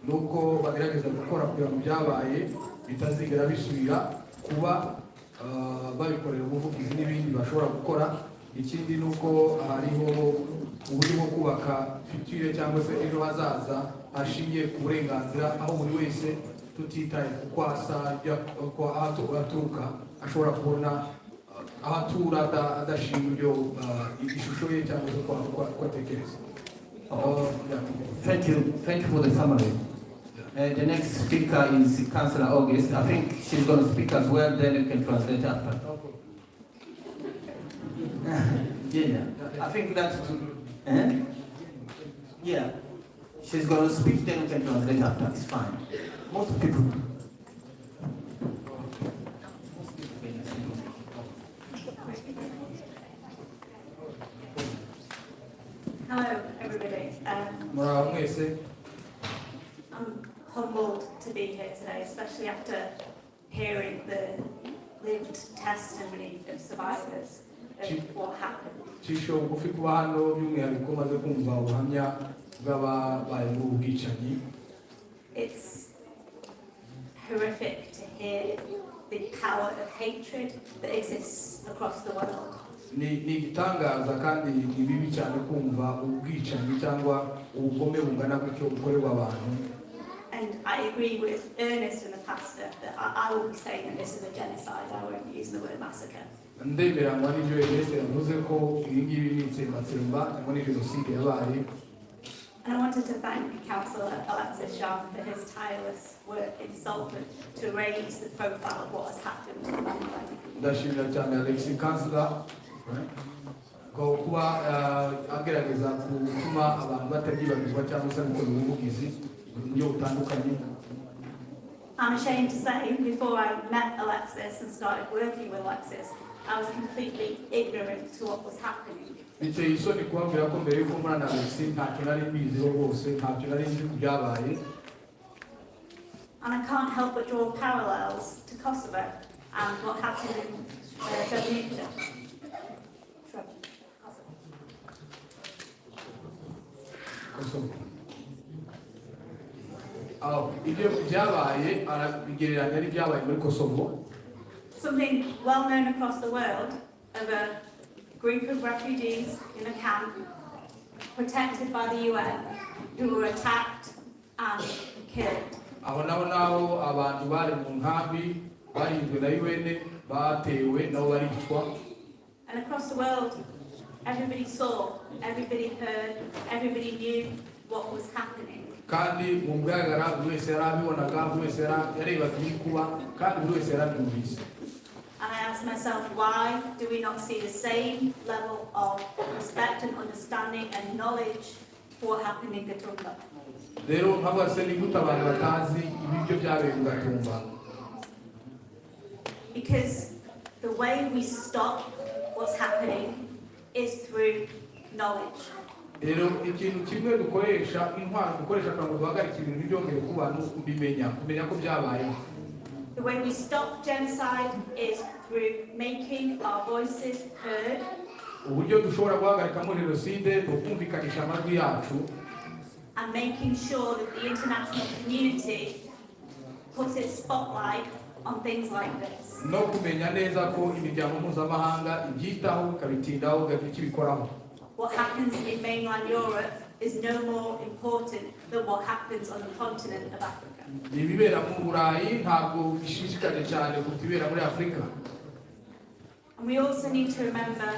ni uko bagerageza gukora kugira ngo byabaye bitazigera bisubira kuba babikorera ubuvugizi n'ibindi bashobora gukora. Ikindi ni uko hariho uburyo bwo kubaka future cyangwa se ejo hazaza hashingiye ku burenganzira, aho buri wese tutitaye ku kwasa ko aturuka ashobora kubona aho atura adashingiye ishusho ye cyangwa se ko atekereza. Thank you for the summary. The next speaker is Councillor August. I think she's going to speak as well, then you can translate after. Yeah, I think that's... Yeah, she's going to speak, then you can translate after. It's fine. Most people... Hello, everybody. I'm humbled to be here today, especially after hearing the lived testimony of survivors of what happened. It's horrific to hear the power of hatred that exists across the world. And I agree with Ernest and the pastor that I will be saying that this is a genocide. I won't use the word massacre. And I wanted to thank Councillor Alexis Sharp for his tireless work in Salford to raise the profile of what has happened to I'm ashamed to say, before I met Alexis and started working with Alexis, I was completely ignorant to what was happening. And I can't help but draw parallels to Kosovo and what happened in Srebrenica. Something well known across the world of a group of refugees in a camp protected by the UN who were attacked and killed. And across the world, everybody saw, everybody heard, everybody knew what was happening. And I asked myself, why do we not see the same level of respect and understanding and knowledge for what happened in Mugatumba? Because the way we stop what's happening is through knowledge. The way we stop genocide is through making our voices heard. And making sure that the international community puts its spotlight on things like this. What happens in mainland Europe is no more important than what happens on the continent of Africa. And we also need to remember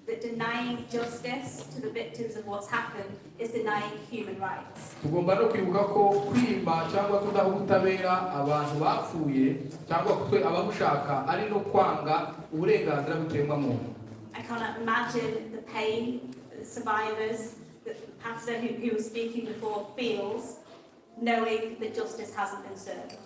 that denying justice to the victims of what's happened is denying human rights. I cannot imagine the pain that the survivors, that the pastor who was speaking before feels, knowing that justice hasn't been served.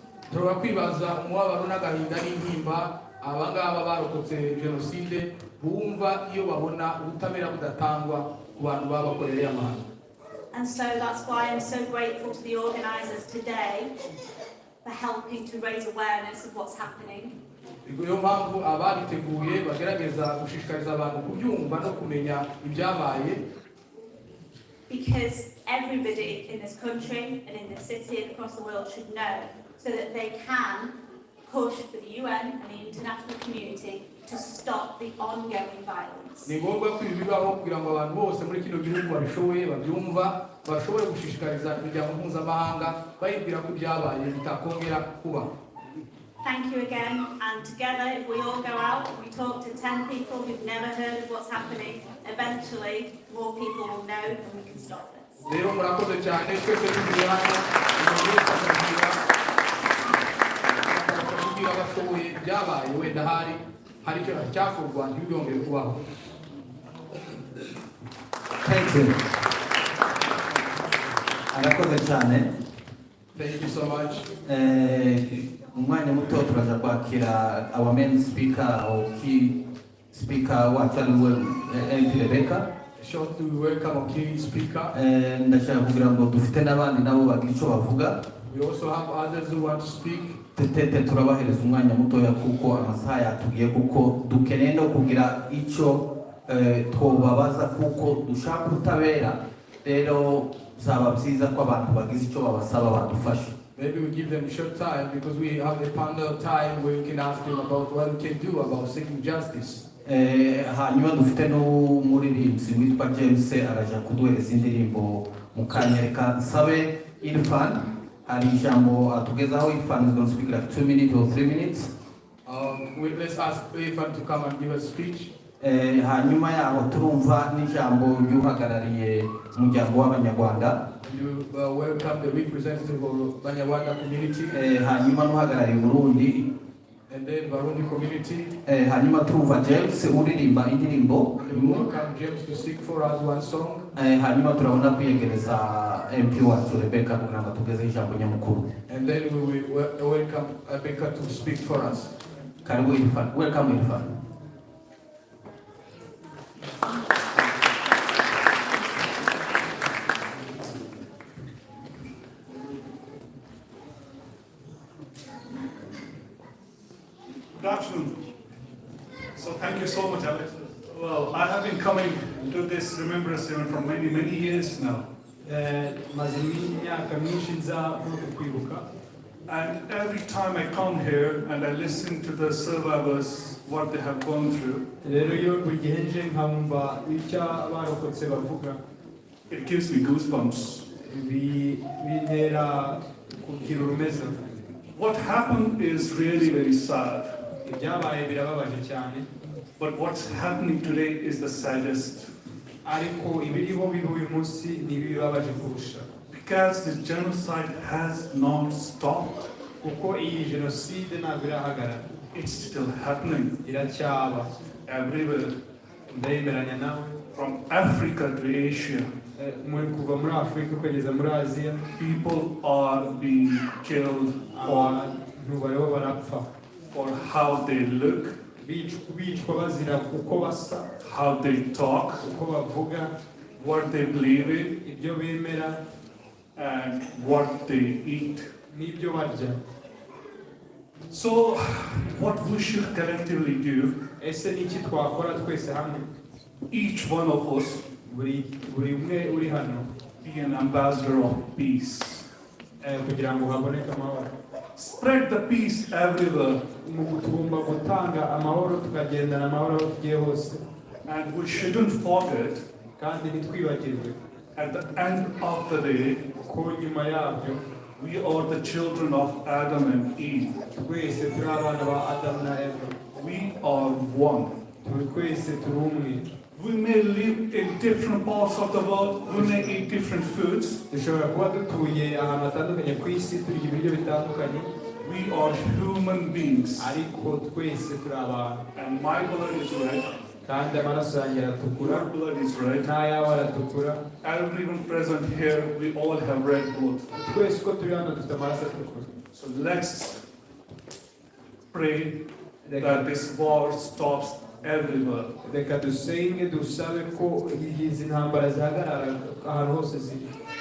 And so that's why I'm so grateful to the organisers today for helping to raise awareness of what's happening. Niyo mpamvu ababiteguye bagerageza gushishikariza abantu kubyumva no kumenya ibyabaye. Because everybody in this country and in this city and across the world should know, so that they can push for the UN and the international community to stop the ongoing violence. Ni ngombwa ko ibi bibaho kugira ngo abantu bose muri kino gihugu babishoboye babyumva bashobore gushishikariza imiryango mpuzamahanga bayibwira ko ibyabaye bitakongera kuba. Thank you again, and together if we all go out and we talk to 10 people who've never heard of what's happening, eventually more people will know and we can stop this. Rero murakoze cyane twese turi hano kugira abashoboye ibyabaye wenda hari icyo cyakorwa ntibyongere kubaho. Thank you. Arakoze cyane. Thank you so much. Umwanya muto turaza kwakira our main speaker or key speaker wacu ari MP Rebecca. Shortly we welcome our key speaker. Ndashaka kugira ngo dufite n'abandi nabo bagira icyo bavuga. We also have others who want to speak. Tete turabahereza umwanya mutoya kuko amasaha yatugiye kuko dukeneye no kugira icyo twobabaza kuko dushaka ubutabera. Rero zaba byiza ko abantu bagize icyo babasaba badufashe. Maybe we give them short time because we have a panel time where we can ask them about what we can do about seeking justice. Hanyuma dufite n'umuririmbyi witwa James araja kuduhereza indirimbo mu kanya. Reka nsabe Irfan hari ijambo atugezaho. Irfan is going to speak like 2 minutes or 3 minutes. Let's ask Irfan to come and give a speech. Hanyuma yaho turumva n'ijambo ry'uhagarariye umuryango w'Abanyarwanda. You welcome the representative of Banyarwanda community. Hanyuma n'uhagarariye Burundi. And then Burundi community. Hanyuma turumva James uririmba indirimbo. You welcome James to sing for us one song. Hanyuma turabona kwiyegereza MP wacu Rebecca kugira ngo tugeze ijambo nyamukuru. And then we will welcome Rebecca to speak for us. Karibu Irfan. Welcome Irfan. Good afternoon. So thank you so much, Alex. Well, I have been coming to this remembrance event for many, many years now. And every time I come here and I listen to the survivors, what they have gone through, it gives me goosebumps. What happened is really very sad. But what's happening today is the saddest. Because the genocide has not stopped. It's still happening. Everywhere. From Africa to Asia. People are being killed for how they look, how they talk, what they believe in, and what they eat. So, what we should collectively do, each one of us, be an ambassador of peace. Spread the peace everywhere. And we shouldn't forget, at the end of the day, we are the children of Adam and Eve. We are one. We may live in different parts of the world, we may eat different foods. We are human beings. And my blood is red. Your blood is red. Everyone present here, we all have red blood. So let's pray that this war stops everywhere.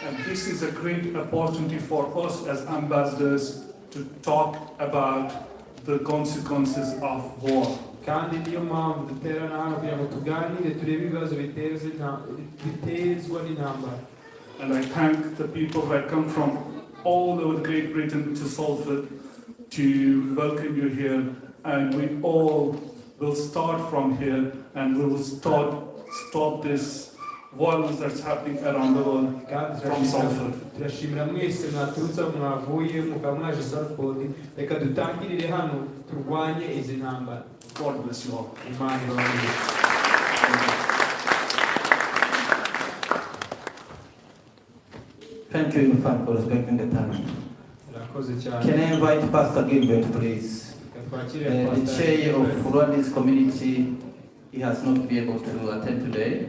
And this is a great opportunity for us as ambassadors to talk about the consequences of war. kandi niyo mpamvu duterana hano kugira ngo tuganire turebe ibibazo bitezwa n'intambara. And I thank the people who have come from all over Great Britain to Salford to welcome you here, and we all will start from here and we will stop this violence that's happening around the world from Salford. Turashimira mwese mwaturutse mwavuye mukaba mwaje Salford, reka dutangirire hano turwanye izi ntambara. God bless you all. Imana ibahe. Thank you, Infant, for respecting the time. Can I invite Pastor Gilbert, please? The chair of Rwanda's community, he has not been able to attend today.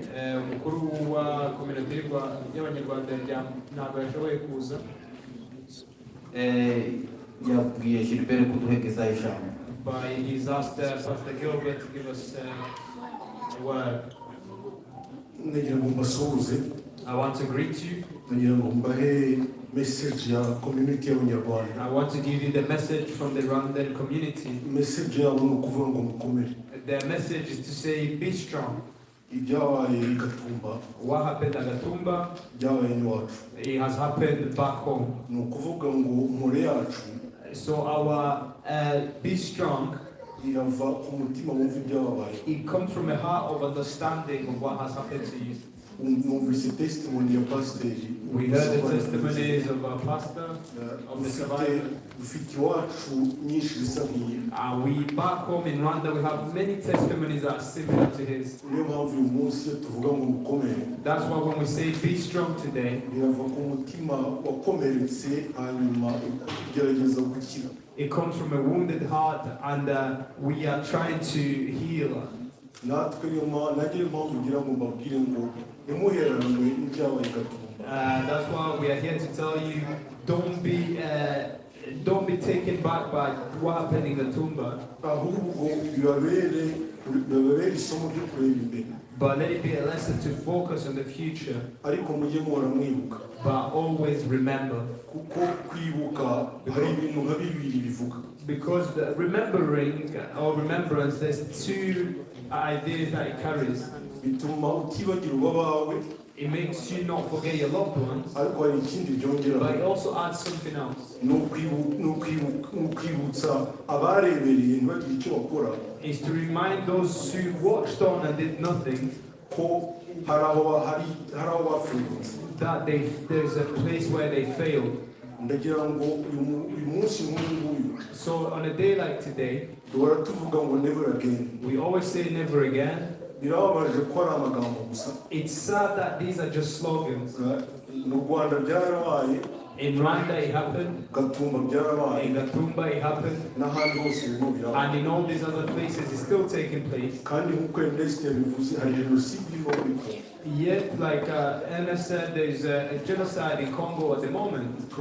Yabwiye Gilbert kuduhegeza ijambo. But he's asked Pastor Gilbert to give us a word. I want to greet you. Message ya community y'Abanyarwanda. I want to give you the message from the Rwandan community. Message yabo ni ukuvuga ngo mukomere. Their message is to say, be strong. Ibyabaye i Gatumba. What happened at Gatumba? Byabaye iwacu. It has happened back home. Ni ukuvuga ngo muri yacu. So our be strong. Irava ku mutima wumva ibyabaye. It comes from a heart of understanding of what has happened to you. We heard the testimonies of our pastor, of the survivors. And we back home in Rwanda, we have many testimonies that are similar to his. That's why when we say be strong today, it comes from a wounded heart, and we are trying to heal. That's why we are here to tell you, don't be taken back by what happened in Gatumba. But let it be a lesson to focus on the future. But always remember. Because the remembering or remembrance, there's two ideas that it carries. It makes you not forget your loved ones, but it also adds something else. It's to remind those who watched on and did nothing that there's a place where they failed. So on a day like today, we always say never again. It's sad that these are just slogans. In Rwanda it happened, in Gatumba it happened, and in all these other places it's still taking place. Yet, like Ernest said, there's a genocide in Congo at the moment.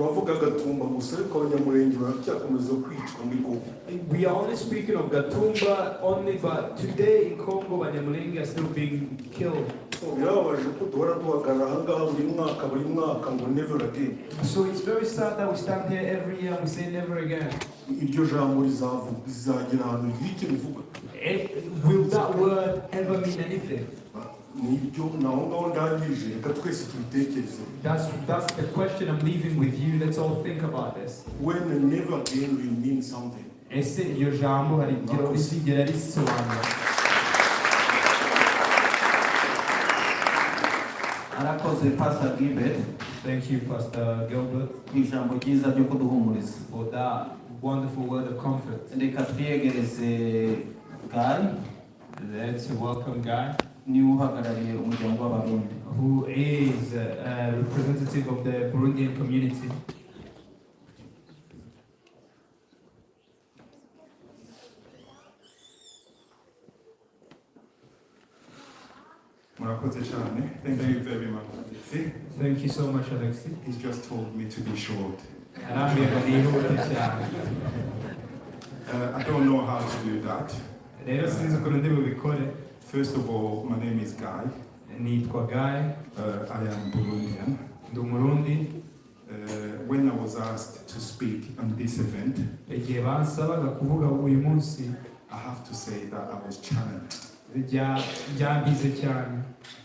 We are only speaking of Gatumba only, but today in Congo, Abanyamulenge are still being killed. So it's very sad that we stand here every year and we say never again. Will that word ever mean anything? That's the question I'm leaving with you. Let's all think about this. When never again will mean something. Pastor Gilbert. Thank you, Pastor Gilbert, for that wonderful word of comfort. Let's welcome Guy, who is a representative of the Burundian community. Thank you very much. Thank you so much, Alexi. He's just told me to be short. I don't know how to do that. First of all, my name is Guy. I am Burundian. asked to speak on this event, I have to say that I was challenged. I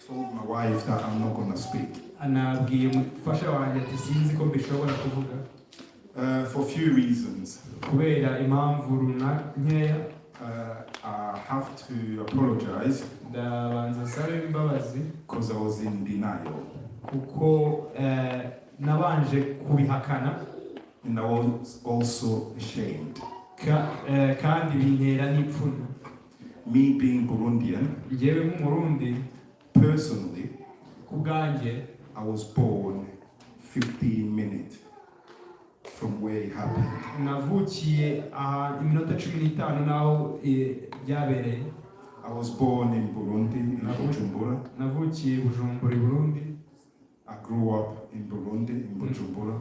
told my wife that I'm not going to speak. For a few reasons. I have to apologize because I was in denial. And I was also ashamed. Me being Burundian, personally, I was born 15 minutes from where it happened. I was born in Burundi, in Bujumbura. I grew up in Burundi, in Bujumbura.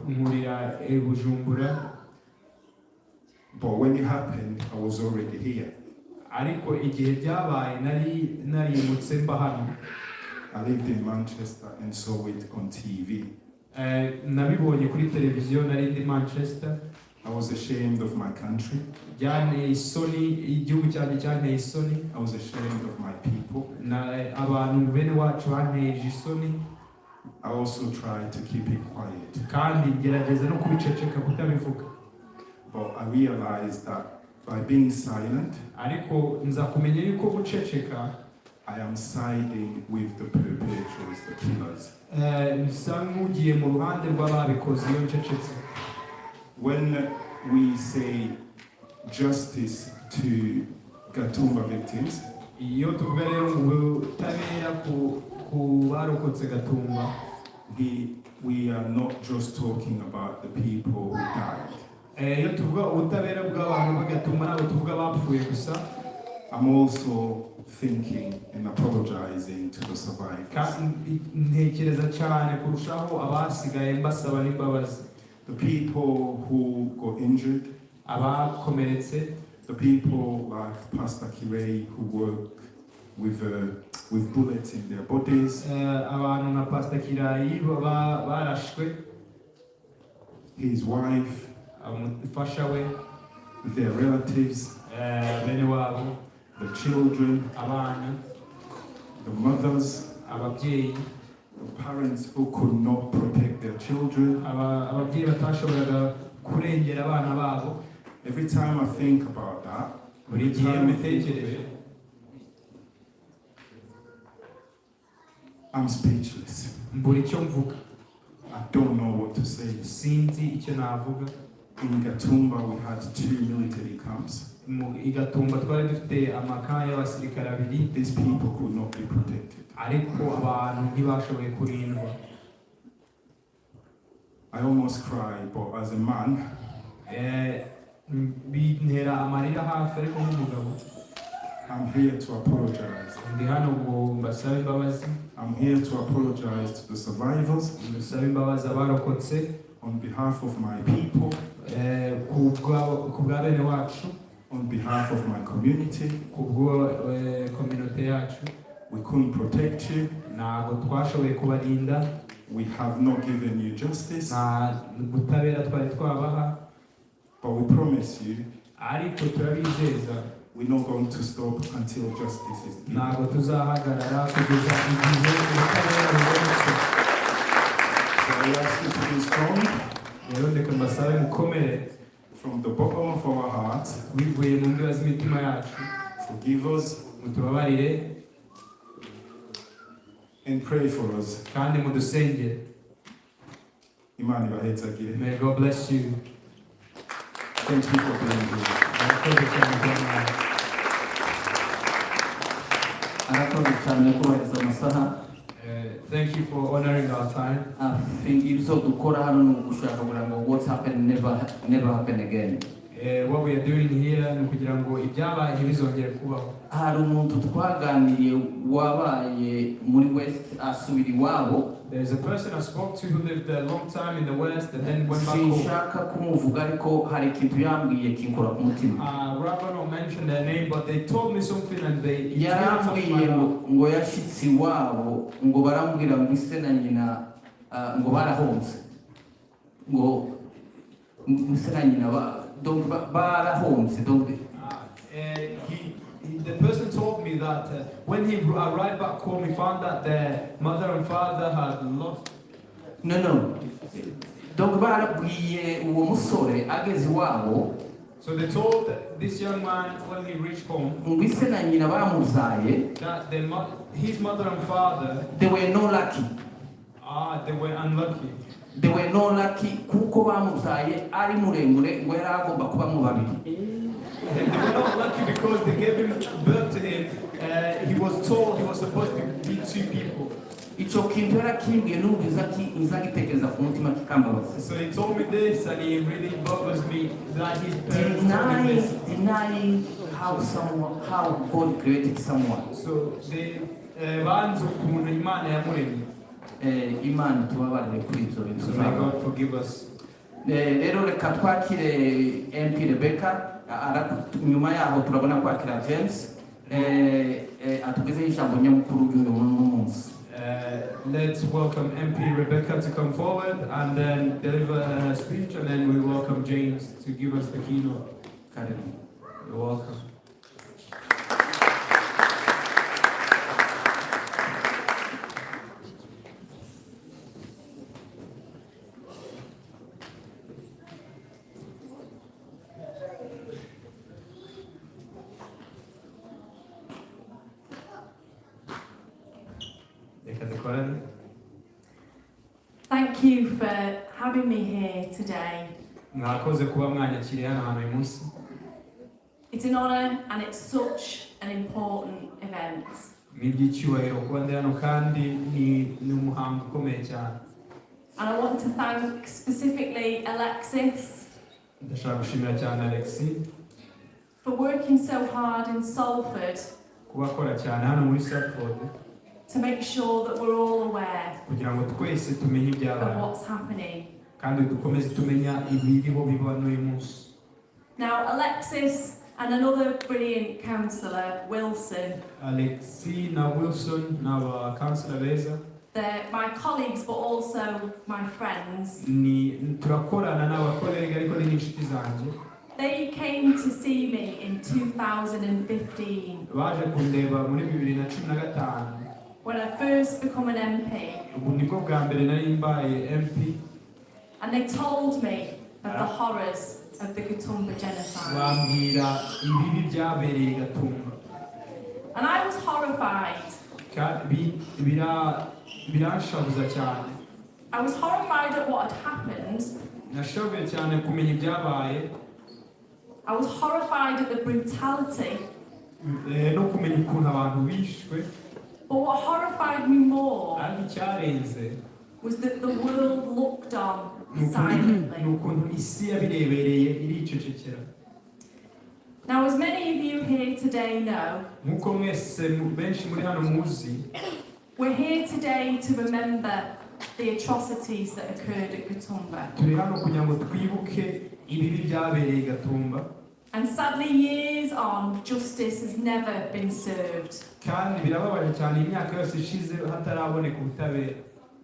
But when it happened, I was already here. I lived in Manchester and saw it on TV. I was ashamed of my country. I was ashamed of my people. I also tried to keep it quiet. But I realized that by being silent, I am siding with the perpetrators, the killers. When we say justice to Gatumba victims, we are not just talking about the people who died. I'm also thinking and apologizing to the survivors. The people who got injured, the people like Pastor Kirei who work with bullets in their bodies, his wife, their relatives, the children, the mothers, the parents who could not protect their children. Every time I think about that, I'm speechless. I don't know what to say. In Gatumba, we had 2 military camps. These people could not be protected. I almost cried, but as a man, I'm here to apologize. I'm here to apologize to the survivors on behalf of my people, on behalf of my community. We couldn't protect you. We have not given you justice. But we promise you, we're not going to stop until justice is given. So I ask you to be strong. From the bottom of our hearts, forgive us and pray for us. May God bless you. Thank you for being here. Thank you for honoring our time. I think what's happened never happen again. What we are doing here ni kugira ngo ibyabaye ntibizongere kubaho. Hari umuntu twaganiriye wabaye muri West asubira iwabo. There is a person I spoke to who lived a long time in the West and then went back home. Sinshaka kumuvuga ariko hari ikintu yambwiye kinkora ku mutima. Rather not mention their name, but they told me something and they yarambwiye ngo yashitse iwabo ngo barambwira ngo ise na nyina ngo barahonze ngo The person told me that when he arrived back home, he found that their mother and father had lost. No. So they told this young man when he reached home that his mother and father, they were no lucky. They were unlucky. They were no lucky kuko bamuzaye ari muremure ngo yaragomba kuba mu babiri. They were not lucky because they gave him birth to him. He was told he was supposed to be 2 people. So he told me this and it really bothers me that his parents denying how God created someone. So they so may God forgive us. Rero reka twakire MP Rebecca nyuma yaho turabona kwakira James atugeze ijambo nyamukuru y'umunsi. Let's welcome MP Rebecca to come forward and then deliver her speech, and then we welcome James to give us the keynote. You're welcome. Thank you for having me here today. It's an honor and it's such an important event. And I want to thank specifically Alexis for working so hard in Salford to make sure that we're all aware of what's happening. Now, Alexis and another brilliant councillor, Wilson, they're my colleagues but also my friends. They came to see me in 2015 when I first become an MP. And they told me of the horrors of the Gatumba genocide. And I was horrified. I was horrified at what had happened. I was horrified at the brutality. But what horrified me more was that the world looked on silently. Now, as many of you here today know, we're here today to remember the atrocities that occurred at Gatumba. And sadly, years on, justice has never been served.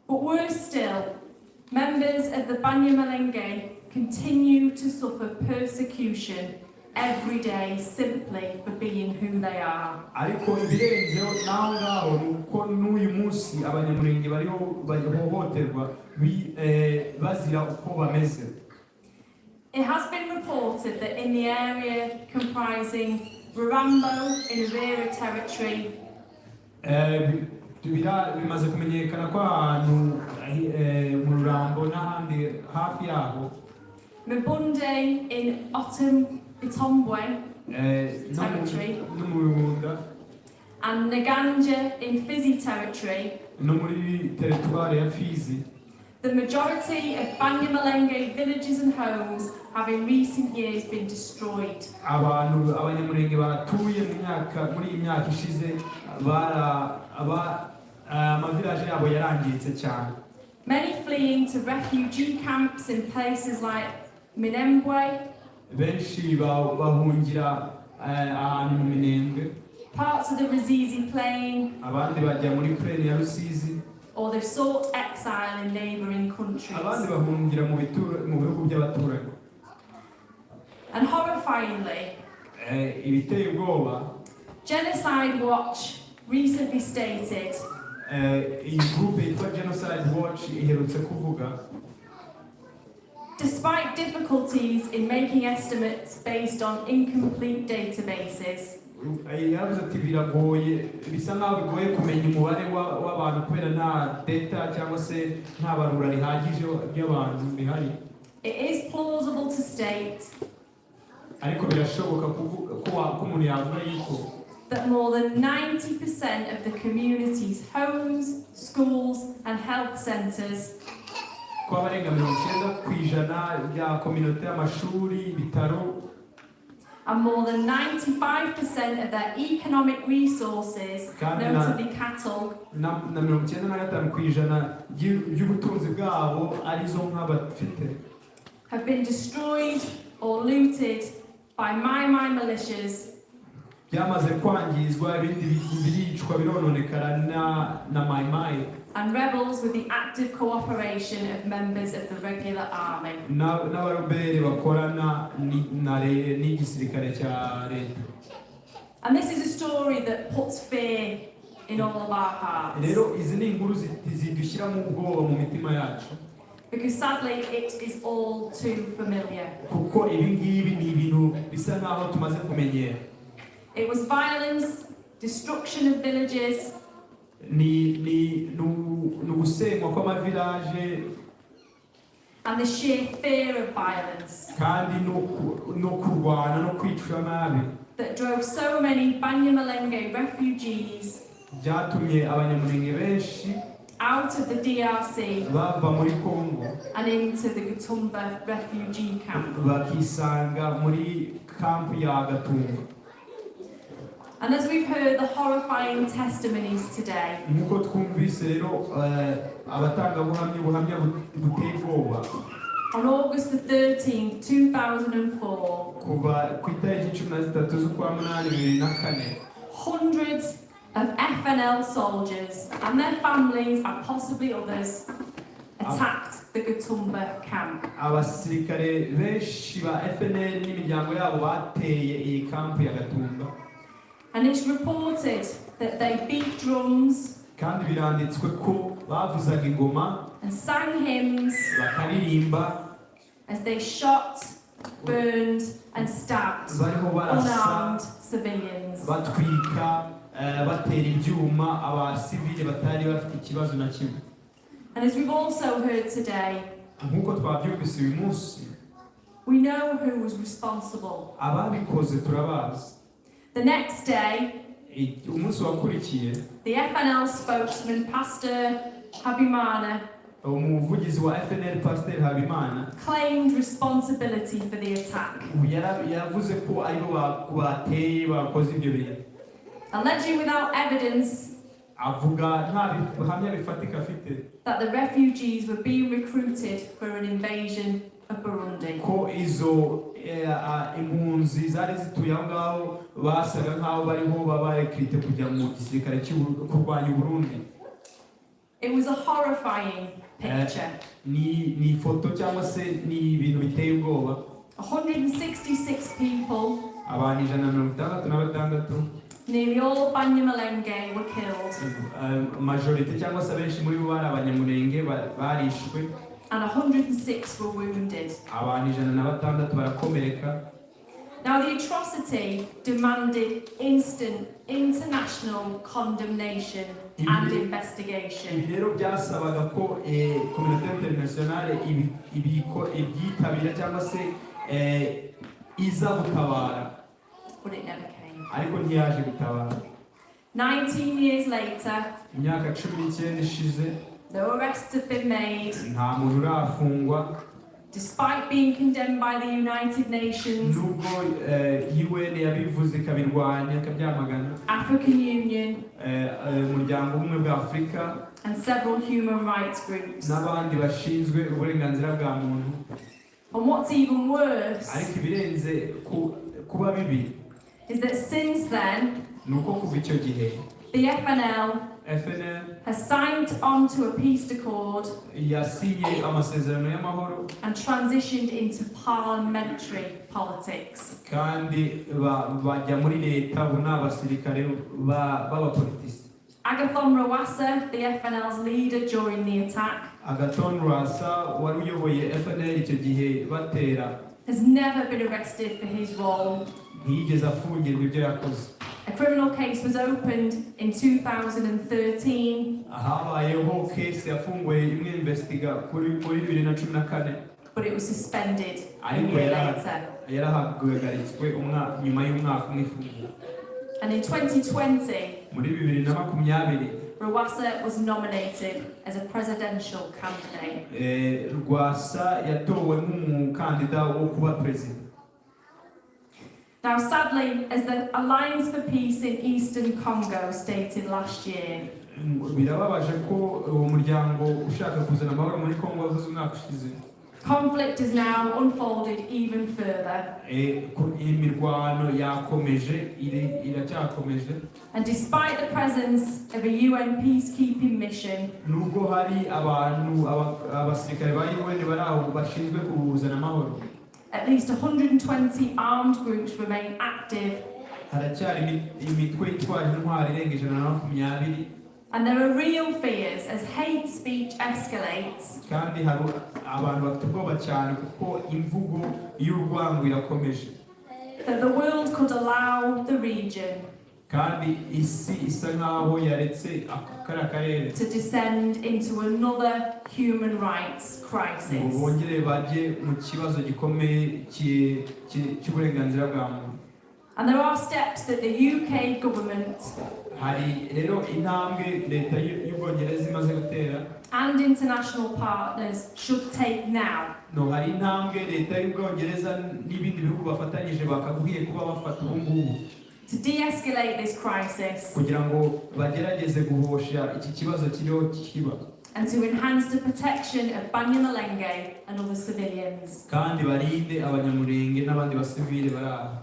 But worse still, members of the Abanyamulenge continue to suffer persecution every day simply for being who they are. It has been reported that in the area comprising Rurambo in Rivera territory, Mbunde in Itombwe territory, and Naganja in Fizi territory, the majority of Abanyamulenge villages and homes have in recent years been destroyed. Many fleeing to refugee camps in places like Minembwe, parts of the Ruzizi Plain, or they've sought exile in neighbouring countries. And horrifyingly, ibiteye ubwoba, Genocide Watch recently stated iyi group yitwa Genocide Watch iherutse kuvuga, despite difficulties in making estimates based on incomplete databases, yavuze ati biragoye, bisa nkaho bigoye kumenya umubare w'abantu kubera nta data cyangwa se nta barura rihagije ry'abantu bihari. it is plausible to state Ariko birashoboka ko umuntu yavuga yuko that more than 90% of the community's homes, schools and health centres ko abarenga 90% bya kominote y'amashuri, ibitaro, and more than 95% of their economic resources, notably cattle, na 95% by'ubutunzi bwabo arizo nka bafite, have been destroyed or looted by my militias byamaze kwangizwa, ibindi biricwa birononekara na maimai and rebels with the active cooperation of members of the regular army. n'abarobere bakorana n'igisirikare cya leta. And this is a story that puts fear in all of our hearts. Rero izi ni inkuru zidushyira mu bwoba mu mitima yacu, Because sadly it is all too familiar. kuko ibi ngibi ni ibintu bisa nkaho tumaze kumenyera. It was violence, destruction of villages, ni ugusenywa kw'amavilaje, and the sheer fear of violence kandi no kurwana no kwicwa nabi that drove so many Abanyamulenge refugees byatumye abanyamulenge benshi out of the DRC bava muri Congo and into the Mugatumba refugee camp. bakisanga muri kampu ya Gatumba. And as we've heard the horrifying testimonies today, Nkuko twumvise rero abatangabuhamya buteye ubwoba, on August the 13th, 2004, kuva ku itariki 13 z'ukwa munani 2004, hundreds of FNL soldiers and their families and possibly others attacked the Mugatumba camp. abasirikare benshi ba FNL n'imiryango yabo bateye iyi kampu ya Gatumba, And it's reported that they beat drums kandi biranditswe ko bavuzaga ingoma and sang hymns bakaririmba as they shot, burned and stabbed bariho barasa, unarmed civilians. batwika, batera ibyuma abasivile batari bafite ikibazo na kimwe. And as we've also heard today, Nkuko twabyumvise uyu munsi, we know who was responsible. ababikoze turabazi. The next day, umunsi wakurikiye, the FNL spokesman, Pastor Habimana, umuvugizi wa FNL Pastor Habimana claimed responsibility for the attack, yavuze ko aribo bateye bakoze ibyo bintu, alleging without evidence avuga nta bihamya bifatika afite that the refugees were being recruited for an invasion of Burundi. ko izo impunzi zari zituye aho ngaho basaga nkaho bariho babarekrite kujya mu gisirikare kurwanya Burundi. It was a horrifying picture. Ni ifoto cyangwa se ni ibintu biteye ubwoba. 166 people, abantu 166, nearly all Abanyamulenge were killed. Majority cyangwa se benshi muri bo bari abanyamulenge barishwe. And 106 were wounded. Abantu 106 barakomereka. Now the atrocity demanded instant international condemnation and investigation. Ibi rero byasabaga ko community internationale ibyitabira cyangwa se iza gutabara. But it never came. Ariko ntiyaje gutabara. 19 years later, imyaka 19 ishize, no arrests have been made. Nta muntu urafungwa. Despite being condemned by the United Nations, nubwo UN yabivuze ikabirwanya ikabyamagana, African Union, umuryango umwe bwa Afrika, and several human rights groups. n'abandi bashinzwe uburenganzira bwa muntu. And what's even worse ariko ibirenze kuba bibi is that since then, nuko kuva icyo gihe the FNL FNL has signed on to a peace accord yasinye amasezerano y'amahoro and transitioned into parliamentary politics. kandi bajya muri leta ubu ni abasirikare b'abapolitisi. Agathon Rwasa, the FNL's leader during the attack, Agathon Rwasa wari uyoboye FNL icyo gihe batera, has never been arrested for his role. ntiyigeze afungirwa ibyo yakoze. A criminal case was opened in 2013. Habayeho case yafunguwe imwe investiga kuri 2014, but it was suspended a ariko year later. yarahagaritswe nyuma y'umwaka umwe ifunguwe. And in 2020, muri 2020 Rwasa was nominated as a presidential candidate. Rwasa yatowe nk'umukandida wo kuba president. Now, sadly, as the Alliance for Peace in Eastern Congo stated last year, birababaje ko uwo muryango ushaka kuzana amahoro muri Congo wavuze umwaka ushize, conflict is now unfolded even further. Imirwano yakomeje, iracyakomeje. And despite the presence of a UN peacekeeping mission, nubwo hari abantu abasirikare ba UN bari aho bashinzwe kuzana amahoro, at least 120 armed groups remain active. haracyari imitwe itwaje intwari irenga 120. And there are real fears as hate speech escalates. Kandi hari abantu bafite ubwoba cyane kuko imvugo y'urwango irakomeje. That the world could allow the region kandi isi isa nkaho yaretse akara karere to descend into another human rights crisis. bongere baje mu kibazo gikomeye cy'uburenganzira bwa muntu. And there are steps that the UK government hari rero intambwe leta y'Ubwongereza imaze gutera and international partners should take now. No, hari intambwe leta y'Ubwongereza n'ibindi bihugu bafatanyije bakagwiye kuba bafata ubu ngubu to de-escalate this crisis kugira ngo bagerageze guhosha iki kibazo kiriho kiba, and to enhance the protection of Abanyamulenge and other civilians. kandi barinde Abanyamulenge n'abandi basivile bari aho.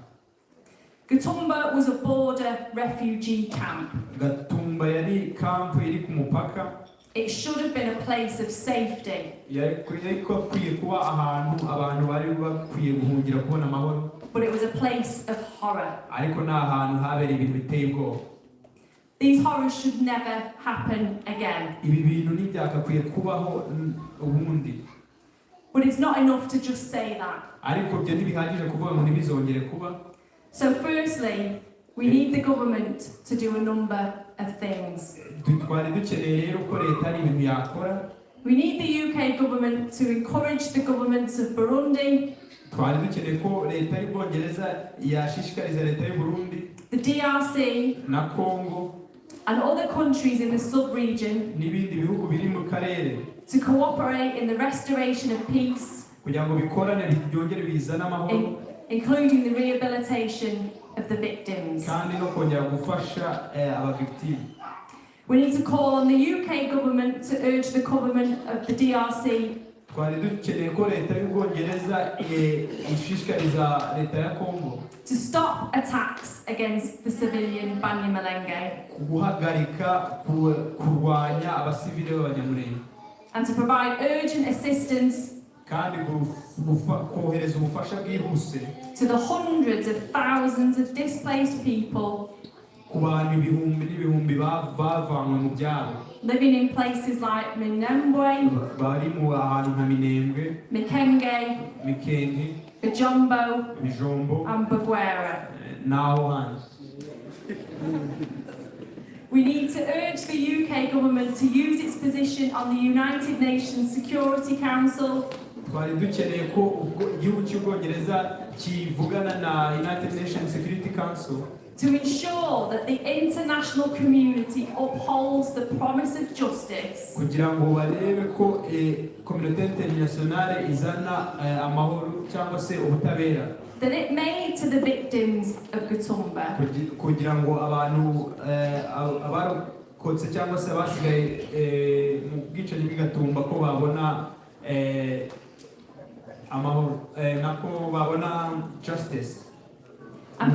Mugatumba was a border refugee camp. Gatumba yari camp iri ku mupaka. It should have been a place of safety. Yariko akwiye kuba ahantu abantu bari bakwiye guhungira kubona amahoro. But it was a place of horror. Ariko ni ahantu habereye ibintu biteye ubwoba. These horrors should never happen again. Ibi bintu ntibyakakwiye kubaho ubundi. But it's not enough to just say that. Ariko byo ntibihagije kuvuga ngo ntibizongere kuba. So firstly, we need the government to do a number of things. Twari dukeneye rero ko leta ari ibintu yakora. We need the UK government to encourage the governments of Burundi, twari dukeneye ko leta y'Ubwongereza yashishikariza leta y'u Burundi, the DRC, na Congo, and other countries in the sub-region n'ibindi bihugu biri mu karere to cooperate in the restoration of peace, kugira ngo bikorane byongere bizana amahoro, including the rehabilitation of the victims. kandi no kongera gufasha abavictims. We need to call on the UK government to urge the government of the DRC twari dukeneye ko leta y'Ubwongereza ishishikariza leta ya Congo to stop attacks against the civilian Abanyamulenge guhagarika kurwanya abasivile b'Abanyamulenge and to provide urgent assistance kandi kohereza ubufasha bwihuse to the hundreds of thousands of displaced people ku bantu ibihumbi n'ibihumbi bavanywe mu byabo living in places like Minembwe, bari mu ahantu nka Minembwe, Mikenge, Bijombo, and Bagwera. Naho hanze. We need to urge the UK government to use its position on the United Nations Security Council twari dukeneye ko igihugu cy'Ubwongereza kivugana na United Nations Security Council to ensure that the international community upholds the promise of justice. kugira ngo barebe ko communauté internationale izana amahoro cyangwa se ubutabera that it made to the victims of Mugatumba. kugira ngo abantu abarokotse cyangwa se abasigaye mu bwicanyi bw'Gatumba ko babona amahoro nako babona justice. And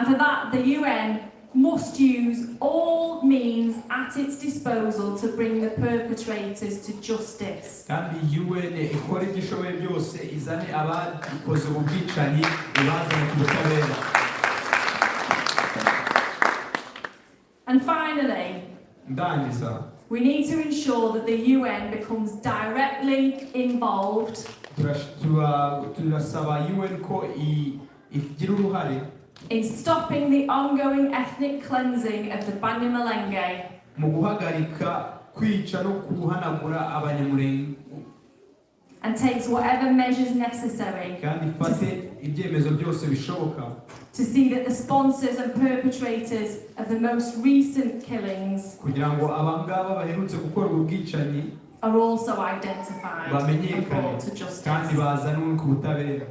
for that, the UN must use all means at its disposal to bring the perpetrators to justice. kandi UN ikora igishoboye byose izane abakoze ubwicanyi ibazane ku butabera. And finally, ndangiza we need to ensure that the UN becomes directly involved turasaba UN ko igira uruhare in stopping the ongoing ethnic cleansing of the Abanyamulenge mu guhagarika kwica no kuhanagura Abanyamulenge and takes whatever measures necessary kandi ifate ibyemezo byose bishoboka to see that the sponsors and perpetrators of the most recent killings kugira ngo abangaba baherutse gukora ubwicanyi are also identified and brought to justice. kandi bazanwe ku butabera.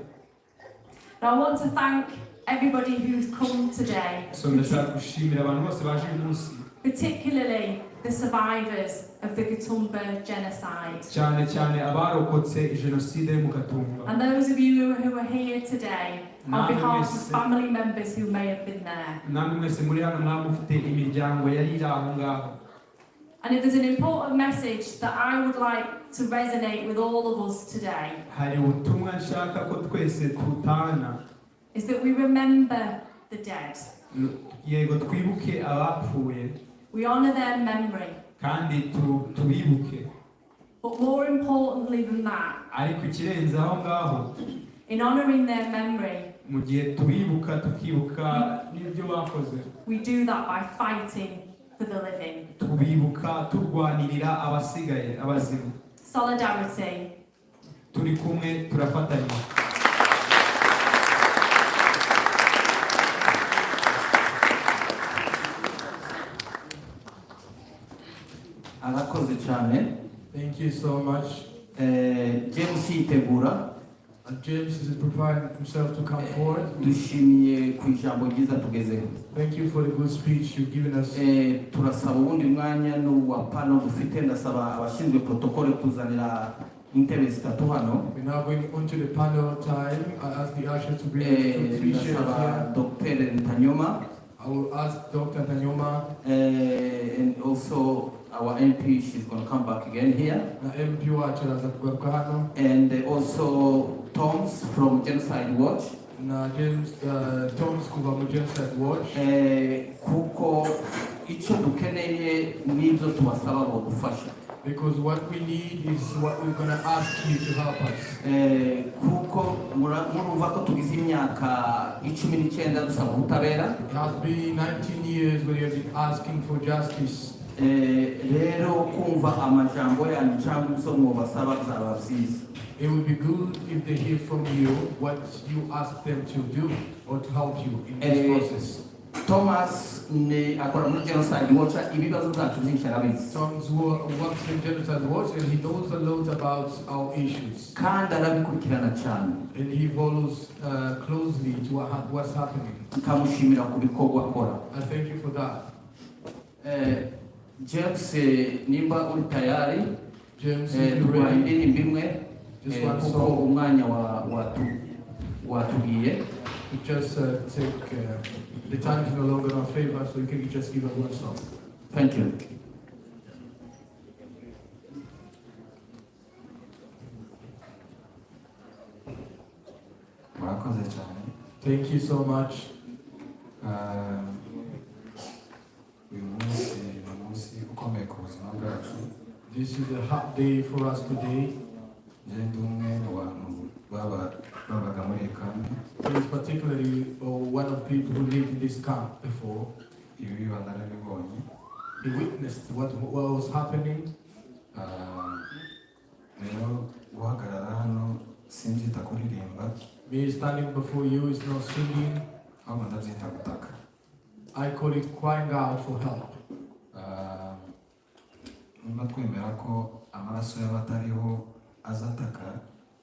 Now I want to thank everybody who's come today, So ndashaka gushimira abantu bose baje uyu munsi, particularly the survivors of the Mugatumba genocide. cyane cyane abarokotse jenoside yo mu Gatumba. And those of you who are here today on behalf of family members who may have been there. namwe mwese muri hano mwaba mufite imiryango yari iri aho ngaho. And if there's an important message that I would like to resonate with all of us today, hari ubutumwa nshaka ko twese tutana, is that we remember the dead. yego twibuke abapfuye We honor their memory. kandi tubibuke, But more importantly than that, ariko ikirenze aho ngaho, in honoring their memory, mu gihe tubibuka tukibuka n'ibyo bakoze, we do that by fighting for the living. tubibuka turwanirira abasigaye abazima. Solidarity. Turi kumwe turafatanya. arakoze cyane. Thank you so much. James yitegura. James is preparing himself to come forward. dushimiye ku ijambo ryiza tugezeho. Thank you for the good speech you've given us. turasaba ubundi mwanya n'uwa pano dufite, ndasaba abashinzwe protocole kuzanira intebe zitatu hano. We're now going on to the panel time. I ask the ushers to bring us 3 chairs here. Dr. Ntanyoma. I will ask Dr. Ntanyoma. And also our MP, she's going to come back again here. And also Toms from Genocide Watch. Toms from Genocide Watch. Kuko icyo dukeneye n'ibyo tubasaba ngo dufashe. Because what we need is what we're going to ask you to help us. Kuko murumva ko tugize imyaka 19 dusaba ubutabera. It has been 19 years where you've been asking for justice. Rero kumva amajambo yanyu cyangwa ibyo mubasaba bizaba byiza. It would be good if they hear from you what you ask them to do or to help you in this process. Thomas ni akora muri Genocide Watch, ibibazo byacu byinshi arabizi. Thomas works in Genocide Watch and he knows a lot about our issues. Kandi arabikurikirana cyane. And he follows closely to what's happening. Kamushimira ku bikorwa akora. I thank you for that. James nimba uri tayari, James tubaye indirimbo imwe kuko umwanya watugiye. Just take the time is no longer in our favor, so you can just give us one song. Thank you. Thank you so much. This is a hard day for us today. He is particularly one of the people who lived in this camp before. He witnessed what was happening. Me standing before you is not singing. I call it crying out for help.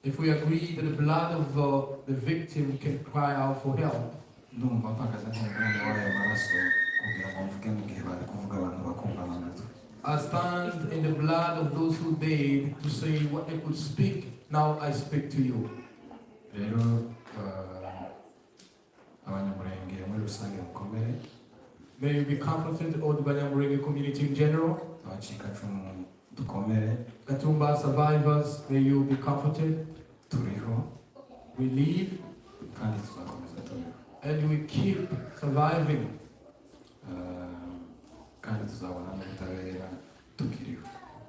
If we agree that the blood of the victim can cry out for help, I stand in the blood of those who died to say what they could speak. Now I speak to you. May you be comforted, all the Abanyamulenge community in general. Gatumba survivors, may you be comforted. We live and we keep surviving.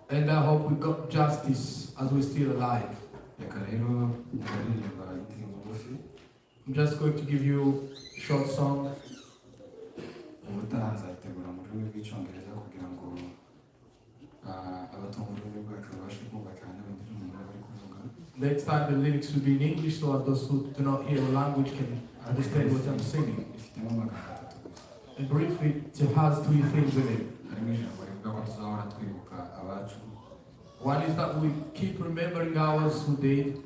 And I hope we got justice as we're still alive. I'm just going to give you a short song. Next time the lyrics will be in English so those who do not hear the language can understand what I'm singing. And briefly, it has three things in it. One is that we keep remembering ours who did.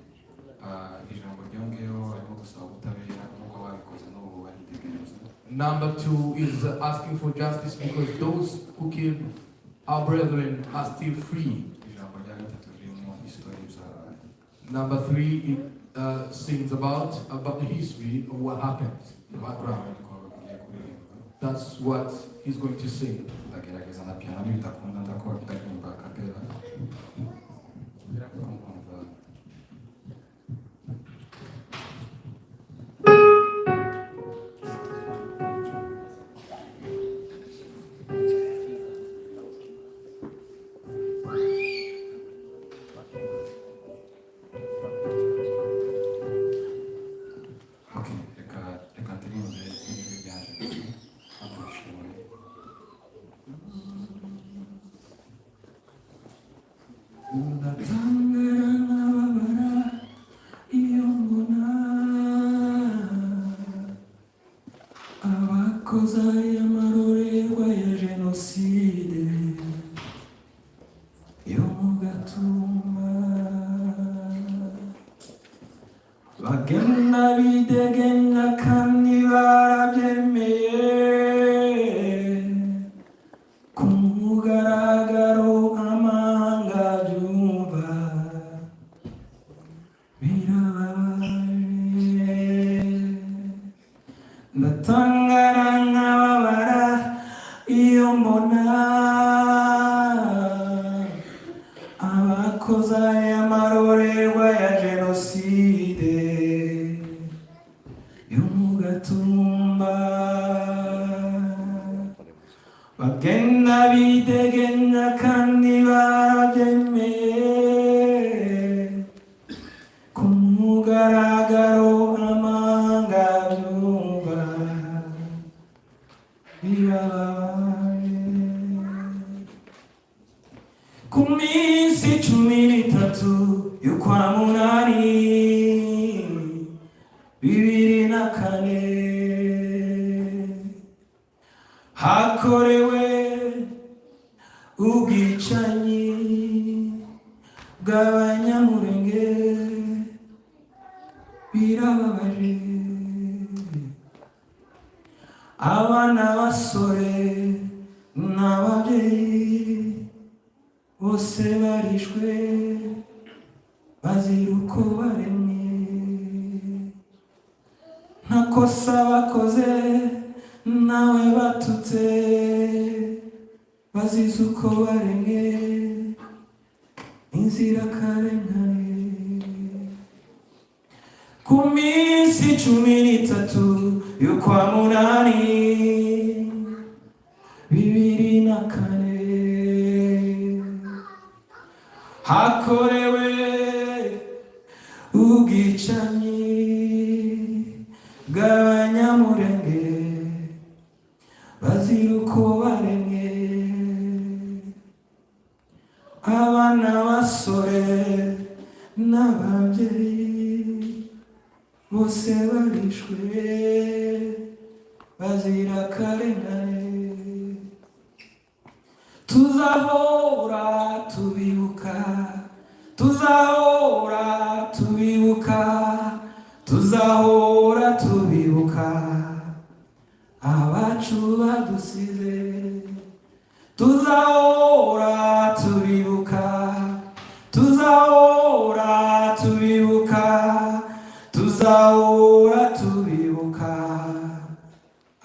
Number two is asking for justice because those who killed our brethren are still free. Number three, it sings about the history of what happened, the background. That's what he's going to sing.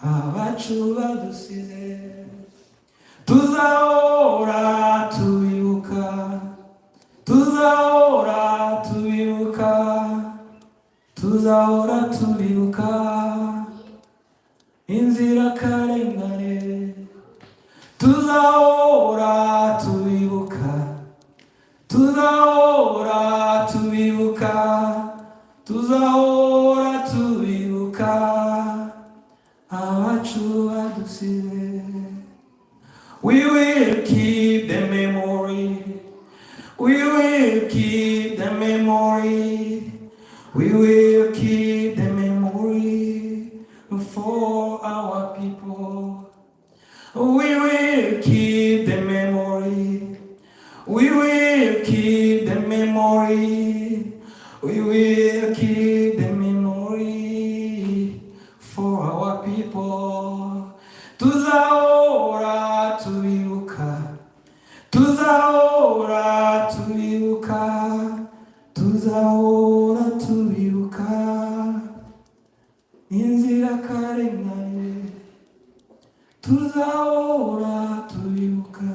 Abacu badusize tuzahora tubibuka inzirakarengane, tuzahora tubibuka, tuzahora tubibuka, tuzahora tubibuka abacu badusize. We will keep the memory, we will keep the memory, we will keep the memory for our people. We will keep the memory, we will keep the memory, we will keep the memory for our people. Tuzahora tubibuka, tuzahora tubibuka, tuzahora tubibuka inzirakarengane, tuzahora tubibuka,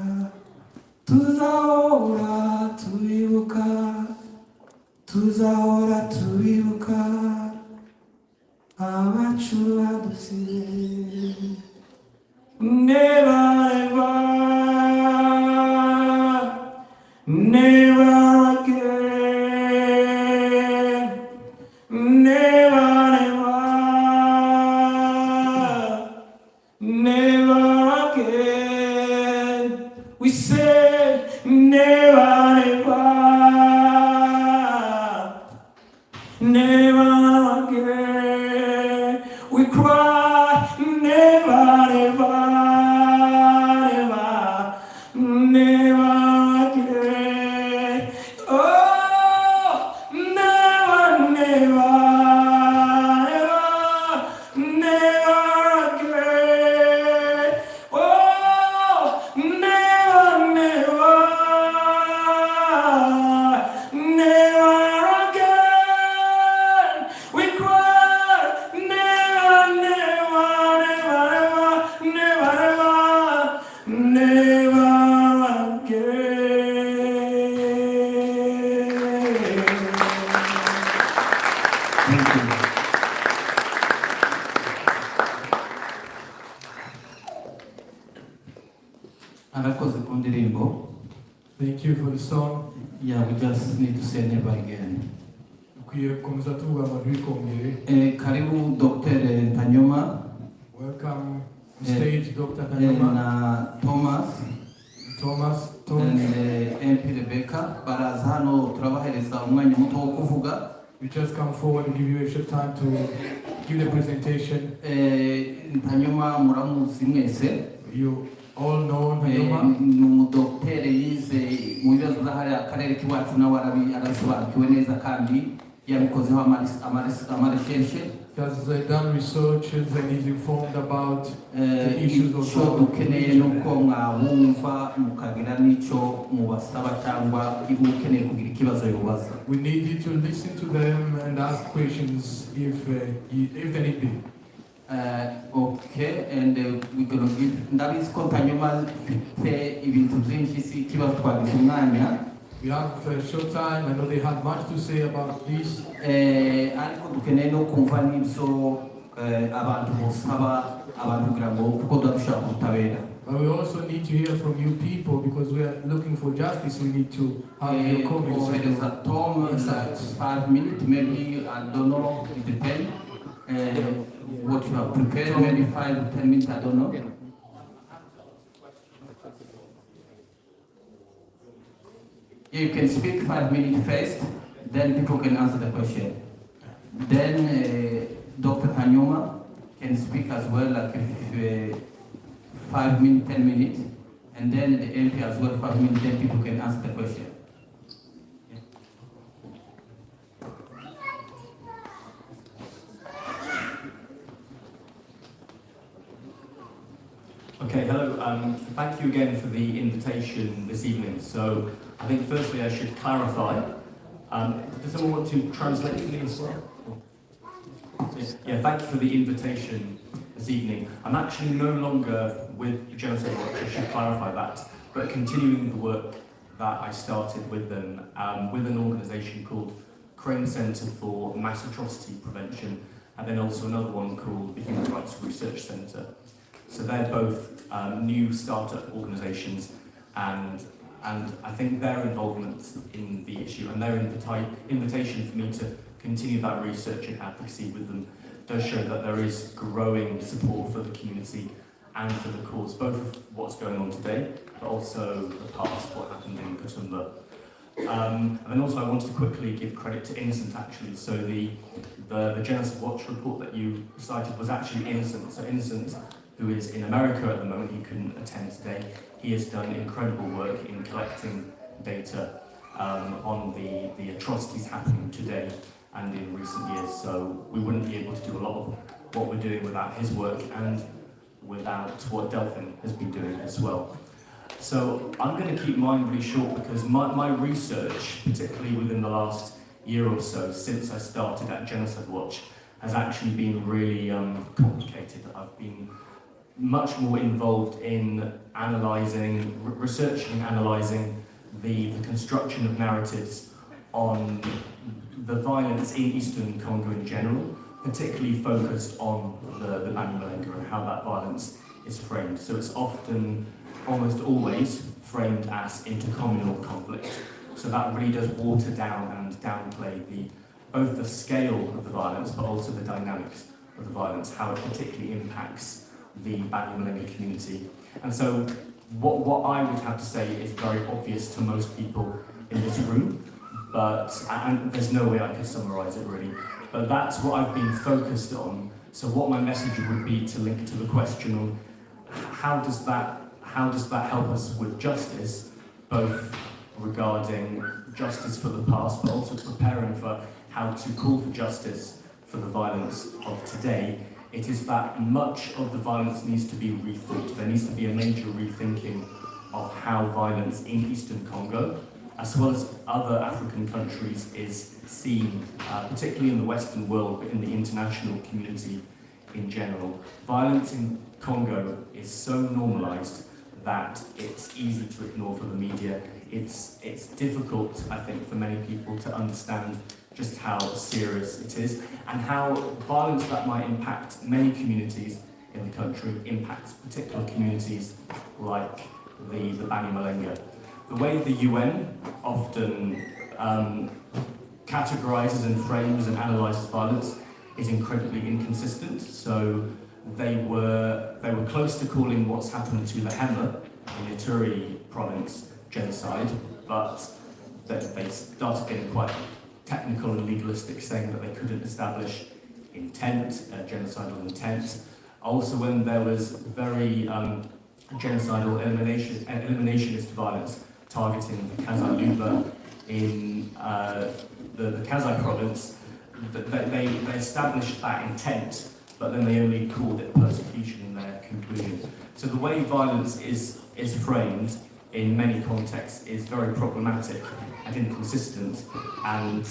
tuzahora tubibuka, tuzahora tubibuka abacu badusize. Never ever, never again, never ever, never again. We say never ever, never again. We cry never ever. Thank you for the song. Yeah, we just need to say never again. Karibu Dr. Tanyoma. Welcome on stage, Dr. Tanyoma. And Thomas. And MP Rebecca. Baraza hano turabahereza umwanya muto wo kuvuga. We just come forward and give you a short time to give the presentation. Tanyoma muramuzi mwese. You all know Tanyoma. Ni umudoktere yize mu bibazo by'ahari akarere k'iwacu nawe arabisobanukiwe neza kandi yabikozeho amarecherche. He has done researches and he's informed about the issues of icyo dukeneye nuko mwabumva mukagira n'icyo mubasaba cyangwa ukeneye kugira ikibazo yubaza. We need you to listen to them and ask questions if they need be. Okay, and we're going to give ndabizi ko Tanyoma mfite ibintu byinshi si ikibazo twagize umwanya. We have a short time. I know they have much to say about this. Ariko dukeneye no kumva n'ibyo abantu bosaba abantu kugira ngo kuko dushaka ubutabera. But we also need to hear from you people because we are looking for justice. We need to have your comments. Tom, 5 minutes, maybe, I don't know, it depends. What you have prepared, maybe 5 or 10 minutes, I don't know. You can speak 5 minutes first, then people can answer the question. Then Dr. Tanyoma can speak as well, like if 5 minutes, 10 minutes, and then the MP as well, 5 minutes, then people can answer the question. Okay, hello. Thank you again for the invitation this evening. So I think firstly I should clarify. Does someone want to translate for me as well? Yeah, thank you for the invitation this evening. I'm actually no longer with the Genocide Watch, I should clarify that, but continuing the work that I started with them, with an organisation called Crane Centre for Mass Atrocity Prevention, and then also another one called the Human Rights Research Centre. So they're both new startup organisations, and I think their involvement in the issue and their invitation for me to continue that research and advocacy with them does show that there is growing support for the community and for the cause, both of what's going on today, but also the past, what happened in Mugatumba. And then also I wanted to quickly give credit to Innocent, actually. So the Genocide Watch report that you cited was actually Innocent. So Innocent, who is in America at the moment, he couldn't attend today. He has done incredible work in collecting data on the atrocities happening today and in recent years. So we wouldn't be able to do a lot of what we're doing without his work and without what Delphin has been doing as well. So I'm going to keep mine really short because my research, particularly within the last year or so, since I started at Genocide Watch, has actually been really complicated. I've been much more involved in researching and analysing the construction of narratives on the violence in Eastern Congo in general, particularly focused on the Abanyamulenge and how that violence is framed. So it's often, almost always, framed as intercommunal conflict. So that really does water down and downplay both the scale of the violence, but also the dynamics of the violence, how it particularly impacts the Abanyamulenge community. And so what I would have to say is very obvious to most people in this room, and there's no way I could summarise it really, but that's what I've been focused on. So what my message would be to link to the question on how does that help us with justice, both regarding justice for the past, but also preparing for how to call for justice for the violence of today. It is that much of the violence needs to be rethought. There needs to be a major rethinking of how violence in Eastern Congo, as well as other African countries, is seen, particularly in the Western world, but in the international community in general. Violence in Congo is so normalised that it's easy to ignore for the media. It's difficult, I think, for many people to understand just how serious it is and how violence that might impact many communities in the country impacts particular communities like the Abanyamulenge. The way the UN often categorises and frames and analyses violence is incredibly inconsistent. So they were close to calling what's happened to the Hema in Ituri province genocide, but they started getting quite technical and legalistic, saying that they couldn't establish intent, genocidal intent. Also, when there was very genocidal eliminationist violence targeting the Kasai-Luba in the Kasai province, they established that intent, but then they only called it persecution in their conclusion. So the way violence is framed in many contexts is very problematic and inconsistent, and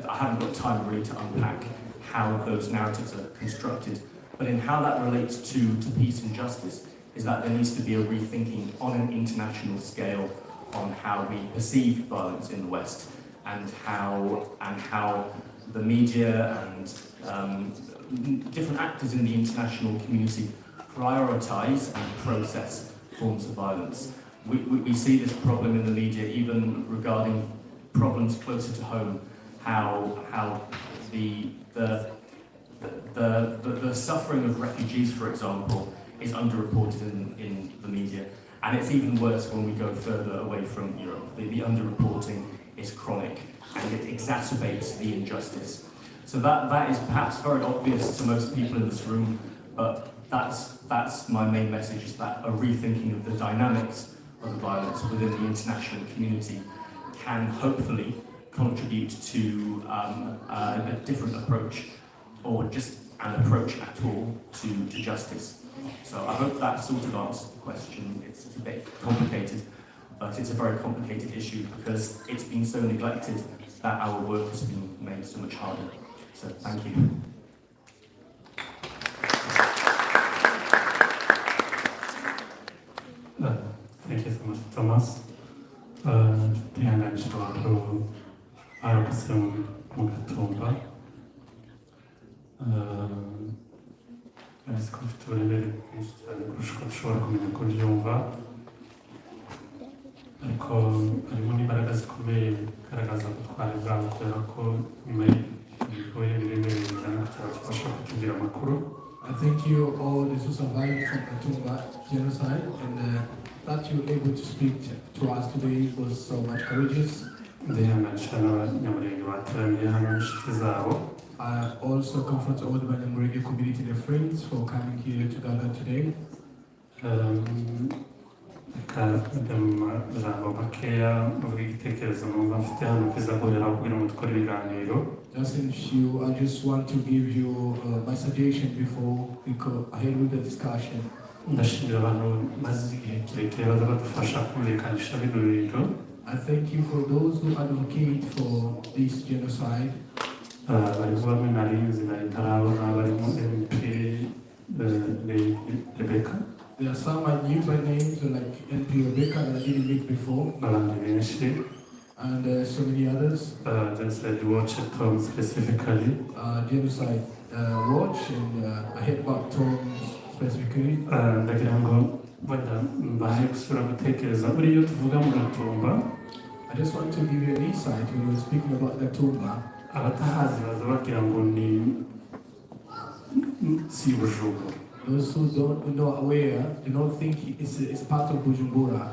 I haven't got time really to unpack how those narratives are constructed. But in how that relates to peace and justice is that there needs to be a rethinking on an international scale on how we perceive violence in the West, and how the media and different actors in the international community prioritise and process forms of violence. We see this problem in the media, even regarding problems closer to home, how the suffering of refugees, for example, is underreported in the media. And it's even worse when we go further away from Europe. The underreporting is chronic, and it exacerbates the injustice. So that is perhaps very obvious to most people in this room, but that's my main message, is that a rethinking of the dynamics of the violence within the international community can hopefully contribute to a different approach, or just an approach at all to justice. So I hope that sort of answers the question. It's a bit complicated, but it's a very complicated issue because it's been so neglected that our work has been made so much harder. So thank you. Thank you so much, Thomas. Dear Lancelot, who I represent Mugatumba. Nzi ko mfite uburemere bwinshi cyane kurusha uko dushobora kumenya ko byumva, ariko harimo n'imbaraga zikomeye bigaragaza ubutwari bwabo kubera ko nyuma y'ibigoye biremereye bingana cyabafasha kutubwira amakuru. I thank you all those who survived from Kwibuka genocide and that you were able to speak to us today was so much courageous. Ndihanganisha n'Abanyamulenge bateraniye hano n'inshuti zabo. I also comfort all the Abanyamulenge community and their friends for coming here together today. Just in few, I just want to give you my suggestion before we go ahead with the discussion. I thank you for those who advocate for this genocide. There are some I knew by names like MP Rebecca that I didn't meet before. And so many others. Genocide Watch at Tom specifically. Genocide Watch and I heard about Tom specifically. I just want to give you an insight when we're speaking about Mugatumba. Those who don't know aware do not think it's part of Bujumbura.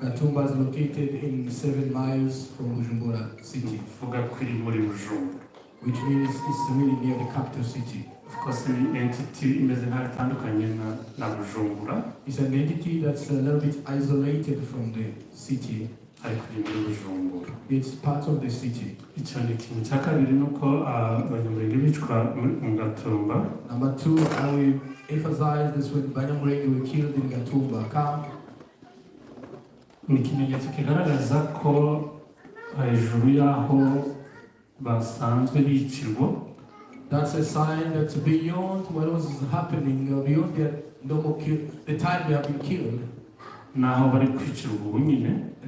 Mugatumba is located in 7 miles from Bujumbura city, which means it's really near the capital city. Of course, the entity is an entity that's a little bit isolated from the city. It's part of the city. Number 2, I will emphasize this when Abanyamulenge were killed in Mugatumba camp. That's a sign that beyond what was happening, beyond the time they have been killed, and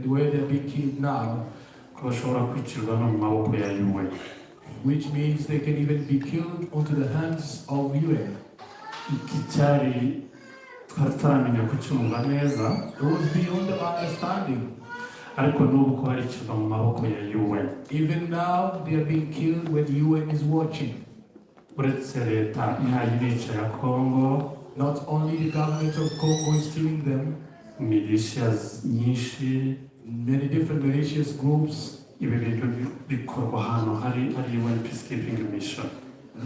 where they have been killed now, which means they can even be killed onto the hands of UN. It was beyond the understanding. Even now, they are being killed when the UN is watching. Not only the government of Congo is killing them, many different malicious groups.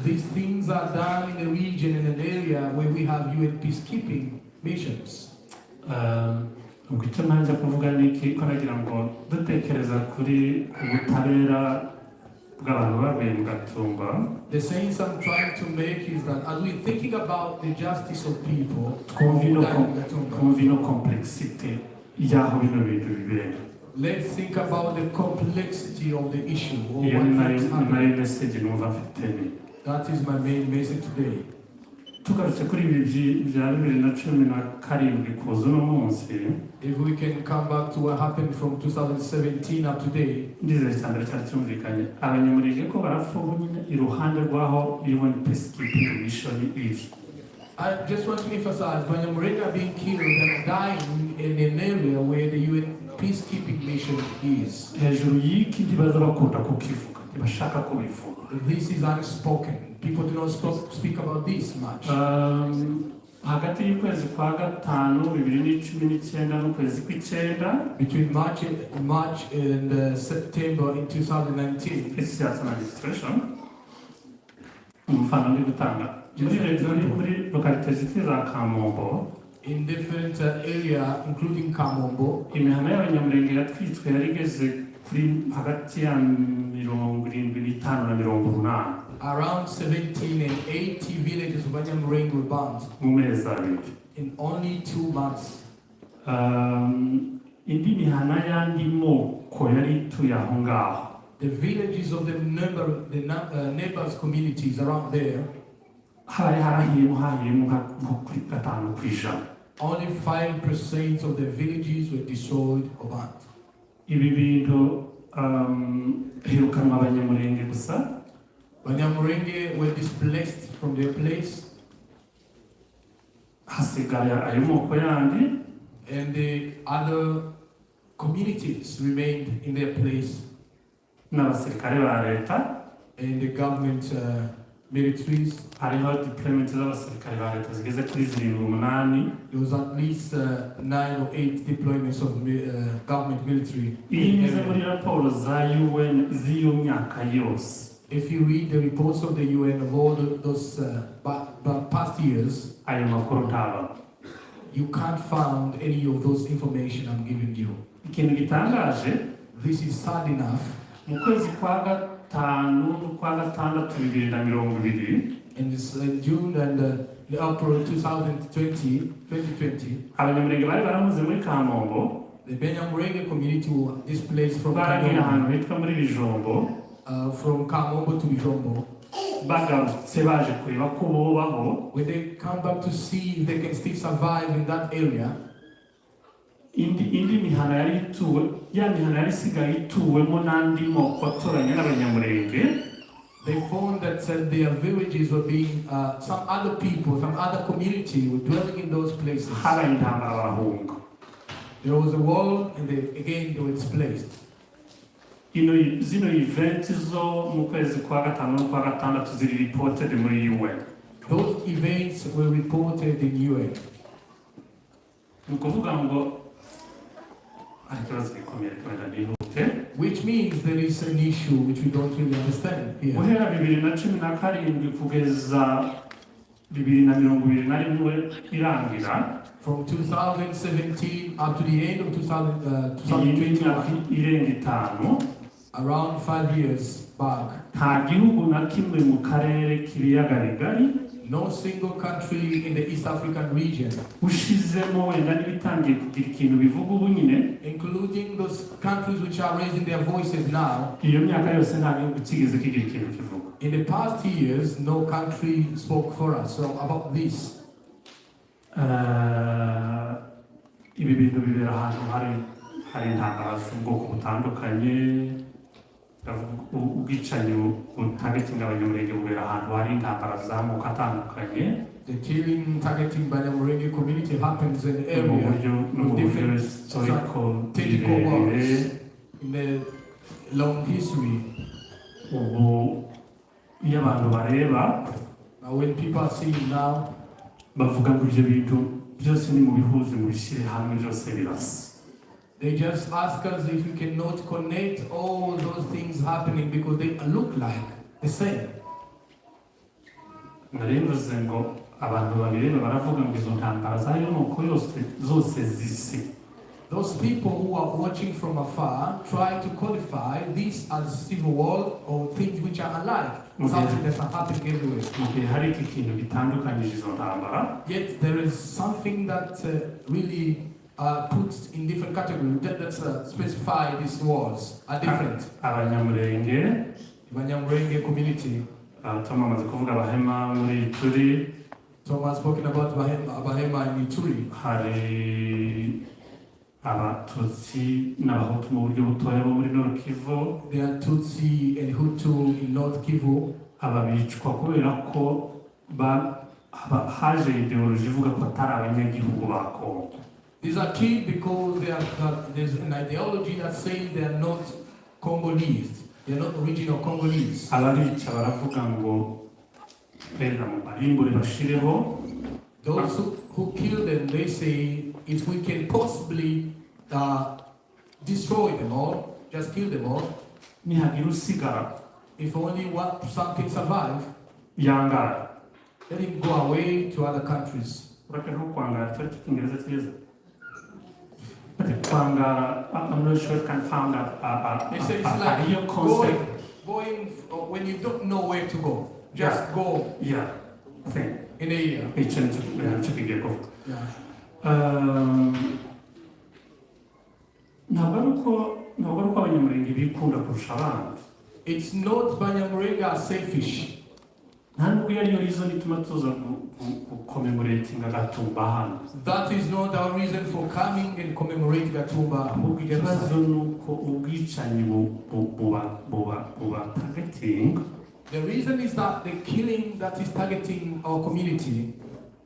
These things are done in a region, in an area where we have UN peacekeeping missions. The sense I'm trying to make is that as we're thinking about the justice of people, let's think about the complexity of the issue. That is my main message today. If we can come back to what happened from 2017 up to today, I just want to emphasize Abanyamulenge are being killed and dying in an area where the UN peacekeeping mission is. This is unspoken. People do not speak about this much. Between March and September in 2019. In different area, including Kamombo, around 17 and 80 villages of Abanyamulenge were burned in only 2 months. The villages of the neighbors communities around there, only 5% of the villages were destroyed or burnt. Ibi bintu hirukanwa Abanyamulenge gusa. Abanyamulenge were displaced from their place. Hasigara ayo moko yandi. And the other communities remained in their place. N'abasirikare ba leta. And the government militaries. Hariho deployment z'abasirikare ba leta zigeze kuri 7-8. There was at least 9 or 8 deployments of government military. If you read the reports of the UN of all those past years, you can't find any of those information I'm giving you. This is sad enough. In this June and April 2020, the Abanyamulenge community were displaced from Kamombo to Bijombo. When they come back to see if they can still survive in that area, indi mihana yari ituwe ya mihana yari isigaye ituwemo n'andi moko aturanye n'Abanyamulenge. They found that their villages were being, some other people, some other community were dwelling in those places. There was a war and again they were displaced. Zino events zo mu kwezi kwa gatanu no kwa gatandatu ziri reported muri UN. Those events were reported in UN. Which means there is an issue which we don't really understand here. From 2017 up to the end of 2021, around 5 years back, no single country in the East African region, including those countries which are raising their voices now, in the past years, no country spoke for us. So about this. Ibi bintu bibera ahantu hari intambara z'ubwoko butandukanye. Ubwicanyi butargeting Abanyamulenge bubera ahantu hari intambara z'amoko atandukanye. The killing targeting Abanyamulenge community happens in the area with different strategical wars in the long history. Iyo abantu bareba, when people are seeing now, bavuga ngo ibyo bintu byose ni mu bihuze mu bishyire hamwe byose birasa. They just ask us if we cannot connect all those things happening because they look like the same. Narivuze ngo abantu babireba baravuga ngo izo ntambara zayo nuko zose zisi. Those people who are watching from afar try to qualify this as civil war or things which are alike, something that's happening everywhere. Yet there is something that really puts in different categories that's specify these wars are different. Abanyamulenge community. Thomas kuvuga Abahema muri Ituri. Thomas spoken about Abahema in Ituri. Hari Abatutsi n'Abahutu mu buryo butoya bo muri North Kivu. There are Tutsi and Hutu in North Kivu. Ababicwa kubera ko haje ideology ivuga ko atari abanyagihugu ba Kongo. These are killed because there's an ideology that says they are not Congolese. They are not original Congolese. Ababica baravuga ngo benda mu barimbure bashireho. Those who kill them, they say, if we can possibly destroy them all, just kill them all. If only some can survive, let him go away to other countries. I'm not sure if I can find a real concept. Going when you don't know where to go, just go. Yeah, thing. In a year. It's not Abanyamulenge are selfish. Ntabwo iyo reason ituma tuza commemorating Mugatumba hano. That is not our reason for coming and commemorate Gatumba. Ikibazo ni uko ubwicanyi buba targeting. The reason is that the killing that is targeting our community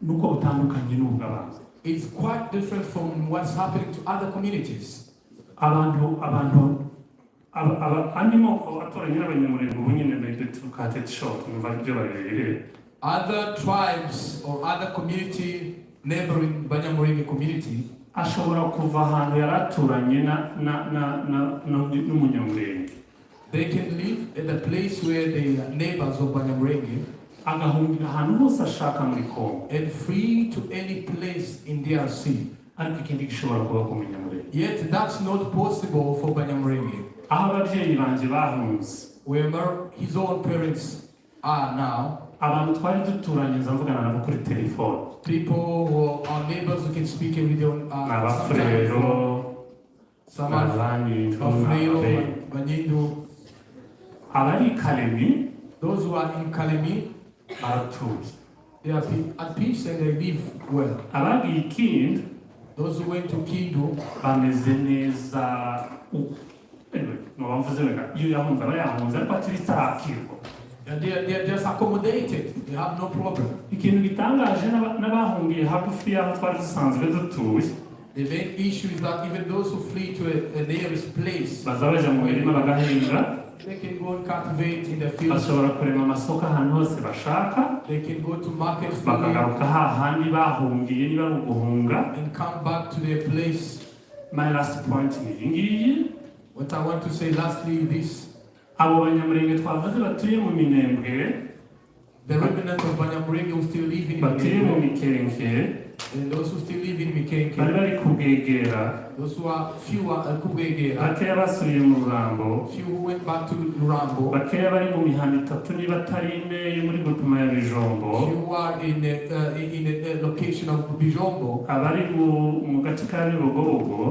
nuko butandukanye n'ubw'abantu. It's quite different from what's happening to other communities. Abantu animo abaturanye n'Abanyamulenge ubu nyine made to cut it short numva ibyo barerere. Other tribes or other community neighboring Abanyamulenge community ashobora kuva ahantu yaraturanye n'umunyamulenge. They can live at the place where they are neighbors of Abanyamulenge agahungira ahantu hose ashaka muri Congo and free to any place in DRC. Ariko ikindi gishobora kuba ku munyamulenge. Yet that's not possible for Abanyamulenge. Aho ababyeyi banje bahunze, where his own parents are now, abantu twari duturanye nzavugana nabo kuri telefone. People who are neighbors who can speak every day on some abari Kalemi, those who are in Kalemi, they are at peace and they live well. Abagi Kind, those who went to Kindu, bameze neza. They are just accommodated. They have no problem. The main issue is that even those who flee to a nearest place, they can go and cultivate in the fields. They can go to market and come back to their place. My last point is what I want to say lastly is this. The remnant of Abanyamulenge who still live in Mikenke, and those who still live in Mikenke, those who are few are Kubegera, few who went back to Lurambo, few who are in the location of Bijombo,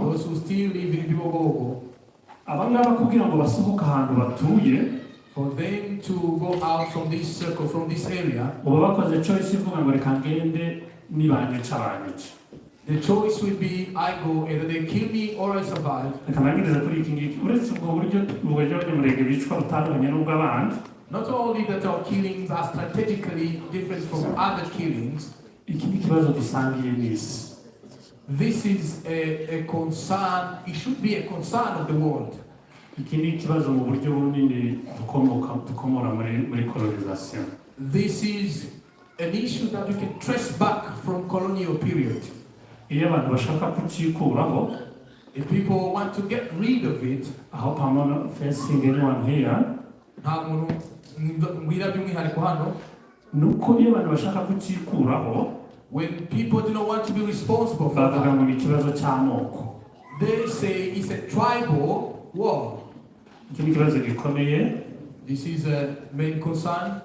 those who still live in Bibogogo, for them to go out from this circle, from this area, the choice will be I go, either they kill me or I survive. Not only that our killings are strategically different from other killings, this is a concern, it should be a concern of the world. This is an issue that we can trace back from colonial period. If people want to get rid of it, I hope I'm not facing anyone here. When people do not want to be responsible for that, they say it's a tribal war. This is a main concern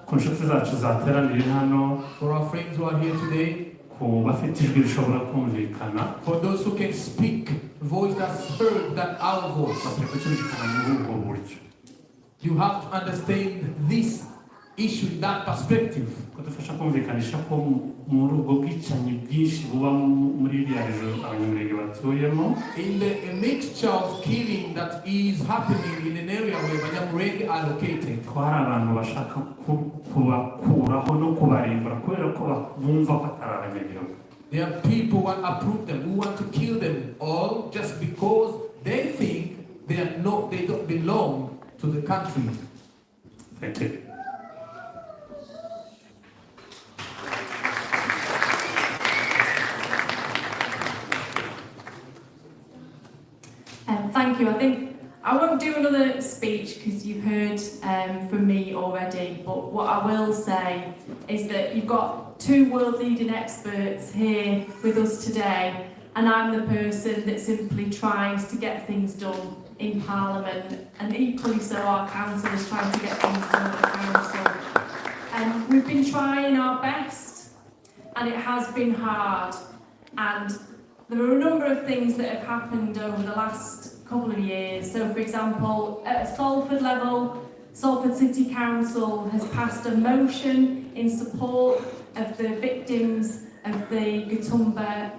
for our friends who are here today. For those who can speak, voice that's heard than our voice. You have to understand this issue in that perspective. In the mixture of killing that is happening in an area where Abanyamulenge are located, there are people who uproot them, who want to kill them all just because they think they don't belong to the country. Thank you. Thank you. I think I won't do another speech because you've heard from me already, but what I will say is that you've got two world-leading experts here with us today, and I'm the person that simply tries to get things done in Parliament, and equally so our council is trying to get things done at the council. We've been trying our best, and it has been hard, and there are a number of things that have happened over the last couple of years. So, for example, at a Salford level, Salford City Council has passed a motion in support of the victims of the Mugatumba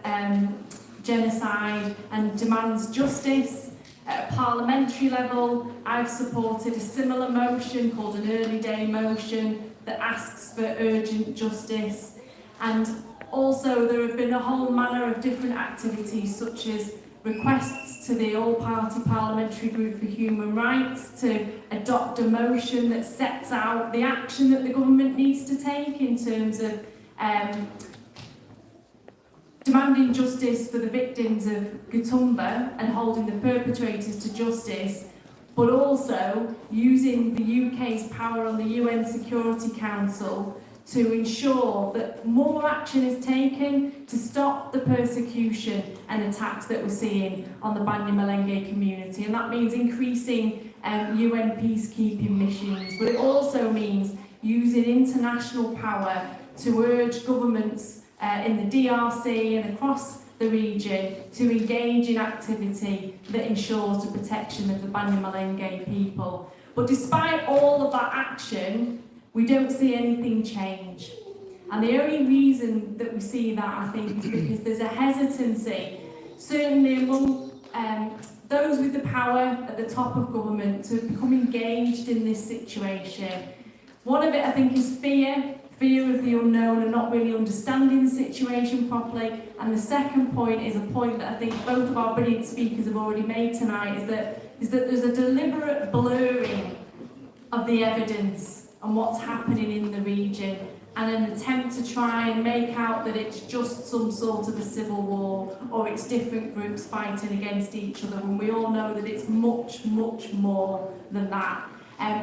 genocide and demands justice. At a parliamentary level, I've supported a similar motion called an early day motion that asks for urgent justice. And also there have been a whole manner of different activities, such as requests to the all-party parliamentary group for human rights to adopt a motion that sets out the action that the government needs to take in terms of demanding justice for the victims of Mugatumba and holding the perpetrators to justice, but also using the UK's power on the UN Security Council to ensure that more action is taken to stop the persecution and attacks that we're seeing on the Abanyamulenge community. And that means increasing UN peacekeeping missions, but it also means using international power to urge governments in the DRC and across the region to engage in activity that ensures the protection of the Abanyamulenge people. But despite all of that action, we don't see anything change. And the only reason that we see that, I think, is because there's a hesitancy, certainly among those with the power at the top of government, to become engaged in this situation. One of it, I think, is fear of the unknown and not really understanding the situation properly. And the second point is a point that I think both of our brilliant speakers have already made tonight, is that there's a deliberate blurring of the evidence and what's happening in the region, and an attempt to try and make out that it's just some sort of a civil war or it's different groups fighting against each other, when we all know that it's much, much more than that.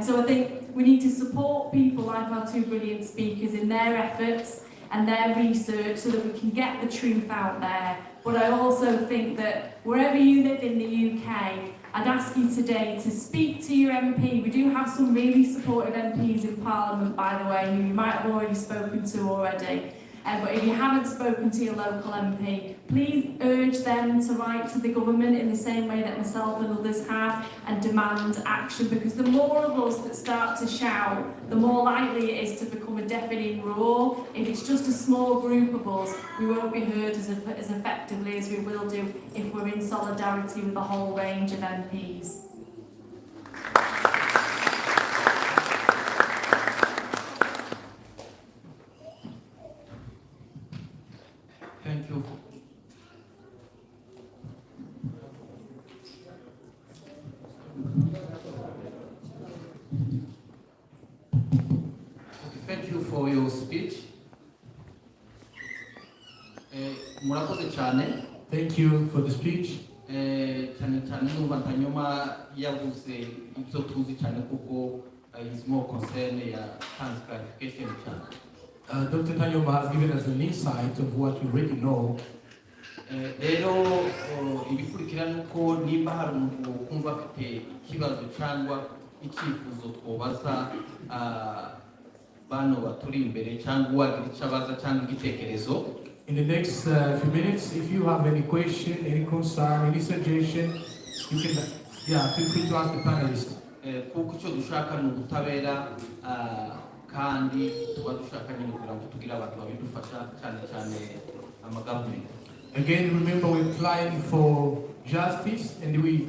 So I think we need to support people like our two brilliant speakers in their efforts and their research so that we can get the truth out there. But I also think that wherever you live in the UK, I'd ask you today to speak to your MP. We do have some really supportive MPs in Parliament, by the way, who you might have already spoken to already. But if you haven't spoken to your local MP, please urge them to write to the government in the same way that myself and others have and demand action, because the more of us that start to shout, the more likely it is to become a deafening roar. If it's just a small group of us, we won't be heard as effectively as we will do if we're in solidarity with the whole range of MPs. Thank you. Thank you for your speech. Murakoze cyane. Thank you for the speech. Cyane cyane numva Ntanyoma yavuze ibyo tuzi cyane kuko is more concerned ya trans clarification cyane. Dr. Tanyoma has given us an insight of what we already know. Rero ibikurikira nuko nimba hari umuntu kumva afite ikibazo cyangwa icyifuzo twobaza bano baturi imbere cyangwa wagira icyo abaza cyangwa igitekerezo. In the next few minutes, if you have any question, any concern, any suggestion, you can feel free to ask the panelists. Kuko icyo dushaka ni ubutabera kandi tuba dushaka nyine kugira ngo tugire abantu babidufasha cyane cyane amagavumenti. Again, remember we're applying for justice and we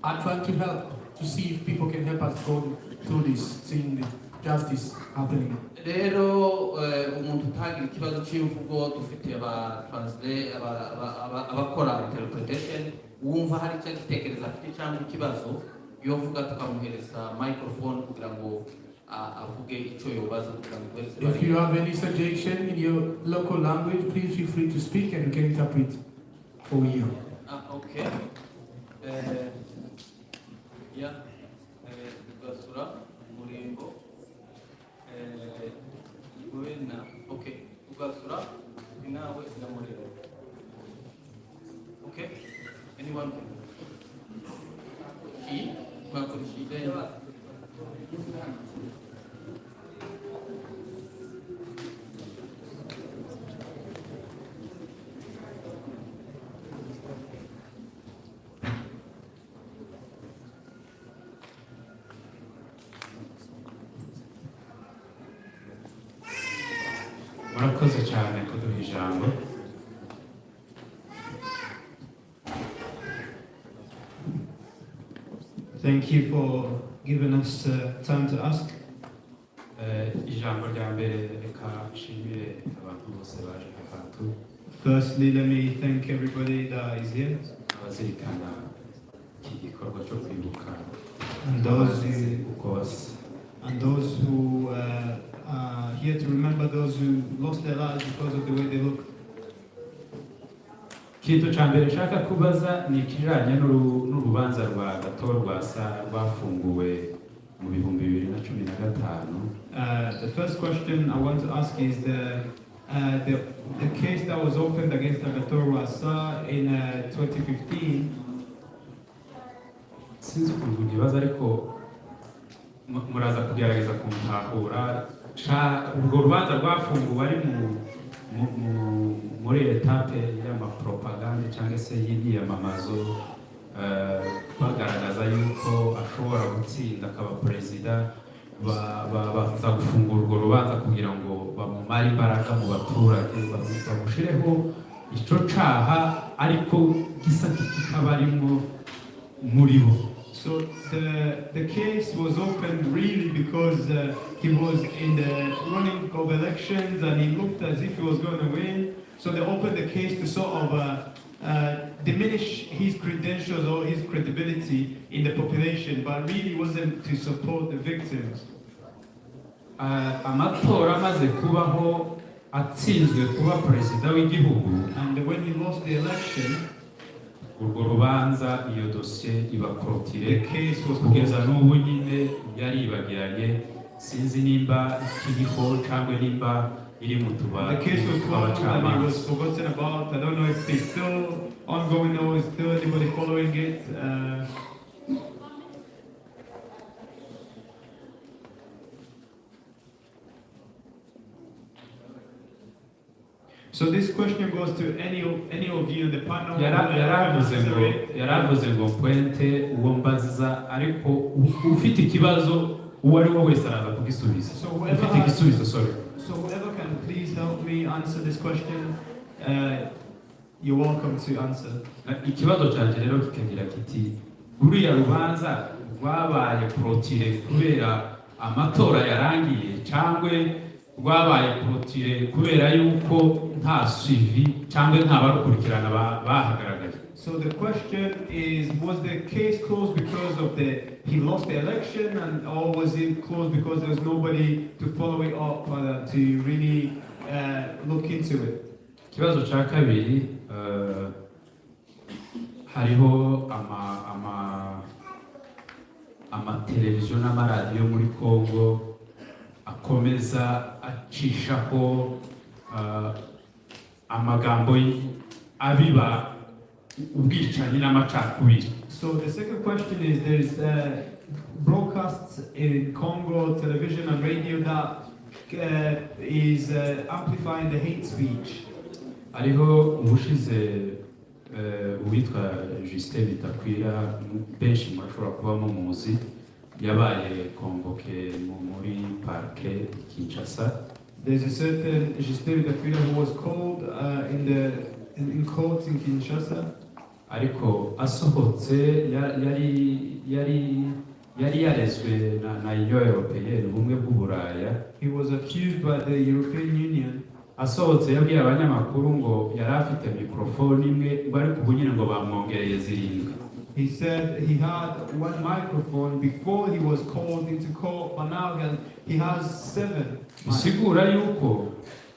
are trying to help to see if people can help us go through this, seeing the justice happening. Rero umuntu utagira ikibazo cy'imvugo dufite abakora interpretation, wumva hari icyo gitekereza afite cyangwa ikibazo yovuga tukamuhereza microphone kugira ngo avuge icyo yobaza kugira ngo. If you have any suggestion in your local language, please feel free to speak and we can interpret for you. Okay. Yeah. Ugasura murimbo. Okay. Ugasura inawe na murimbo. Okay. Anyone? murakoze cyane kuduha ijambo. Thank you for giving us time to ask. Ijambo rya mbere reka nshimire abantu bose baje ahantu. Firstly, let me thank everybody that is here. Abazirikana iki gikorwa cyo kwibuka and those who are here to remember those who lost their lives because of the way they look. Ikintu cya mbere nshaka kubaza ni ikijyanye n'urubanza rwa gato rwasa rwafunguwe mu 2015. The first question I want to ask is the case that was opened against Agathon Rwasa in 2015. Sinzi ukuntu ntibaza ariko muraza kugerageza kumutahura. Urwo rubanza rwafunguwe ari muri etape y'amapropaganda cyangwa se y'imyiyamamazo, bagaragaza yuko ashobora gutsinda akaba perezida, baza gufungura urwo rubanza kugira ngo bamumare imbaraga mu baturage, bamushireho icyo caha ariko gisa kikaba arimo muri bo. So the case was opened really because he was in the running of elections and he looked as if he was going to win. So they opened the case to sort of diminish his credentials or his credibility in the population, but really wasn't to support the victims. Amatora amaze kubaho atsinzwe kuba perezida w'igihugu, and when he lost the election, urwo rubanza iyo dosiye ibakorotire kugeza n'ubu nyine yaribagiranye, sinzi nimba ikiriho cyangwa nimba iri mu tubari. The case was closed and it was forgotten about. I don't know if it's still ongoing or is still anybody following it. So this question goes to any of you in the panel. Yaravuze ngo pointe uwo mbaza ariko ufite ikibazo uwo ari wo wese araza kugisubiza. Ufite igisubizo, sorry. So whoever can please help me answer this question, you're welcome to answer. Ikibazo cyanje rero kikagira kiti uriya rubanza rwabaye protire kubera amatora yarangiye cyangwa rwabaye protire kubera yuko nta suivi cyangwa nta barukurikirana bahagaragaye. So the question is, was the case closed because of he lost the election, or was it closed because there was nobody to follow it up to really look into it? Ikibazo cya kabiri, hariho amateleviziyo n'amaradiyo muri Congo akomeza acishaho amagambo abiba ubwicanyi n'amacakubiri. So the second question is, there's broadcasts in Congo television and radio that is amplifying the hate speech. Hariho ubushize uwitwa Justin Bitakwira, benshi murashobora kuba mumuzi, yabaye convoqué muri parke Kinshasa. There's a certain Justin Bitakwira who was called in court in Kinshasa. Ariko asohotse yari yarezwe na Union Européenne, ubumwe bw'Uburaya. He was accused by the European Union. Asohotse yabwiye abanyamakuru ngo yari afite mikrofone imwe bari kubunyine ngo bamwongereye zirindwi. He said he had one microphone before he was called into court, but now he has 7. Bisigura yuko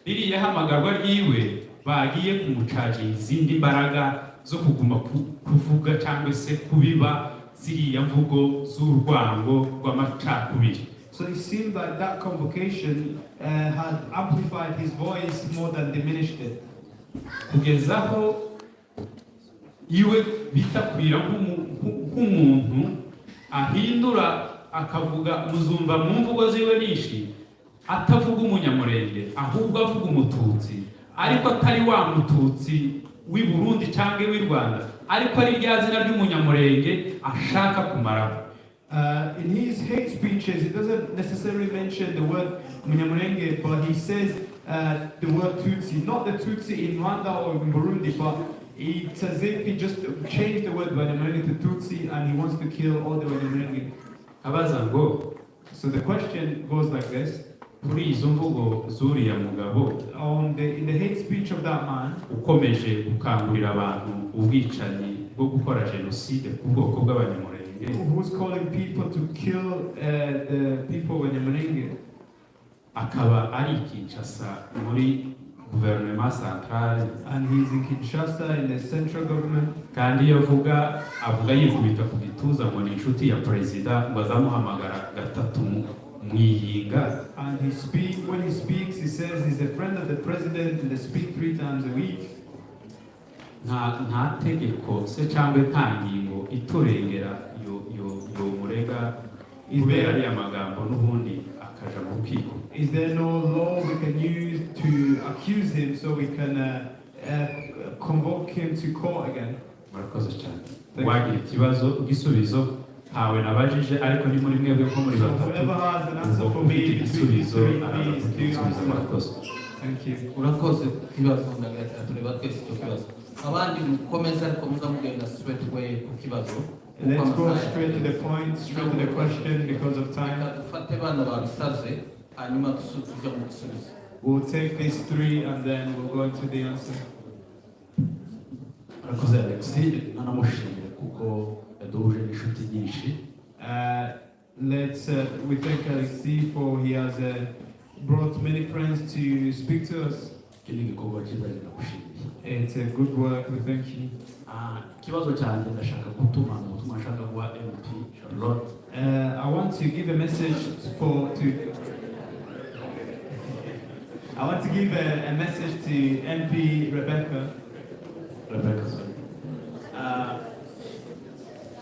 ririya hamagarwa ryiwe bagiye kumucaje izindi mbaraga zo kuguma kuvuga cyangwa se kubiba ziriya mvugo z'urwango rw'amacakubiri. So it seemed like that convocation had amplified his voice more than diminished it. Kugezaho iwe bitakwira nk'umuntu ahindura akavuga muzumva mu mvugo ziwe nishi atavuga umunyamurenge ahubwo avuga umututsi, ariko atari wa mututsi w'i Burundi cyangwa w'i Rwanda, ariko ari rya zina ry'umunyamurenge ashaka kumaraho. In his hate speeches, he doesn't necessarily mention the word Munyamulenge, but he says the word Tutsi, not the Tutsi in Rwanda or in Burundi, but it's as if he just changed the word Banyamulenge to Tutsi and he wants to kill all the Banyamulenge. So the question goes like this. Kuri izo mvugo zuriya mugabo In the hate speech of that man, ukomeje gukangurira abantu ubwicanyi bwo gukora jenoside ku bwoko bw'Abanyamulenge, who's calling people to kill the people of Banyamulenge, akaba ari Kinshasa muri gouvernement centrale, and he's in Kinshasa in the central government. kandi iyo avuga yikubita ku gituza ngo ni inshuti ya perezida ngo azamuhamagara gatatu mwiyinga. And when he speaks, he says he's a friend of the president and they speak 3 times a week. nta tegeko se cyangwa nta ngingo iturengera yo murega kubera ariya magambo n'ubundi akaja mu rukiko. Is there no law we can use to accuse him so we can convoke him to court again? Murakoze cyane. Wagira ikibazo igisubizo ntawe nabajije ariko ni muri mwebwe ko muri batatu ubwo ufite igisubizo murakoze. Urakoze kibazo ndagira tureba twese icyo kibazo abandi mukomeza ariko muzamugenda straight away ku kibazo. Let's go straight to the point, straight to the question because of time. We'll take these 3 and then we'll go into the answer. Murakoze Alexis, nanamushimire kuko yaduhuje n'inshuti nyinshi. We thank Alexis for he has brought many friends to speak to us. It's a good work, we thank you. Ikibazo cyanjye ndashaka gutuma ubutumwa nshaka guha MP Charlotte. I want to give a message to MP Rebecca.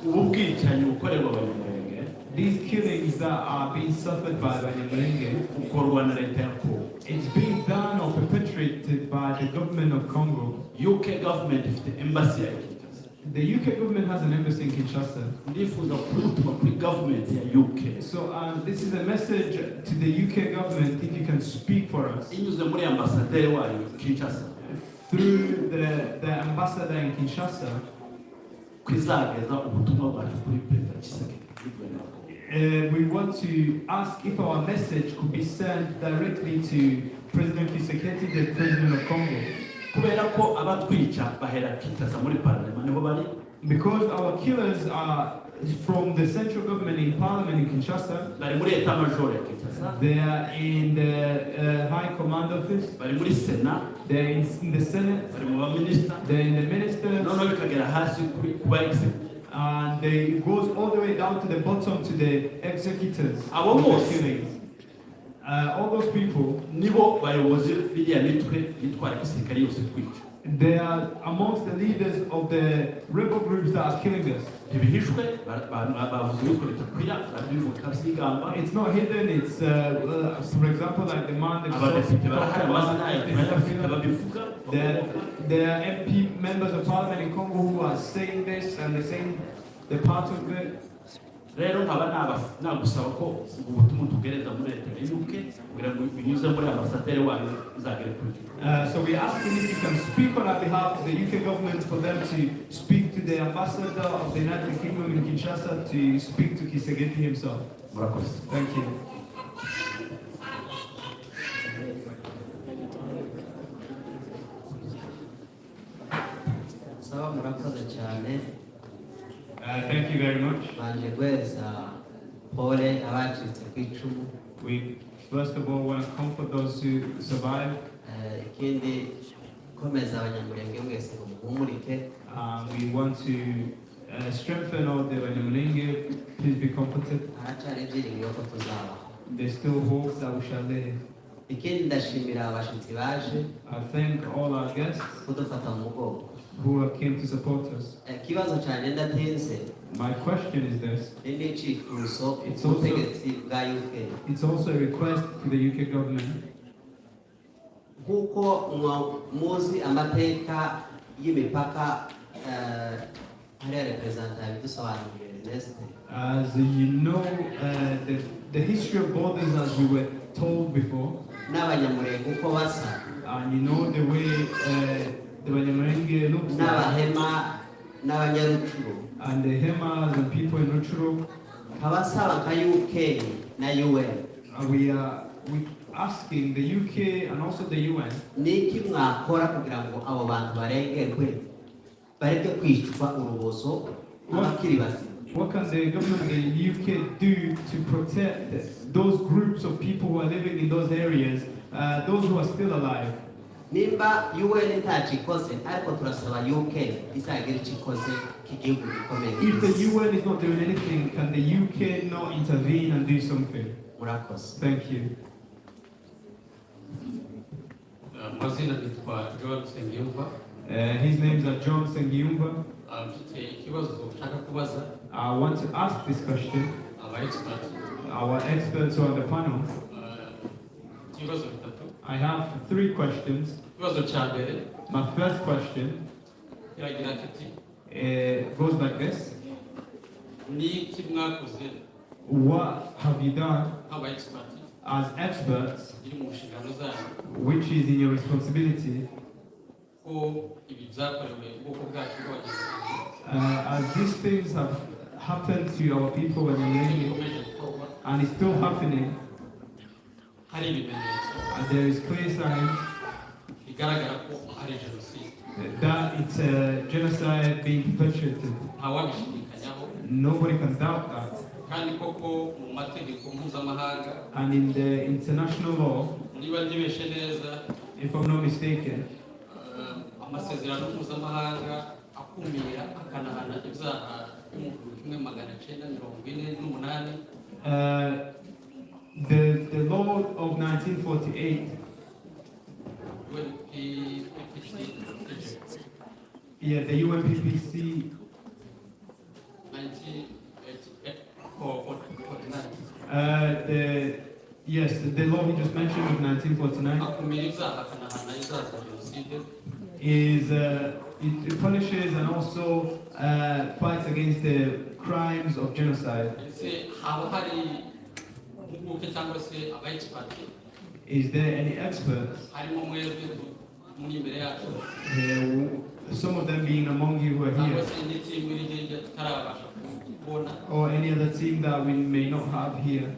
Ubwicanyi bukorerwa Abanyamulenge, these killings that are being suffered by Abanyamulenge, bukorwa na leta ya Congo. It's being done or perpetrated by the government of Congo. UK government ifite embassy ya Kinshasa. The UK government has an embassy in Kinshasa. Ndifuza kutuma kuri government ya UK. So this is a message to the UK government if you can speak for us. Inyuze muri ambassadeur wayo Kinshasa. Through the ambassador in Kinshasa. Kwizageza ubutumwa bwacu kuri President Tshisekedi. We want to ask if our message could be sent directly to President Tshisekedi, the President of Congo. Because our killers are from the central government in parliament in Kinshasa. They are in the High Command Office. They are in the Senate. They are in the ministers. And it goes all the way down to the bottom to the executors of the killings. All those people, they are amongst the leaders of the rebel groups that are killing us. It's not hidden, it's for example like the man there are MP members of parliament in Congo who are saying this and they're saying the part of it. Rero nkaba nagusaba ko ubutumwa tugereza muri leta ya UK kugira ngo binyuze muri ambassadeur wayo izagere kuri. So we ask him if you can speak on our behalf to the UK government for them to speak to the ambassador of the United Kingdom in Kinshasa to speak to Tshisekedi himself. Thank you. Thank you very much. We first of all want to comfort those who survived. We want to strengthen all the Abanyamulenge. Please be comforted. There's still hope that we shall live. I thank all our guests who came to support us. My question is this. It's also a request to the UK government. As you know, the history of borders, as we were told before, n'Abanyamulenge uko basa, and you know the way the Abanyamulenge looks like, n'Abahema n'Abanyarucuru, and the Hemas and people in Rutshuru. abasaba nka UK na UN. We asking the UK and also the UN. Niki mwakora kugira ngo abo bantu barengerwe bareke kwicwa urubozo abakiri bazima? What can the government of the UK do to protect those groups of people who are living in those areas, those who are still alive? Nimba UN ntacikoze ariko turasaba UK isagira icikoze kigihugu gikomeye. If the UN is not doing anything, can the UK not intervene and do something? Murakoze. Thank you. Mazina nitwa John Sengiyumva. His names are John Sengiyumva. Mfite ikibazo nshaka kubaza. I want to ask this question. Our experts who are on the panel. Ikibazo bitatu. I have 3 questions. Ikibazo cya mbere. My first question kiragira kiti. Goes like this. Ni iki mwakoze? What have you done as experts, which is in your responsibility, as these things have happened to our people and it's still happening, and there is clear signs that it's a genocide being perpetrated. Nobody can doubt that. And in the international law, if I'm not mistaken, the law of 1948, yeah, the UNPPC, yes, the law he just mentioned of 1949 is it punishes and also fights against the crimes of genocide. Is there any experts? Some of them being among you who are here, or any other team that we may not have here.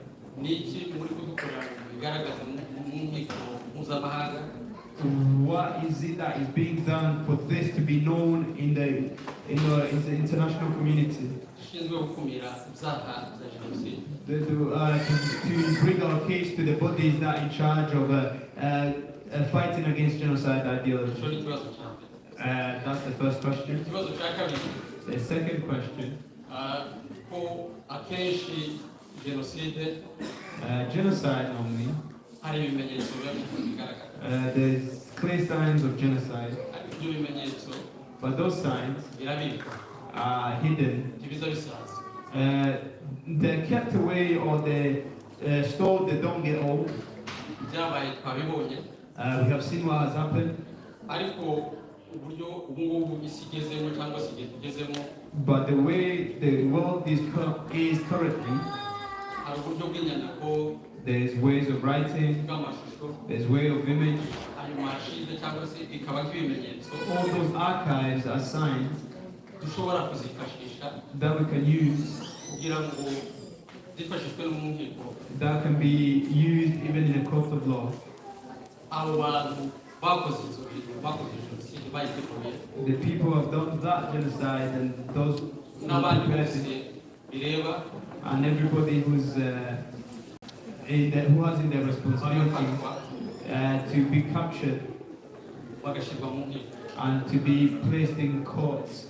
What is it that is being done for this to be known in the international community? To bring our case to the bodies that are in charge of fighting against genocide ideology. That's the first question. The second question. Genocide normally. There's clear signs of genocide, but those signs are hidden. They're kept away or they're stored, they don't get old. We have seen what has happened. But the way the world is currently, there's ways of writing, there's way of image. All those archives are signs that we can use, that can be used even in a court of law. The people who have done that genocide and those and everybody who's who has in their responsibility to be captured and to be placed in courts.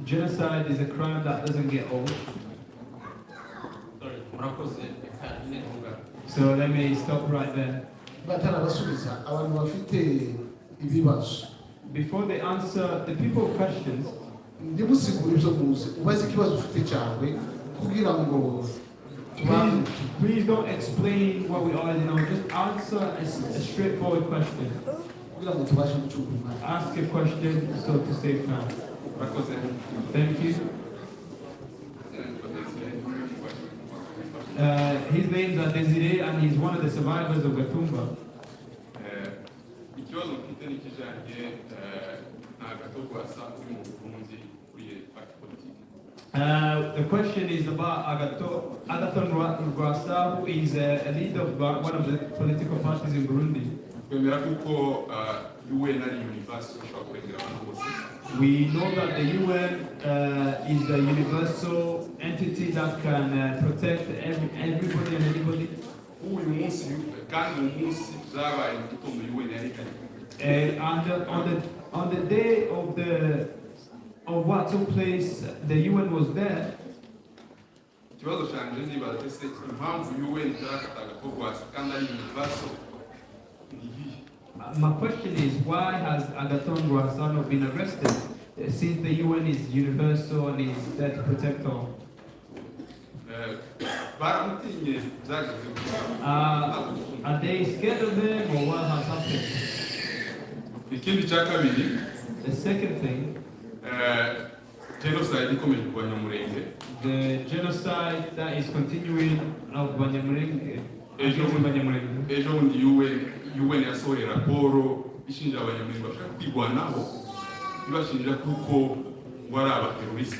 Genocide is a crime that doesn't get old. So let me stop right there. Before they answer the people questions, please don't explain what we already know. Just answer a straightforward question. Ask a question so to save time. Thank you. His name's Desiree, and he's one of the survivors of Gatumba. Ikibazo mfite n'ikijanye n'agatoko asa uri mu Burundi kuri parti politique. The question is about Agathon Rwasa, who is a leader of one of the political parties in Burundi. Kwemera kuko UN ari universal ushobora kurengera abantu bose. We know that the UN is a universal entity that can protect everybody and anybody. Uyu munsi kandi uyu munsi zabaye mu gitondo UN yarikanye. And on the day of what took place, the UN was there. Ikibazo cyanje nibaza se impamvu UN itarafata agatoko asa kandi ari universal. My question is, why has Agathon Rwasa not been arrested since the UN is universal and is there to protect all? Are they scared of him, or what has happened? The second thing, genocide ikomeye ku Banyamulenge. the genocide that is continuing of Abanyamulenge. Ejo bundi UN yasohoye raporo ishinja Abanyamulenge bashaka kwigwanaho ibashinja kuko wari abateroriste.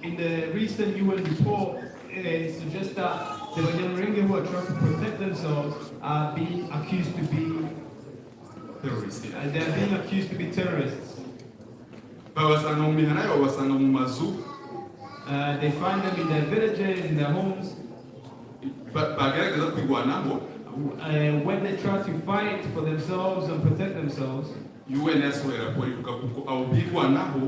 In the recent UN report, it suggests that the Abanyamulenge who are trying to protect themselves are being accused to be terrorists. They are being accused to be terrorists. Babasanga mu mihana yabo, babasanga mu mazu. They find them in their villages, in their homes. Bagerageza kwigwanaho. When they try to fight for themselves and protect themselves, UN yasohoye raporo ivuga kuko abo bigwanaho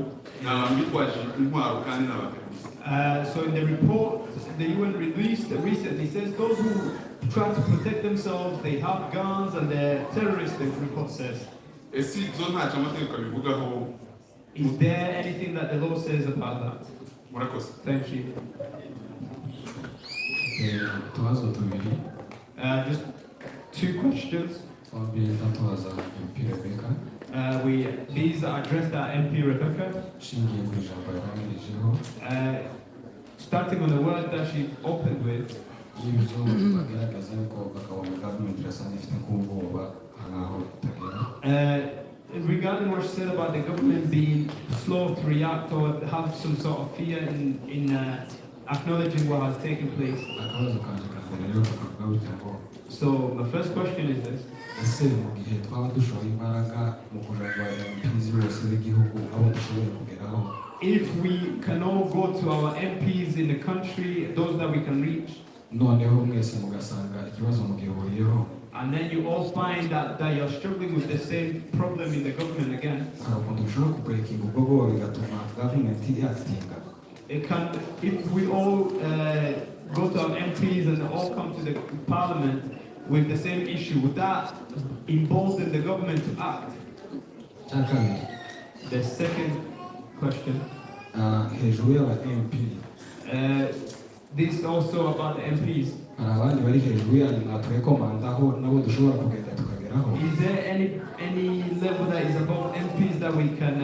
ni abantu bitwaje intwaro kandi n'abateroriste. So in the report the UN released recently, says those who try to protect themselves, they have guns and they're terrorists, the report says. Ese izo ntacyo amategeko abivugaho? Is there anything that the law says about that? Murakoze. Thank you. Utubazo tubiri. Just two questions. Tubaza MP Rebecca. These are addressed at MP Rebecca. Shingiye ku ijambo yabanirijeho. Starting on the word that she opened with. Y'ibyo bagaragaza yuko bakabona government irasa n'ifite nk'ubwoba nkaho itagera. Regarding what she said about the government being slow to react or have some sort of fear in acknowledging what has taken place. So my first question is this. If we can all go to our MPs in the country, those that we can reach, and then you all find that you're struggling with the same problem in the government again, it can, if we all go to our MPs and all come to the parliament with the same issue, would that embolden the government to act? The second question. This is also about the MPs. Is there any level that is above MPs that we can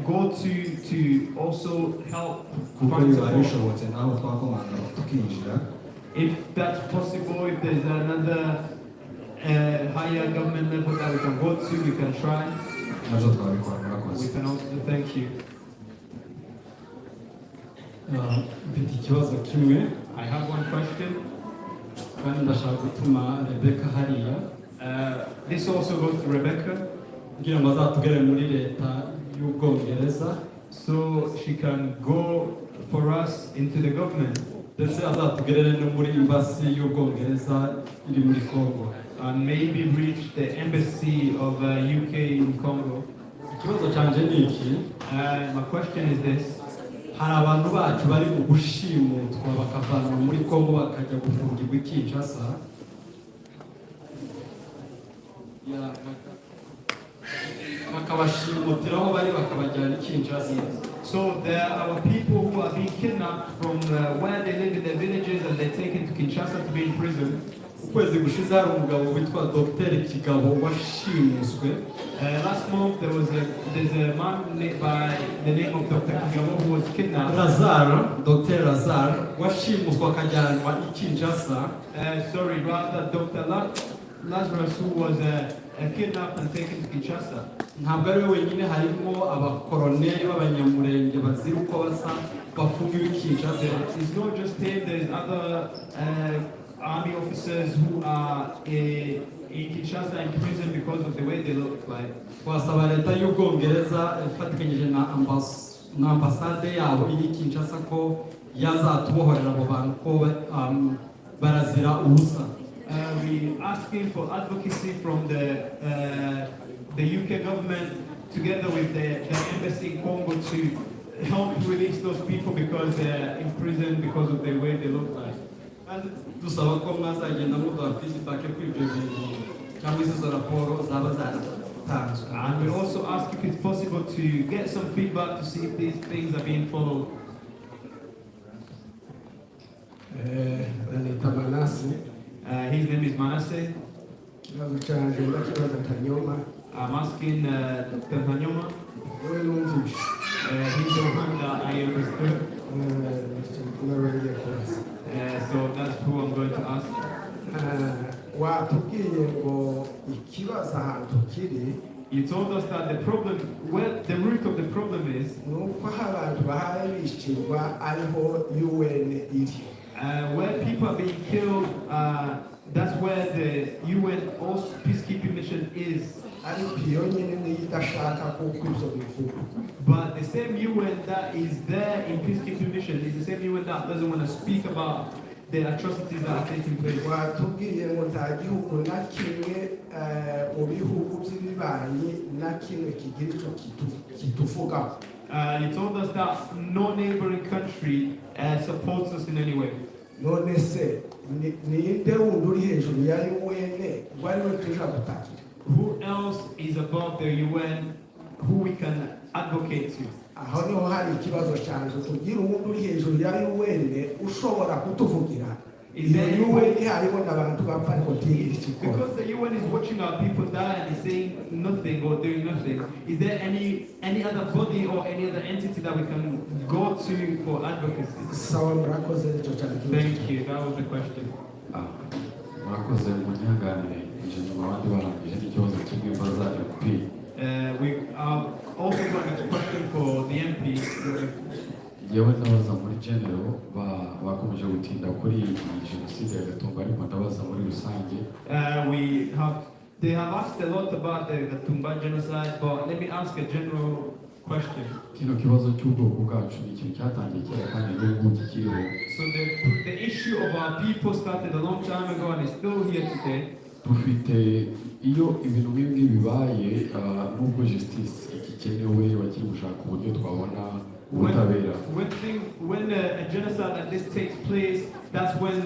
go to also help find support? If that's possible, if there's another higher government level that we can go to, we can try. We can also thank you. I have one question. This also goes to Rebecca. So she can go for us into the government. And maybe reach the embassy of UK in Congo. My question is this. Hari abantu bacu bari mu gushimutwa bakavanwa muri Kongo bakajya gufungirwa i Kinshasa. Bakabashimutiraho bari bakabajyana i Kinshasa. So there are our people who are being kidnapped from where they live in their villages and they're taken to Kinshasa to be in prison. Ukwezi gushize hari umugabo witwa Dr. Kigabo washimuswe. Last month there's a man by the name of Dr. Kigabo who was kidnapped. Dr. Lazar washimuswa akajyanwa i Kinshasa. Sorry, rather Dr. Lazarus who was kidnapped and taken to Kinshasa. Ntabwo ari we wenyine, harimo abakoroneli b'Abanyamulenge bazira uko basa bafungiwe i Kinshasa. It's not just him, there's other army officers who are in Kinshasa in prison because of the way they look like. Twasaba leta y'Ubwongereza ifatikanyije na ambasade yabo iri Kinshasa ko yazatubohorera abo bantu ko barazira ubusa. We asking for advocacy from the UK government together with the embassy in Congo to help release those people because they're in prison because of the way they look like. Dusaba ko mwazagenda muduha feedback kuri ibyo bintu cyangwa izo raporo zaba zaratanzwe. And we also ask if it's possible to get some feedback to see if these things are being followed. His name is Manasseh. I'm asking Dr. Tanyoma. He's the one that I understood. So that's who I'm going to ask. You told us that the problem, where the root of the problem is, where people are being killed, that's where the UN peacekeeping mission is. But the same UN that is there in peacekeeping mission is the same UN that doesn't want to speak about the atrocities that are taking place. You told us that no neighboring country supports us in any way. Who else is above the UN who we can advocate to? Is there because the UN is watching our people die and is saying nothing or doing nothing, is there any other body or any other entity that we can go to for advocacy? Thank you, that was the question. We are also going to question for the MP. yewe ndabaza muri general bakomeje gutinda kuri jenoside ya Gatumba ariko ndabaza muri rusange. They have asked a lot about the Gatumba genocide, but let me ask a general question. Kino kibazo cy'ubwoko bwacu ni ikintu cyatangiye kera kandi n'ubu kikiriho. So the issue of our people started a long time ago and is still here today. Dufite iyo ibintu nk'ibi bibaye n'ubwo justice igikenewe bakiri gushaka uburyo twabona ubutabera. When a genocide like this takes place, that's when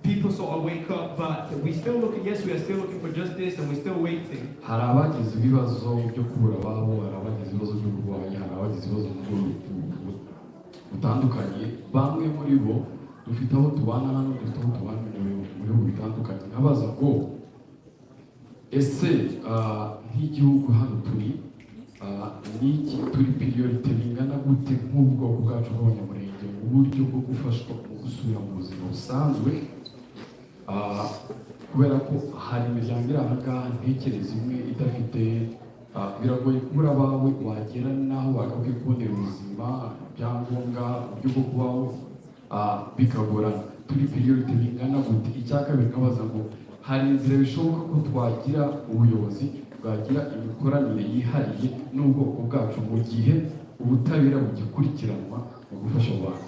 people sort of wake up, but we still looking, yes, we are still looking for justice and we're still waiting. Hari abagize ibibazo byo kubura ababo, hari abagize ibibazo byo kurwanya, hari abagize ibibazo bitandukanye. Bamwe muri bo dufite aho tubana hano, dufite aho tubana mu bihugu bitandukanye. Nkabaza ngo ese nk'igihugu hano turi niki turi priority bingana gute nk'ubwoko bwacu bw'Abanyamulenge mu buryo bwo gufashwa mu gusubira mu buzima busanzwe, kubera ko hari imiryango iri aha ngaha ntekereza imwe idafite, biragoye kubura abawe wagera n'aho bagakwiye kubonera ubuzima, ibyangombwa, uburyo bwo kubaho bikagorana. Turi priority bingana gute? Icya kabiri nkabaza ngo hari inzira bishoboka ko twagira ubuyobozi bwagira imikoranire yihariye n'ubwoko bwacu mu gihe ubutabera bugikurikiranwa mu gufasha abantu.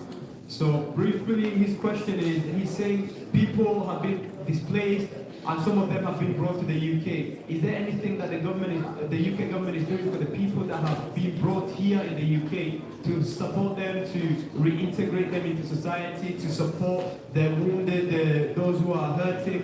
So briefly, his question is, he's saying people have been displaced and some of them have been brought to the UK. Is there anything that the UK government is doing for the people that have been brought here in the UK to support them, to reintegrate them into society, to support the wounded, those who are hurting,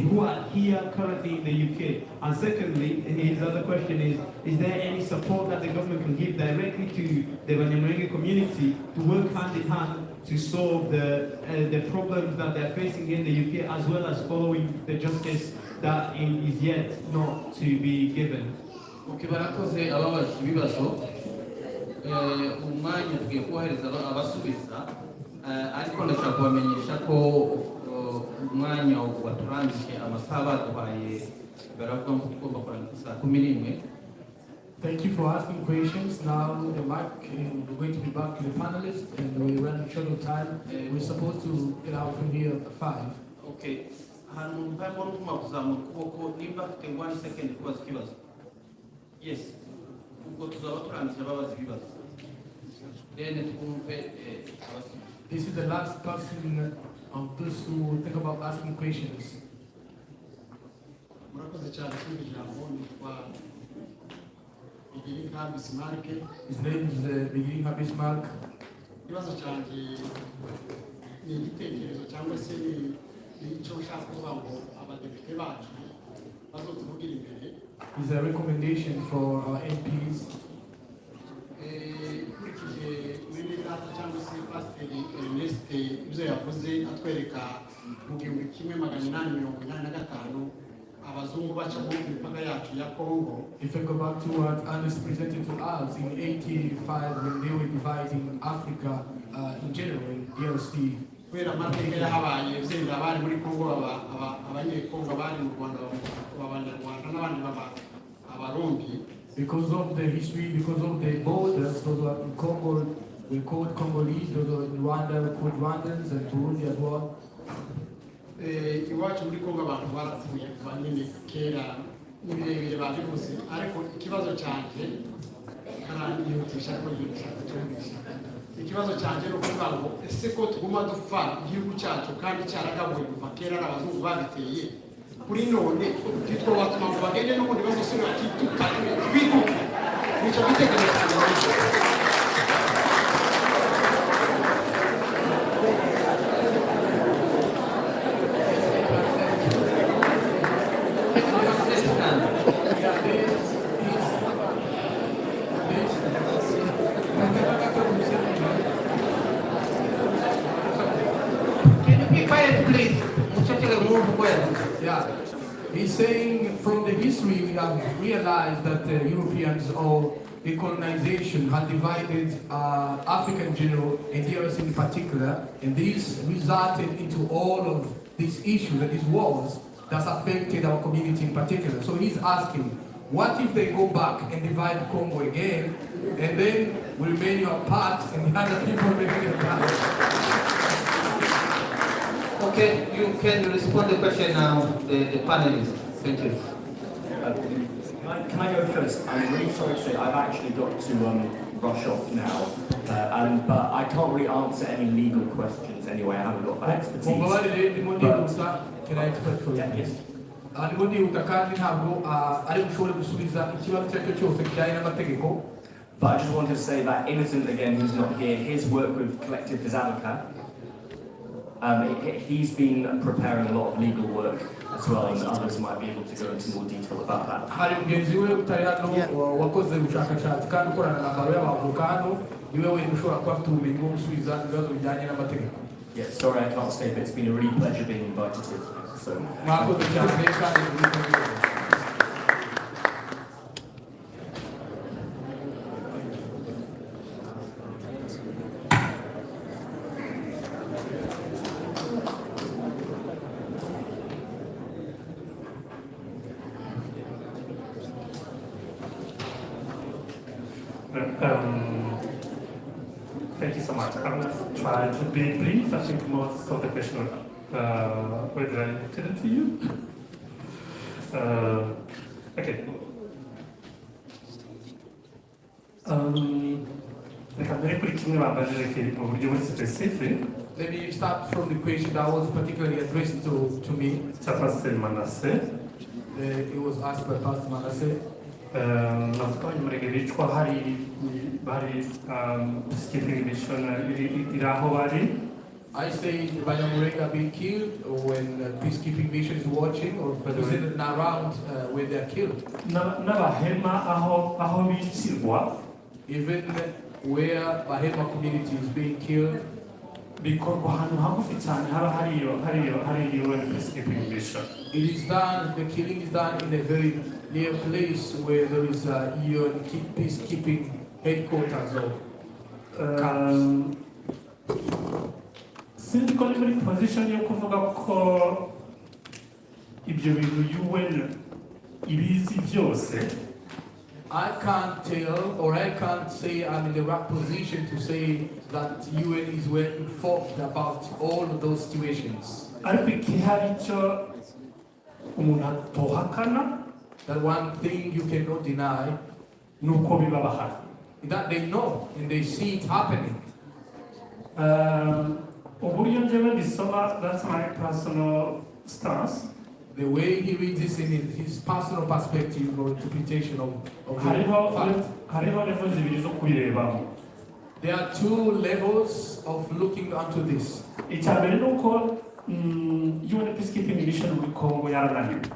who are here currently in the UK? And secondly, his other question is there any support that the government can give directly to the Abanyamulenge community to work hand in hand to solve the problems that they're facing in the UK, as well as following the justice that is yet not to be given. Barakoze ababaje ibibazo umwanya tugiye kohereza abasubiza ariko ndashaka kubamenyesha ko umwanya waturangije amasaha baduhaye baravuga ko tugomba kurangiza saa 11. Thank you for asking questions. Now the mic, we're going to be back to the panelists, and we're running short of time. We're supposed to get out from here at 5. Okay. Hanu mpamvu nguma kuzamuka ukuboko nimba afite 1 second kubaza ikibazo. Yes. Ubwo tuzaba turangije ababaza ibibazo. Then twumve abasubiza. This is the last person of those who think about asking questions. Murakoze cyane kuri ijambo nitwa Biciwe Bismarck. His name is Biciwe Bismarck. Ikibazo cyanjye ni igitekerezo cyangwa se ni icyo ushaka kuvuga ngo abadepite bacu bazotuvugira imbere. It's a recommendation for our MPs. Kurikije muri data cyangwa se Pasiteri Ernest ibyo yavuze atwereka mu 1885 abazungu baca mu mipaka yacu ya Congo. If I go back to what Anders presented to us in 1885 when they were dividing Africa in general in DRC. Kubera amateka yahabaye zenda abari muri Congo abanyekongo bari mu Rwanda abanyarwanda n'abandi abarundi. Because of the history, because of the borders, those were in Congo, we called Congolese, those were in Rwanda, we called Rwandans, and Burundi as well. Iwacu muri Congo abantu barapfuye kuva nyine kera n'ibirebire babivuze, ariko ikibazo cyanjye karanyihutisha ko yishaka cyumvisha. Ikibazo cyanjye no kuvuga ngo ese ko tuguma dupfa igihugu cyacu kandi cyaragabuye kuva kera n'abazungu babiteye kuri none twitwa batuma ngo bagende n'ubundi bazosubira kituka twikuke nicyo gitekerezo cyanjye. Yeah, he's saying from the history we have realized that the Europeans or the colonization had divided Africa in general and DRC in particular, and this resulted into all of these issues and these wars that affected our community in particular. So he's asking, what if they go back and divide Congo again, and then we remain apart and the other people remain apart? Okay, you can respond to the question now, the panelists. Thank you. Can I go first? I'm really sorry to say I've actually got to rush off now, but I can't really answer any legal questions anyway. I haven't got that expertise. Can I explain for you? Yeah, yes. But I just wanted to say that Innocent, again, who's not here, his work with Collective Kwibuka, he's been preparing a lot of legal work as well, and others might be able to go into more detail about that. Yeah, sorry I can't stay, but it's been a really pleasure being invited here today. So. Thank you so much. I'm going to try to be brief. I think most of the questions were directed to you. Okay. Let me start from the question that was particularly addressed to me. It was asked by Pastor Manasseh. I say Abanyamulenge are being killed when peacekeeping mission is watching, or president around where they are killed. Even where Bahema community is being killed. It is done, the killing is done in a very near place where there is a UN peacekeeping headquarters of camps. Sinzi ko ni muri position yo kuvuga ko ibyo bintu UN ibizi byose. I can't tell, or I can't say I'm in the right position to say that UN is well informed about all of those situations. Ariko ikihari cyo umuntu atohakana, that one thing you cannot deny, nuko biba bahari. That they know and they see it happening. Uburyo njyewe mbisoma, that's my personal stance. The way he reads this in his personal perspective or interpretation of the fact. There are two levels of looking onto this. UN peacekeeping mission muri Congo yarananiwe.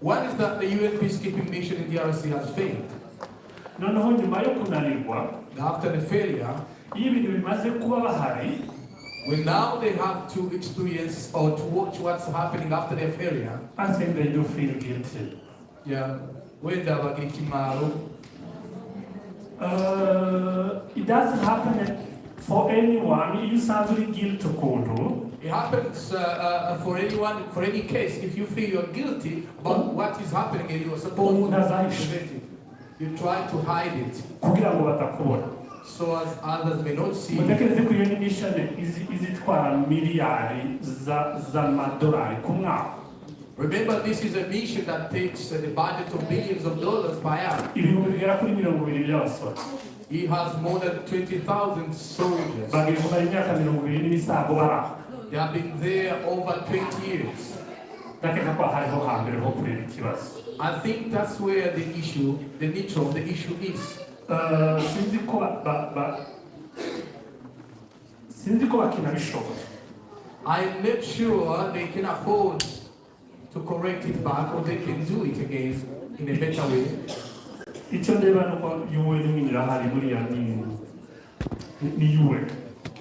One is that the UN peacekeeping mission in the DRC has failed. Noneho nyuma yo kunanirwa, after the failure, iyo ibintu bimaze kuba bahari, when now they have to experience or to watch what's happening after their failure, I think they do feel guilty. Yeah, when they are getting it doesn't happen for anyone. You sound really guilty to. It happens for anyone, for any case. If you feel you're guilty about what is happening and you're supposed to prevent it, you try to hide it so as others may not see. Mutekereze ko iyo mission izitwara miliyari z'amadolari ku mwaka. Remember, this is a mission that takes the budget of billions of dollars per year. Ibihumbi bigera kuri 20 by'abasore. He has more than 20,000 soldiers. Bagiye kumara imyaka 20 n'ibisago bara. They have been there over 20 years. Ndakeka ko hariho hambere ho kureba ikibazo. I think that's where the issue, the nature of the issue is. Sinzi ko bakina bishoboye. I'm not sure they can afford to correct it back or they can do it again in a better way. Icyo ndeba nuko UN nyinira hari buriya ni UN.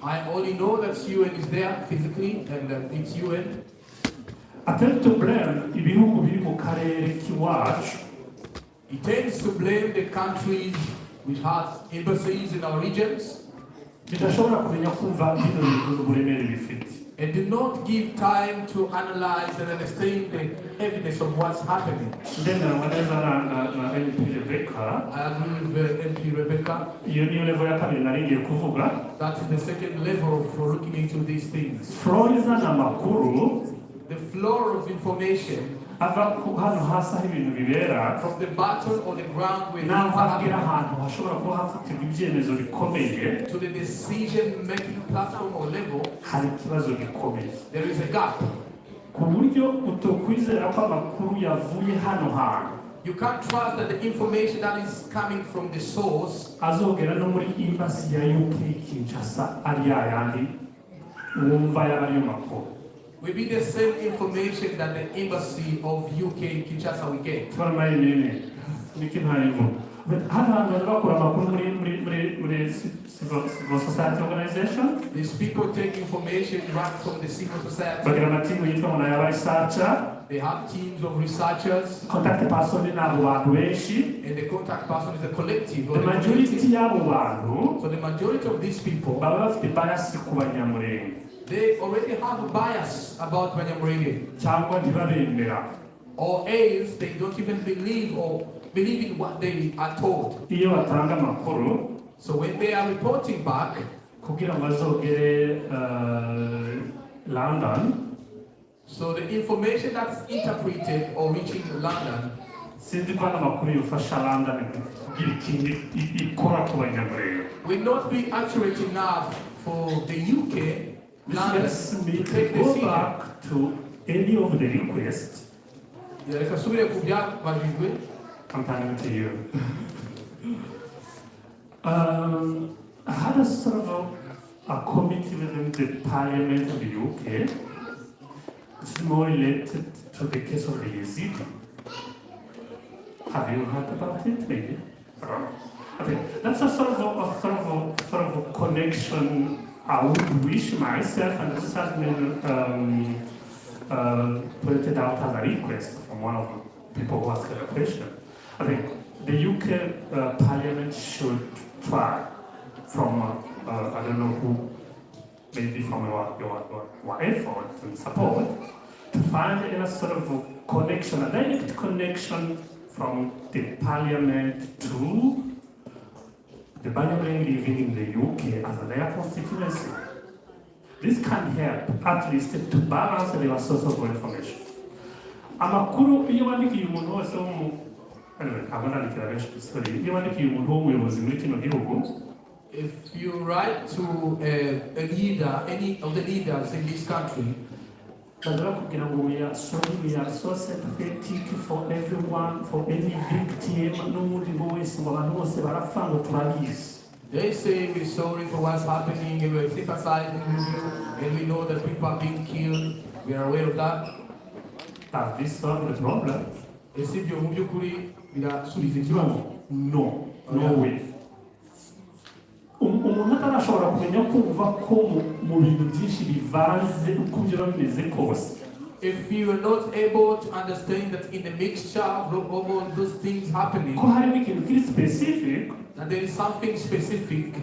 I only know that UN is there physically and it's UN. I tend to blame ibihugu biri mu karere k'iwacu. He tends to blame the countries which has embassies in our regions. Bidashobora kumenya kumva bino bintu uburemere bifite. And do not give time to analyze and understand the evidence of what's happening. Then na MP Rebecca. I agree with MP Rebecca. Iyo niyo level ya kabiri nari ngiye kuvuga. That's the second level for looking into these things. Floriza na makuru. The floor of information ava hano hasi aho ibintu bibera, from the bottom or the ground where hagera ahantu hashobora kuba hafatirwa ibyemezo bikomeye, to the decision making platform or level, hari ikibazo gikomeye. There is a gap. Ku buryo utokwizera ko amakuru yavuye hano hantu. You can't trust that the information that is coming from the source azogera no muri embassy ya UK Kinshasa ari yayandi wumva y'ayo makuru. Will be the same information that the embassy of UK Kinshasa will get. Civil society organization. These people take information right from the civil society. They have teams of researchers. Contact person in and the contact person is a collective. The majority so the majority of these people they already have a bias about Abanyamulenge. Or else they don't even believe in what they are told. So when they are reporting back, London, so the information that's interpreted or reaching London, will not be accurate enough for the UK. Let's go back to any of the requests. I'm turning to you. I had a sort of a committee within the Parliament of the UK. It's more related to the case of the Yazidi. Have you heard about it? Maybe. Okay. That's a sort of a connection I would wish myself, and this has been pointed out as a request from one of the people who asked the question. I think the UK Parliament should try from, I don't know who, maybe from your effort and support, to find a sort of connection, a direct connection from the Parliament to the Abanyamulenge living in the UK as their constituency. This can help at least to balance their source of information. Amakuru iyo wandikiye umuntu wese w'umuyobozi muri kino gihugu, if you write to a leader, any of the leaders in this country, we are so sympathetic for everyone, for any victim, they say we're sorry for what's happening and we're sympathizing with you and we know that people are being killed, we are aware of that. Does this solve the problem? No, no way. Umuntu atarashobora kumenya kumva ko mu bintu byinshi bivanze uko byaba bimeze kose. If you are not able to understand that in the mixture of all those things happening, ko harimo ikintu kiri specific, that there is something specific,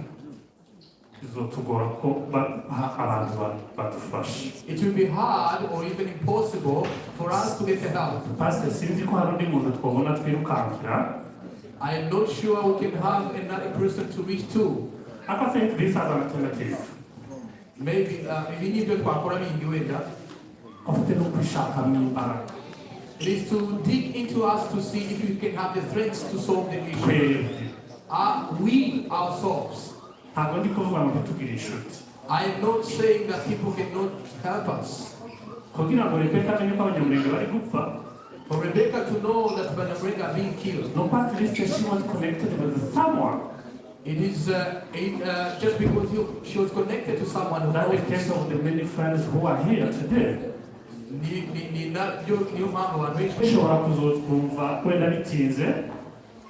bizotugora ko abantu badufasha. It will be hard or even impossible for us to get help. Pastor, sinzi ko hari undi muntu twabona twirukankira. I am not sure we can have another person to reach to. I think this as an alternative. Maybe even if you are it is to dig into us to see if we can have the strength to solve the issue. We ourselves. I am not saying that people cannot help us. For Rebecca to know that Abanyamulenge are being killed. No, at least she was connected with someone. It is just because she was connected to someone who knows. That's the case of the many friends who are here today.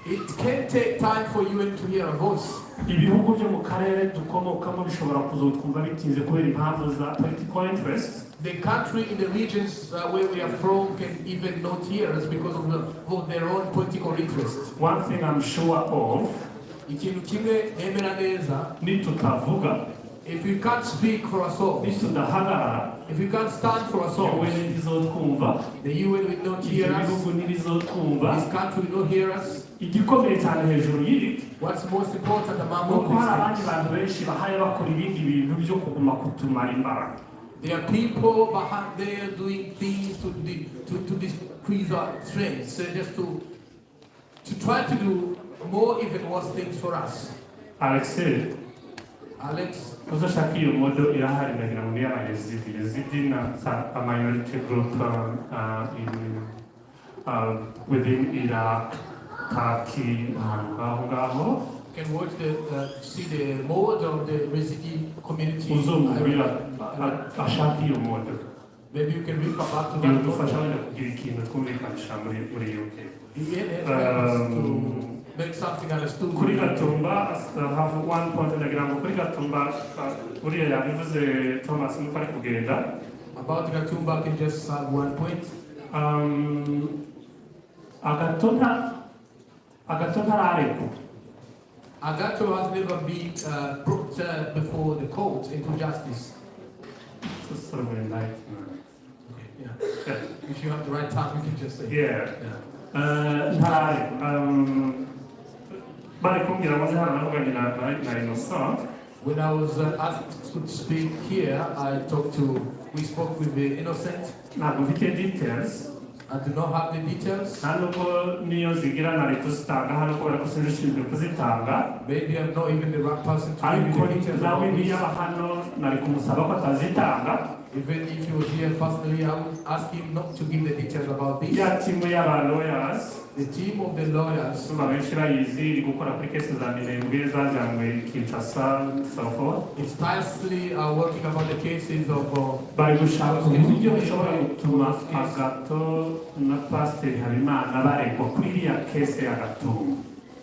It can take time for you to hear a voice. Ibihugu byo mu karere dukomokamo bishobora kuzotwumva bitinze kubera impamvu za political interest. The country in the regions where we are from can even not hear us because of their own political interest. One thing I'm sure of, ikintu kimwe nemera neza, nitutavuga, if we can't speak for ourselves, if we can't stand for ourselves, the UN will not hear us, this country will not hear us. What's most important among all these things, there are people behind there doing things to decrease our strength, so just to try to do more even worse things for us. Alex, uzashaka iyo modo irahari ndagira ngo niya Yazidi na a minority group within Iraq, Turkey, ngaho. Can watch see the mode of the refugee community. Uzomubwira ashaka iyo modo. Maybe you can refer back to that. Dufasha wenda kugira ikintu twumvikanisha muri UK. Make something understood. Kuri Gatumba, have one point ndagira ngo kuri Gatumba uriya yabivuze Thomas nuko ari kugenda. About Gatumba, I can just have one point. Agato ntarareko. Agato has never been brought before the court into justice. It's a sort of enlightenment. Yeah. If you have the right time, you can just say. Yeah. When I was asked to speak here, we spoke with the innocent. Details. I do not have the details. Maybe I'm not even the right person to give you the details about this. Even if you were here personally, I would ask him not to give the details about this. The team of the lawyers. It's tirelessly working about the cases of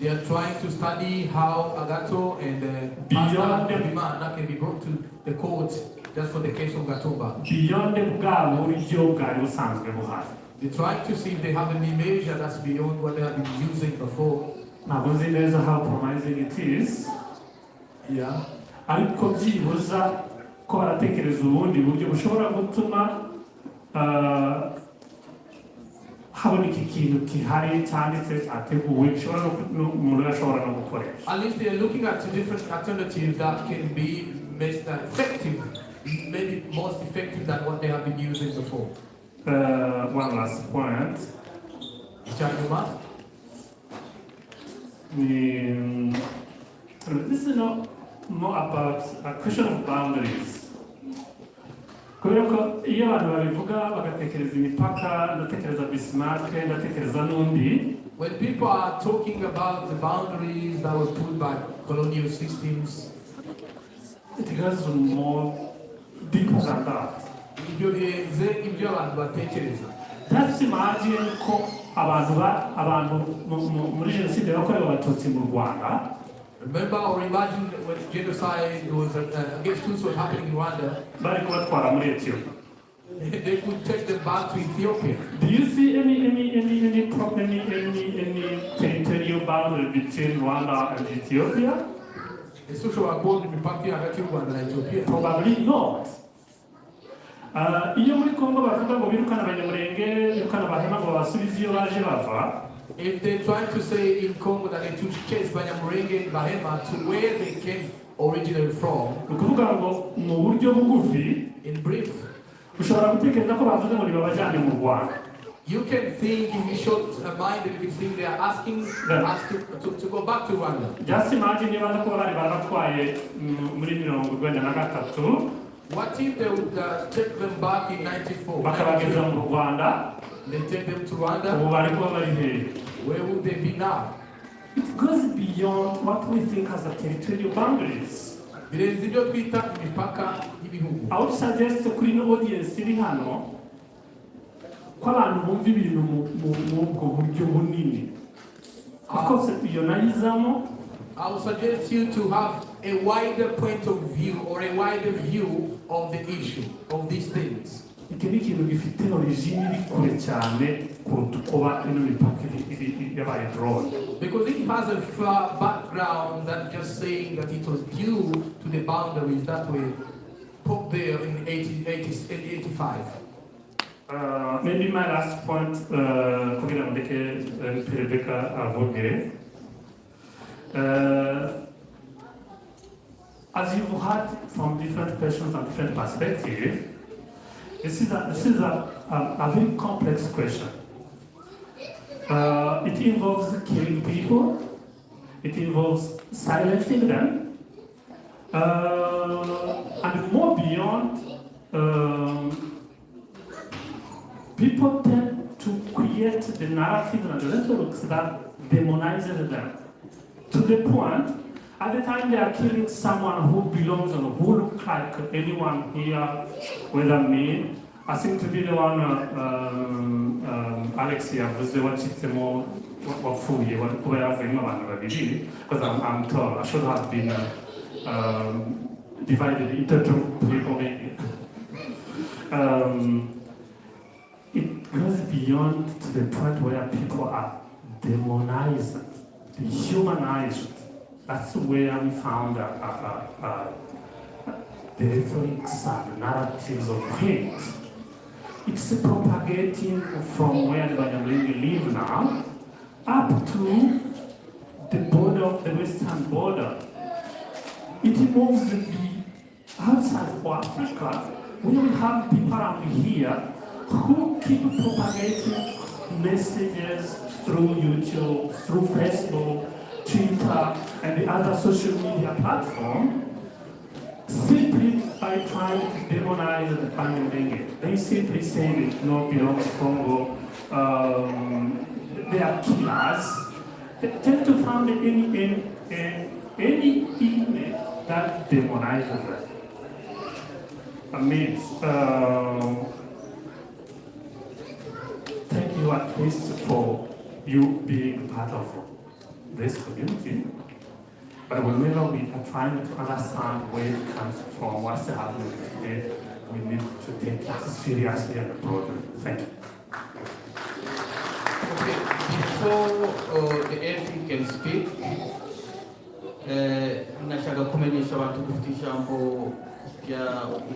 they are trying to study how Agato and Pastor Habimana can be brought to the court just for the case of Mugatumba. beyond bwa buryo bwari busanzwe buhari. They're trying to see if they have any measure that's beyond what they have been using before. Ntabwo nzi neza how promising it is. Yeah. Ariko byibuza ko baratekereza ubundi buryo bushobora gutuma haboneka ikintu kihari cyanditse cyateguwe gishobora umuntu ashobora no gukoresha. At least they're looking at different alternatives that can be effective, maybe most effective than what they have been using before. One last point. This is not more about a question of boundaries. Kubera ko iyo abantu babivuga bagatekereza imipaka, ndatekereza Bismarck, ndatekereza n'undi. When people are talking about the boundaries that were put by colonial systems, it goes more deeper than that. Just imagine ko abantu muri jenoside yakorewe abatutsi mu Rwanda. Remember or imagine when genocide was against Tutsis was happening in Rwanda. Bari kubatwara muri Ethiopia. They could take them back to Ethiopia. Do you see any territorial boundary between Rwanda and Ethiopia? Probably not. Iyo muri Congo bavuga ngo birukana Abanyamulenge, birukana Abahema ngo basubize iyo baje bava. If they're trying to say in Congo that they took chase Abanyamulenge and Bahema to where they came originally from, ukuvuga ngo mu buryo bugufi, in brief, ushobora gutekereza ko bavuze ngo nibabajane mu Rwanda. You can think in short mind that you think they are asking us to go back to Rwanda. Just imagine niba ko bari baratwaye muri 1993. What if they would take them back in 94? Bakabageza mu Rwanda. They take them to Rwanda. Ubu bari kuba bari hehe? Where would they be now? It goes beyond what we think as a territorial boundaries. Birenze ibyo twita imipaka y'ibihugu. I would suggest kuri no audience iri hano ko abantu bumva ibintu mu ubwo buryo bunini. Of course, I would suggest you to have a wider point of view or a wider view of the issue of these things. Iki ni ikintu gifite origine iri kure cyane kuruta kuba ino mipaka yabaye drawn. Because it has a far background than just saying that it was due to the boundaries that were put there in 85. Maybe my last point, kugira ngo ndeke Rebecca avugire. As you've heard from different persons and different perspectives, this is a very complex question. It involves killing people. It involves silencing them. And more beyond, people tend to create the narrative and the rhetoric that demonizes them. To the point, at the time they are killing someone who belongs or who looks like anyone here, whether me, I seem to be the one, Alexia, was the one more fully, because I'm tall. I should have been divided into two people maybe. It goes beyond to the point where people are demonized, dehumanized. That's where we found the rhetorics and narratives of hate. It's propagating from where the Abanyamulenge live now up to the border of the western border. It involves the outside of Africa, where we have people around here who keep propagating messages through YouTube, through Facebook, Twitter, and the other social media platforms, simply by trying to demonize the Abanyamulenge. They simply say they do not belong to Congo, they are killers. They tend to find any image that demonizes them. I mean, thank you at least for you being part of this community. But whenever we are trying to understand where it comes from, what's happening today, we need to take it seriously and broadly. Thank you. Okay, before the MP can speak, nashaka kumenyesha abantu kufite ijambo rya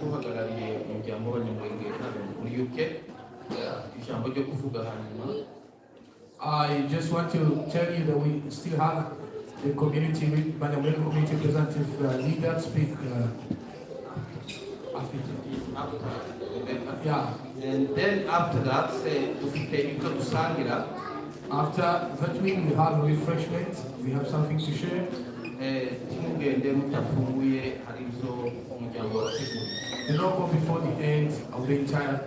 uhagarariye umuryango w'Abanyamulenge muri UK, ijambo ryo kuvuga hanyuma. I just want to tell you that we still have the community, Abanyamulenge community representative leader speak after. Yeah. And then after that, after that we have refreshment, we have something to share. Do not go before the end of the entire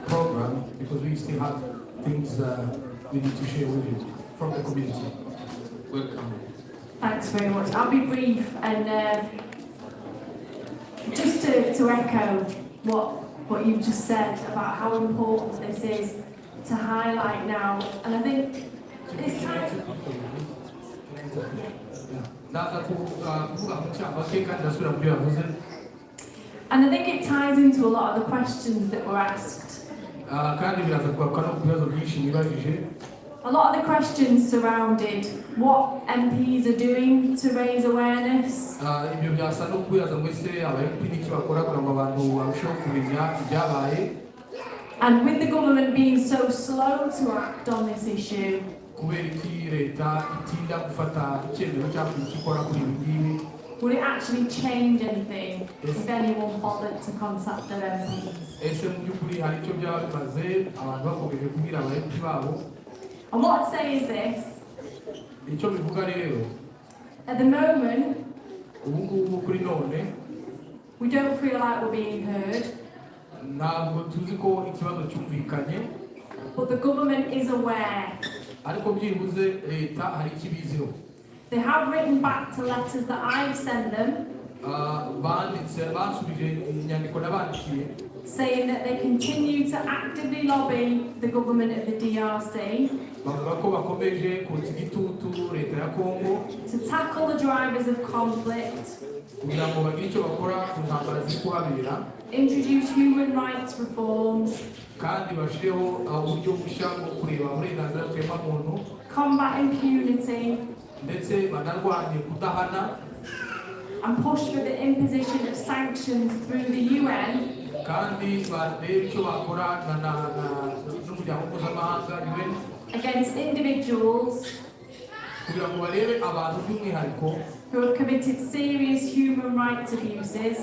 program because we still have things we need to share with you from the community. Welcome. Thanks very much. I'll be brief and just to echo what you've just said about how important this is to highlight now, and I think it's time. And I think it ties into a lot of the questions that were asked. A lot of the questions surrounded what MPs are doing to raise awareness. And with the government being so slow to act on this issue, would it actually change anything if anyone bothered to contact their MPs? And what I'd say is this. At the moment, we don't feel like we're being heard. But the government is aware. They have written back to letters that I've sent them, saying that they continue to actively lobby the government of the DRC to tackle the drivers of conflict, introduce human rights reforms, combat impunity, and push for the imposition of sanctions through the UN against individuals who have committed serious human rights abuses.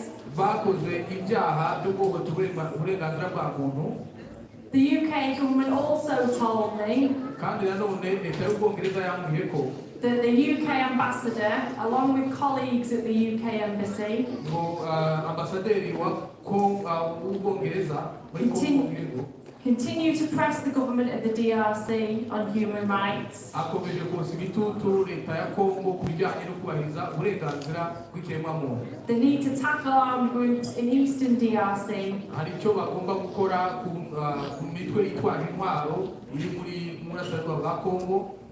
The UK government also told me that the UK ambassador, along with colleagues at the UK embassy, continue to press the government of the DRC on human rights. The need to tackle armed groups in eastern DRC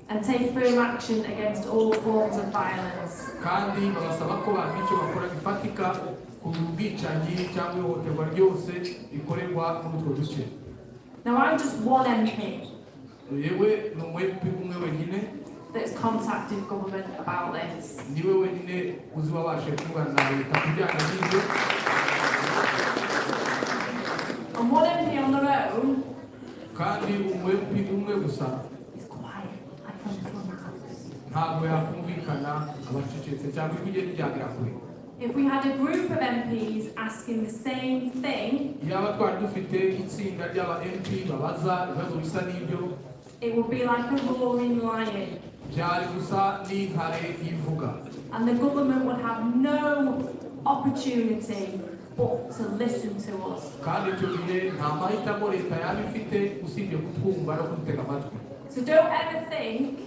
and take firm action against all forms of violence. Now I'm just one MP that's contacted government about this. And one MP on their own is quiet. I come from the house. If we had a group of MPs asking the same thing, it would be like a roaring lion. And the government would have no opportunity but to listen to us. So don't ever think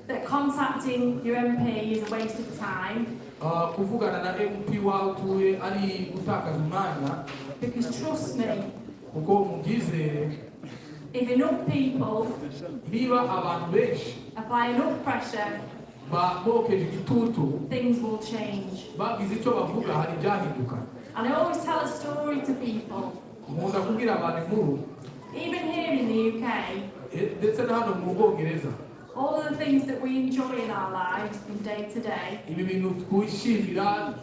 that contacting your MP is a waste of time. Because trust me, if enough people apply enough pressure, bokeje igitutu things will change. bagize icyo bavuga hari ibyahinduka. And I always tell a story to people. Nkunda kubwira abantu inkuru Even here in the UK, ndetse na hano mu Bwongereza, all of the things that we enjoy in our lives from day to day, ibi bintu twishimira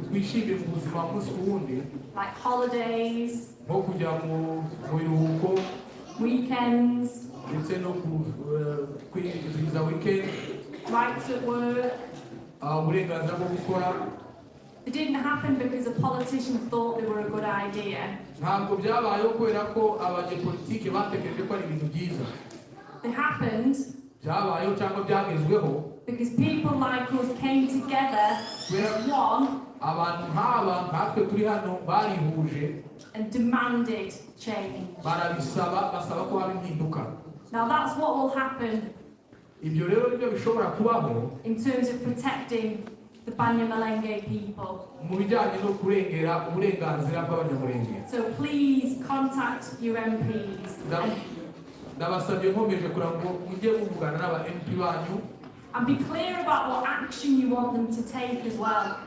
twishimira mu buzima bw'umunsi ku wundi, like holidays, nko kujya mu biruhuko, weekends, ndetse no kwizihiza weekend, rights at work, uburenganzira bwo gukora. it didn't happen because a politician thought they were a good idea. Ntabwo byabayeho kubera ko abanyepolitike batekereje ko ari ibintu byiza. They happened byabayeho cyangwa byagezweho because people like us came together as one abantu nk'aba nkatwe turi hano barihuje and demanded change. basaba ko haba impinduka. Now that's what will happen Ibyo rero nibyo bishobora kubaho in terms of protecting the Abanyamulenge people. mu bijyanye no kurengera uburenganzira bw'Abanyamulenge. So please contact your MPs Ndabasabye nkomeje kugira ngo mujye muvugana n'aba MP banyu and be clear about what action you want them to take as well.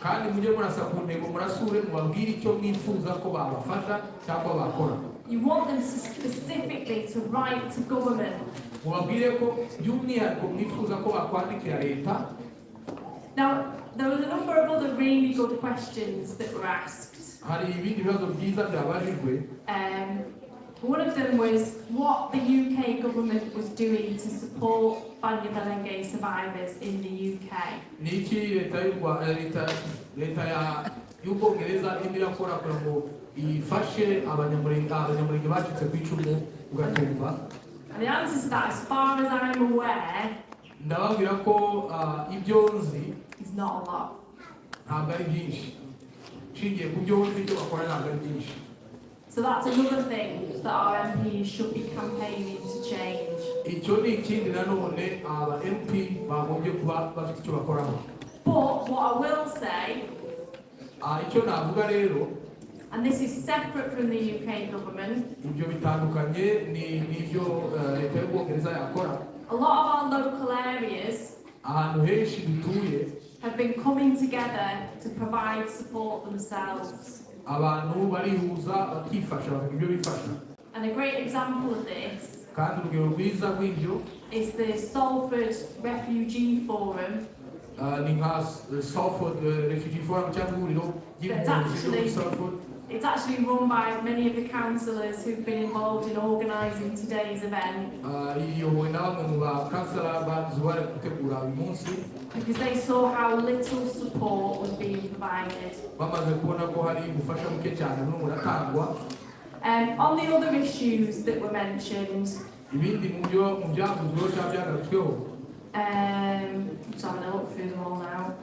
kandi mujye murasa ku ntego murasure mubabwire icyo mwifuza ko babafasha cyangwa bakora. You want them specifically to write to government. Mubabwire ko by'umwihariko mwifuza ko bakwandikira leta. Now, there was a number of other really good questions that were asked. Hari ibindi bibazo byiza byabajijwe. One of them was what the UK government was doing to support Abanyamulenge survivors in the UK. Niki leta y'Ubwongereza irimo irakora kugira ngo ifashe Abanyamulenge bacitse ku icumu Mugatumba? And the answer to that, as far as I'm aware, ndababwira ko ibyo nzi is not a lot. ntabwo ari byinshi. Nshingiye ku byo nzi ibyo bakora ntabwo ari byinshi. So that's another thing that our MPs should be campaigning to change. Icyo ni ikindi nanone aba MP bagombye kuba bafite icyo bakoraho. But what I will say, icyo navuga rero, and this is separate from the UK government, ibyo bitandukanye n'ibyo leta y'Ubwongereza yakora. a lot of our local areas ahantu henshi dutuye have been coming together to provide support themselves. Abantu barihuza bakifasha bakagira ibyo bifasha. And a great example of this kandi urugero rwiza rw'ibyo is the Salford Refugee Forum. Ni nka Salford Refugee Forum cyangwa ihuriro ry'impunzi muri Salford. It's actually run by many of the councillors who've been involved in organising today's event. Iyobowe na bamwe mu bakansala bazuware gutegura uyu munsi. Because they saw how little support was being provided. Bamaze kubona ko hari ubufasha buke cyane burimo buratangwa. On the other issues that were mentioned, ibindi mu byavuzweho cyangwa byagarutsweho, just having a look through them all now.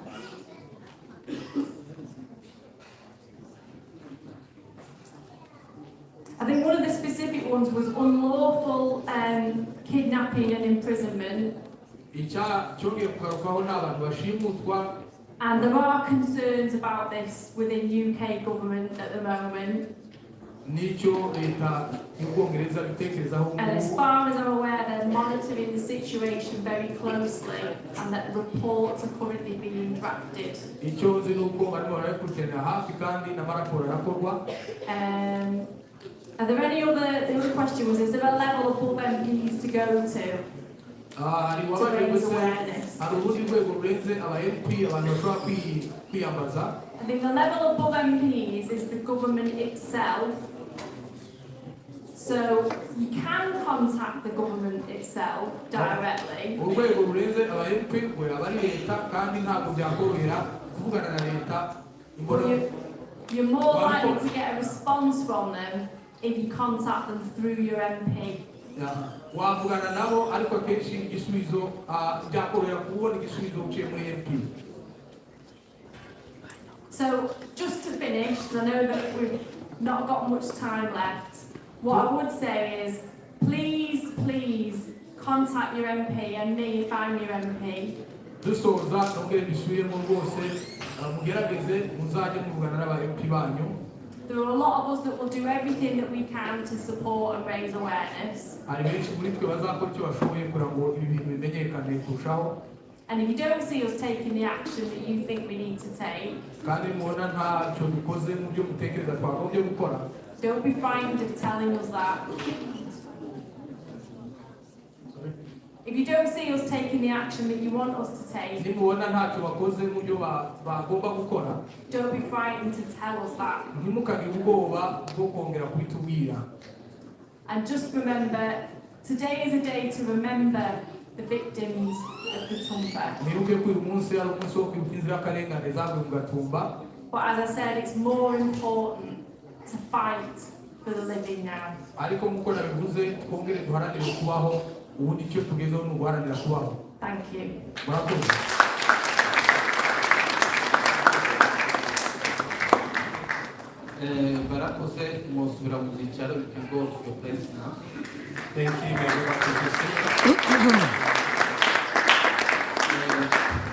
I think one of the specific ones was unlawful kidnapping and imprisonment. And there are concerns about this within UK government at the moment. And as far as I'm aware, they're monitoring the situation very closely and that reports are currently being drafted. Are there any other, the other question was, is there a level above MPs to go to? To raise awareness. I think the level above MPs is the government itself. So you can contact the government itself directly. You're more likely to get a response from them if you contact them through your MP. So just to finish, because I know that we've not got much time left, what I would say is please contact your MP and me if I'm your MP. There are a lot of us that will do everything that we can to support and raise awareness. And if you don't see us taking the action that you think we need to take, kandi mubona ntacyo dukoze mu byo mutekereza twagombye gukora, don't be frightened of telling us that. If you don't see us taking the action that you want us to take, nimubona ntacyo bakoze mu byo bagomba gukora, don't be frightened to tell us that. ntimukagire ubwoba bwo kongera kubitubwira. And just remember, today is a day to remember the victims of Mugatumba. Mwibuke ko uyu munsi ari umunsi wo kwibuka inzirakarengane zaguye mu Gatumba. But as I said, it's more important to fight for the living now. Ariko nk'uko nabivuze twongere duharanire kubaho, ubundi icyo tugezeho ni uguharanira kubaho. Thank you. Murakoze. Barakoze musubira mu byicaro b'ikigo cyo President. Thank you very much.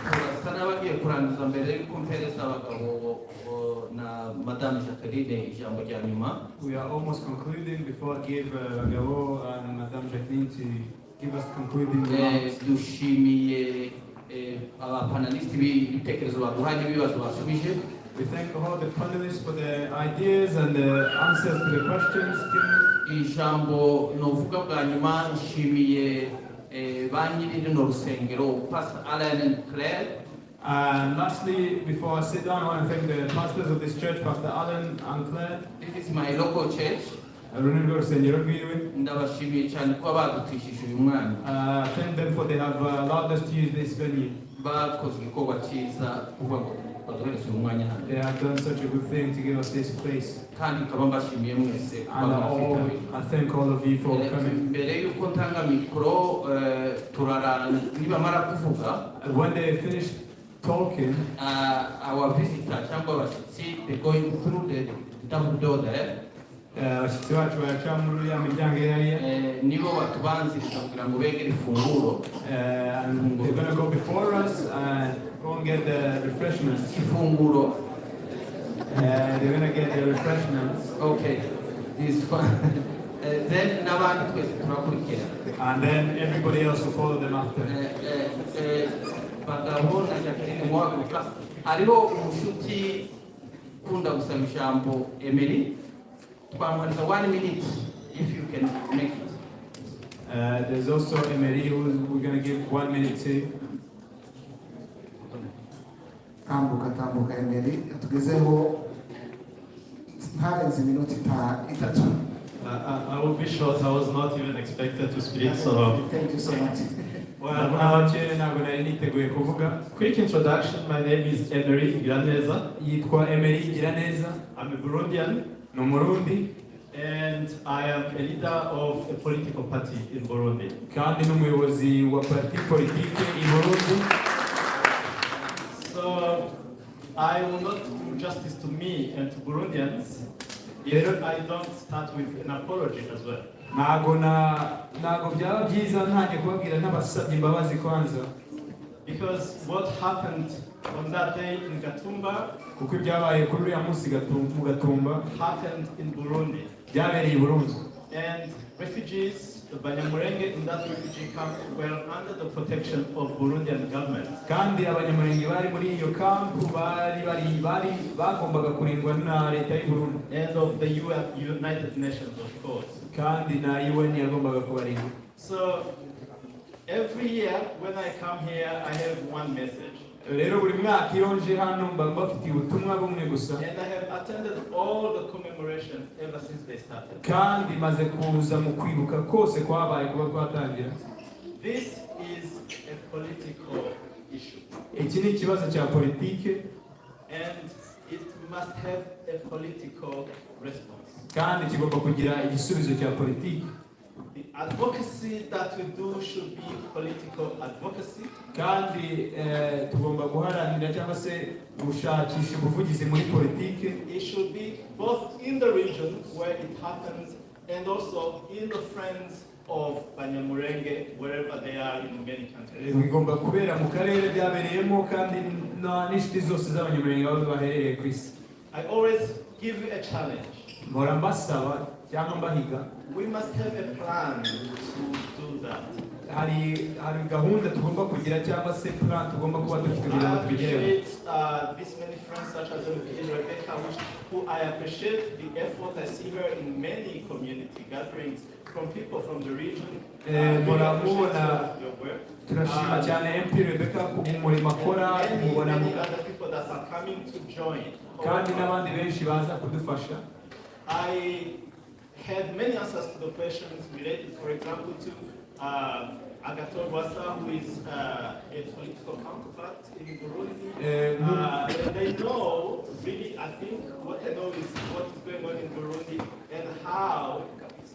Turasana bagiye kurangiza mbere y'uko mpereza abagabo na Madame Jacqueline ijambo rya nyuma. We are almost concluding before I give Gabo and Madame Jacqueline to give us concluding remarks. Dushimiye abapanelisti b'ibitekerezo baduhaye n'ibibazo basubije. We thank all the panelists for their ideas and the answers to the questions given. Ijambo novuga bwa nyuma nshimiye ba nyiri rino rusengero Pastor Alan and Claire. And lastly, before I sit down, I want to thank the pastors of this church, Pastor Alan and Claire. This is my local church. Ndabashimiye cyane kuba badutishije uyu mwanya. Thank them for they have allowed us to use this venue. Bakoze igikorwa cyiza kuva ngo baduhereze uyu mwanya hano. They have done such a good thing to give us this place. Kandi nkaba mbashimiye mwese. And I thank all of you for coming. Mbere yuko ntanga mikoro turara nibamara kuvuga. When they finish talking, our visitor cyangwa abashyitsi they going through the double door there. Abashyitsi bacu baraca muri ya miryango hariya. Nibo batubanziriza kugira ngo begere ifunguro. And they're going to go before us and go and get the refreshments. Ifunguro. They're going to get the refreshments. Okay. This one. Then n'abandi twese turakurikira. And then everybody else will follow them after. Bagabo na Jacqueline Mwaguka. Hariho umushuti ukunda gusaba ijambo Emily. Twamwariza 1 minute if you can make it. There's also Emery who we're going to give 1 minute to. Tambuka Emery tugezeho ntarenze iminota itatu. I will be short. I was not even expected to speak, so. Thank you so much. Well, quick introduction. My name is Emery Giraneza. I'm a Burundian. No Murundi. And I am a leader of a political party in Burundi. Kandi n'umuyobozi wa parti politique in Burundi. So I will not do justice to me and to Burundians if I don't start with an apology as well. Ntago byaba byiza ntangiye kubabwira n'abasabye imbabazi kwanza. Because what happened on that day in Gatumba kuko ibyabaye kuri uriya munsi mu Gatumba happened in Burundi. Byabereye i Burundi. And refugees, the Abanyamulenge in that refugee camp were under the protection of Burundian government. Kandi Abanyamulenge bari muri iyo kampu bari bagombaga kurindwa na leta y'u Burundi. And of the United Nations, of course. Kandi na UN yagombaga kubarinda. So every year when I come here, I have one message. Rero buri mwaka iyo nje hano mba mbafitiye ubutumwa bumwe gusa. And I have attended all the commemorations ever since they started. Kandi maze kuza mu kwibuka kose kwabaye kuba kwatangira. This is a political issue. Iki ni ikibazo cya politike. And it must have a political response. Kandi kigomba kugira igisubizo cya politike. The advocacy that we do should be political advocacy. Kandi tugomba guharanira cyangwa se gushakisha ubuvugizi muri politike. It should be both in the region where it happens and also in the friends of Abanyamulenge wherever they are in many countries. Bigomba kubera mu karere byabereyemo kandi n'inshuti zose z'Abanyamulenge aho baherereye ku isi. I always give you a challenge. Mpora mbasaba cyangwa mbahiga. We must have a plan to do that. hari gahunda tugomba kugira cyangwa se plan tugomba kuba dufite kugira ngo tubigereho. This many friends such as Rebecca, who I appreciate the effort I see her in many community gatherings from people from the region. Turashima cyane MP Rebecca ku murimo akora, mubona many other people that are coming to join. kandi n'abandi benshi baza kudufasha. I had many answers to the questions related, for example, to Agathon Rwasa, who is a political counterpart in Burundi. And I know, really, I think what I know is what is going on in Burundi and how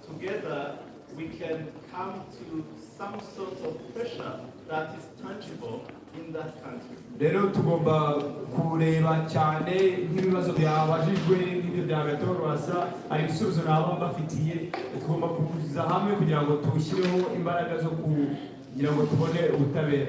together we can come to some sort of pressure that is tangible in that country. Rero tugomba kureba cyane nk'ibibazo byabajijwe n'ibyo bya Agathon Rwasa, hari ibisubizo nabo bafitiye, tugomba kuguza hamwe kugira ngo tushyireho imbaraga zo kugira ngo tubone ubutabera.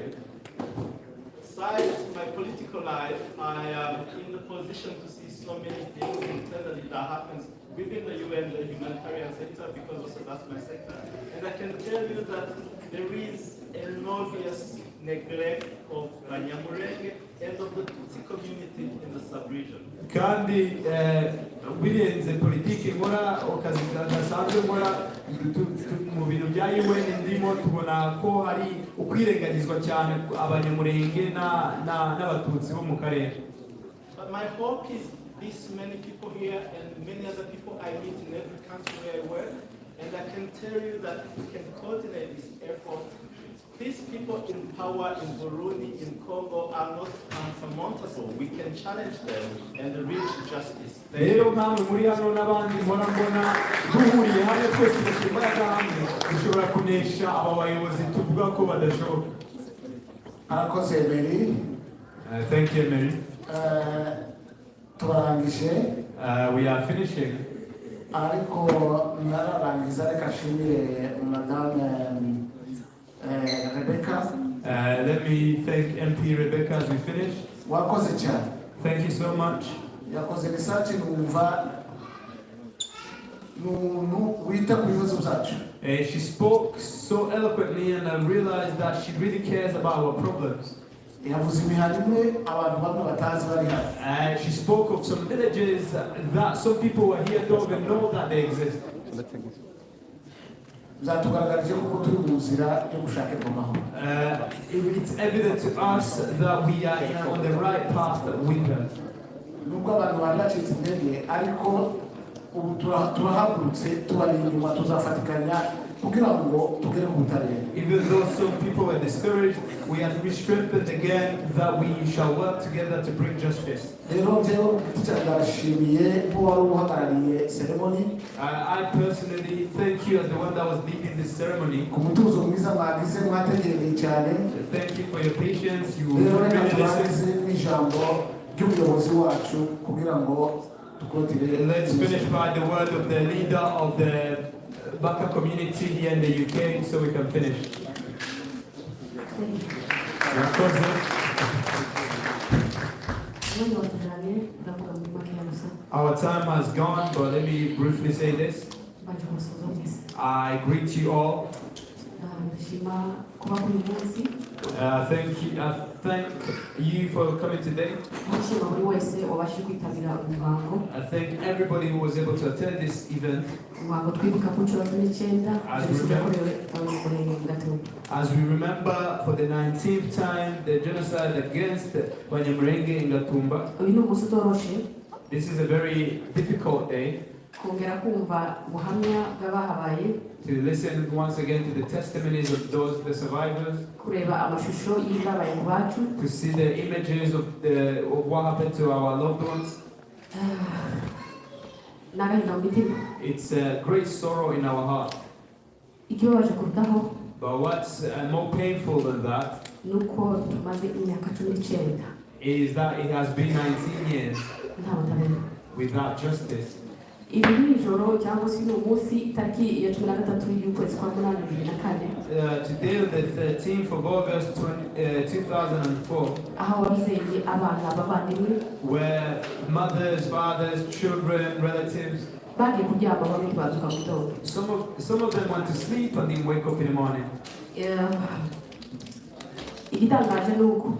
Besides my political life, I am in the position to see so many things internally that happens within the UN, the humanitarian sector, because also that's my sector. And I can tell you that there is an obvious neglect of Abanyamulenge and of the Tutsi community in the sub-region. Kandi birenze politiki nkora akazi gasanzwe nkora mu bintu bya UN ndimo tubona ko hari ukwirengagizwa cyane Abanyamulenge n'abatutsi bo mu karere. But my hope is these many people here and many other people I meet in every country where I work, and I can tell you that we can coordinate this effort. These people in power in Burundi, in Congo, are not unsurmountable. We can challenge them and reach justice. Rero nkamwe muri hano n'abandi mbona duhuriye hamwe twese dushyira imbaraga hamwe dushobora kunesha aba bayobozi tuvuga ko badashoboka. Arakoze Emery. Thank you, Emery. Turangije. We are finishing. Ariko nararangiza reka nshimire madame Rebecca. Let me thank MP Rebecca as we finish. Wakoze cyane. Thank you so much. Yakoze research numva wita ku bibazo byacu. She spoke so eloquently and I realized that she really cares about our problems. Yavuze imihanda imwe abantu bamwe batazi bari hano. She spoke of some villages that some people were here don't even know that they exist. Zatugaragarije ko turi mu nzira yo gushakirwa amahoro. It's evident to us that we are on the right path with her. Nubwo abantu bari bacitse intege ariko ubu turahagurutse tubari inyuma tuzafatikanya kugira ngo tugere ku butabera. Even though some people were discouraged, we have to be strengthened again that we shall work together to bring justice. Rero njyewe ndashimiye ko wari uhagarariye ceremony. I personally thank you as the one that was leading this ceremony. Ku mutuzo mwiza mwagize mwategereye cyane. Thank you for your patience. You really listened. N'ijambo ry'umuyobozi wacu kugira ngo tukotire. Let's finish by the word of the leader of the Baka community here in the UK so we can finish. Our time has gone, but let me briefly say this. I greet you all. Thank you for coming today. I thank everybody who was able to attend this event. As we remember for the 19th time the genocide against Abanyamulenge in Mugatumba. This is a very difficult day. To listen once again to the testimonies of those, the survivors. To see the images of what happened to our loved ones. It's a great sorrow in our heart. But what's more painful than that is that it has been 19 years without justice. Today on the 13th of August 2004, where mothers, fathers, children, relatives, some of them went to sleep and didn't wake up in the morning. igitangaje ni uko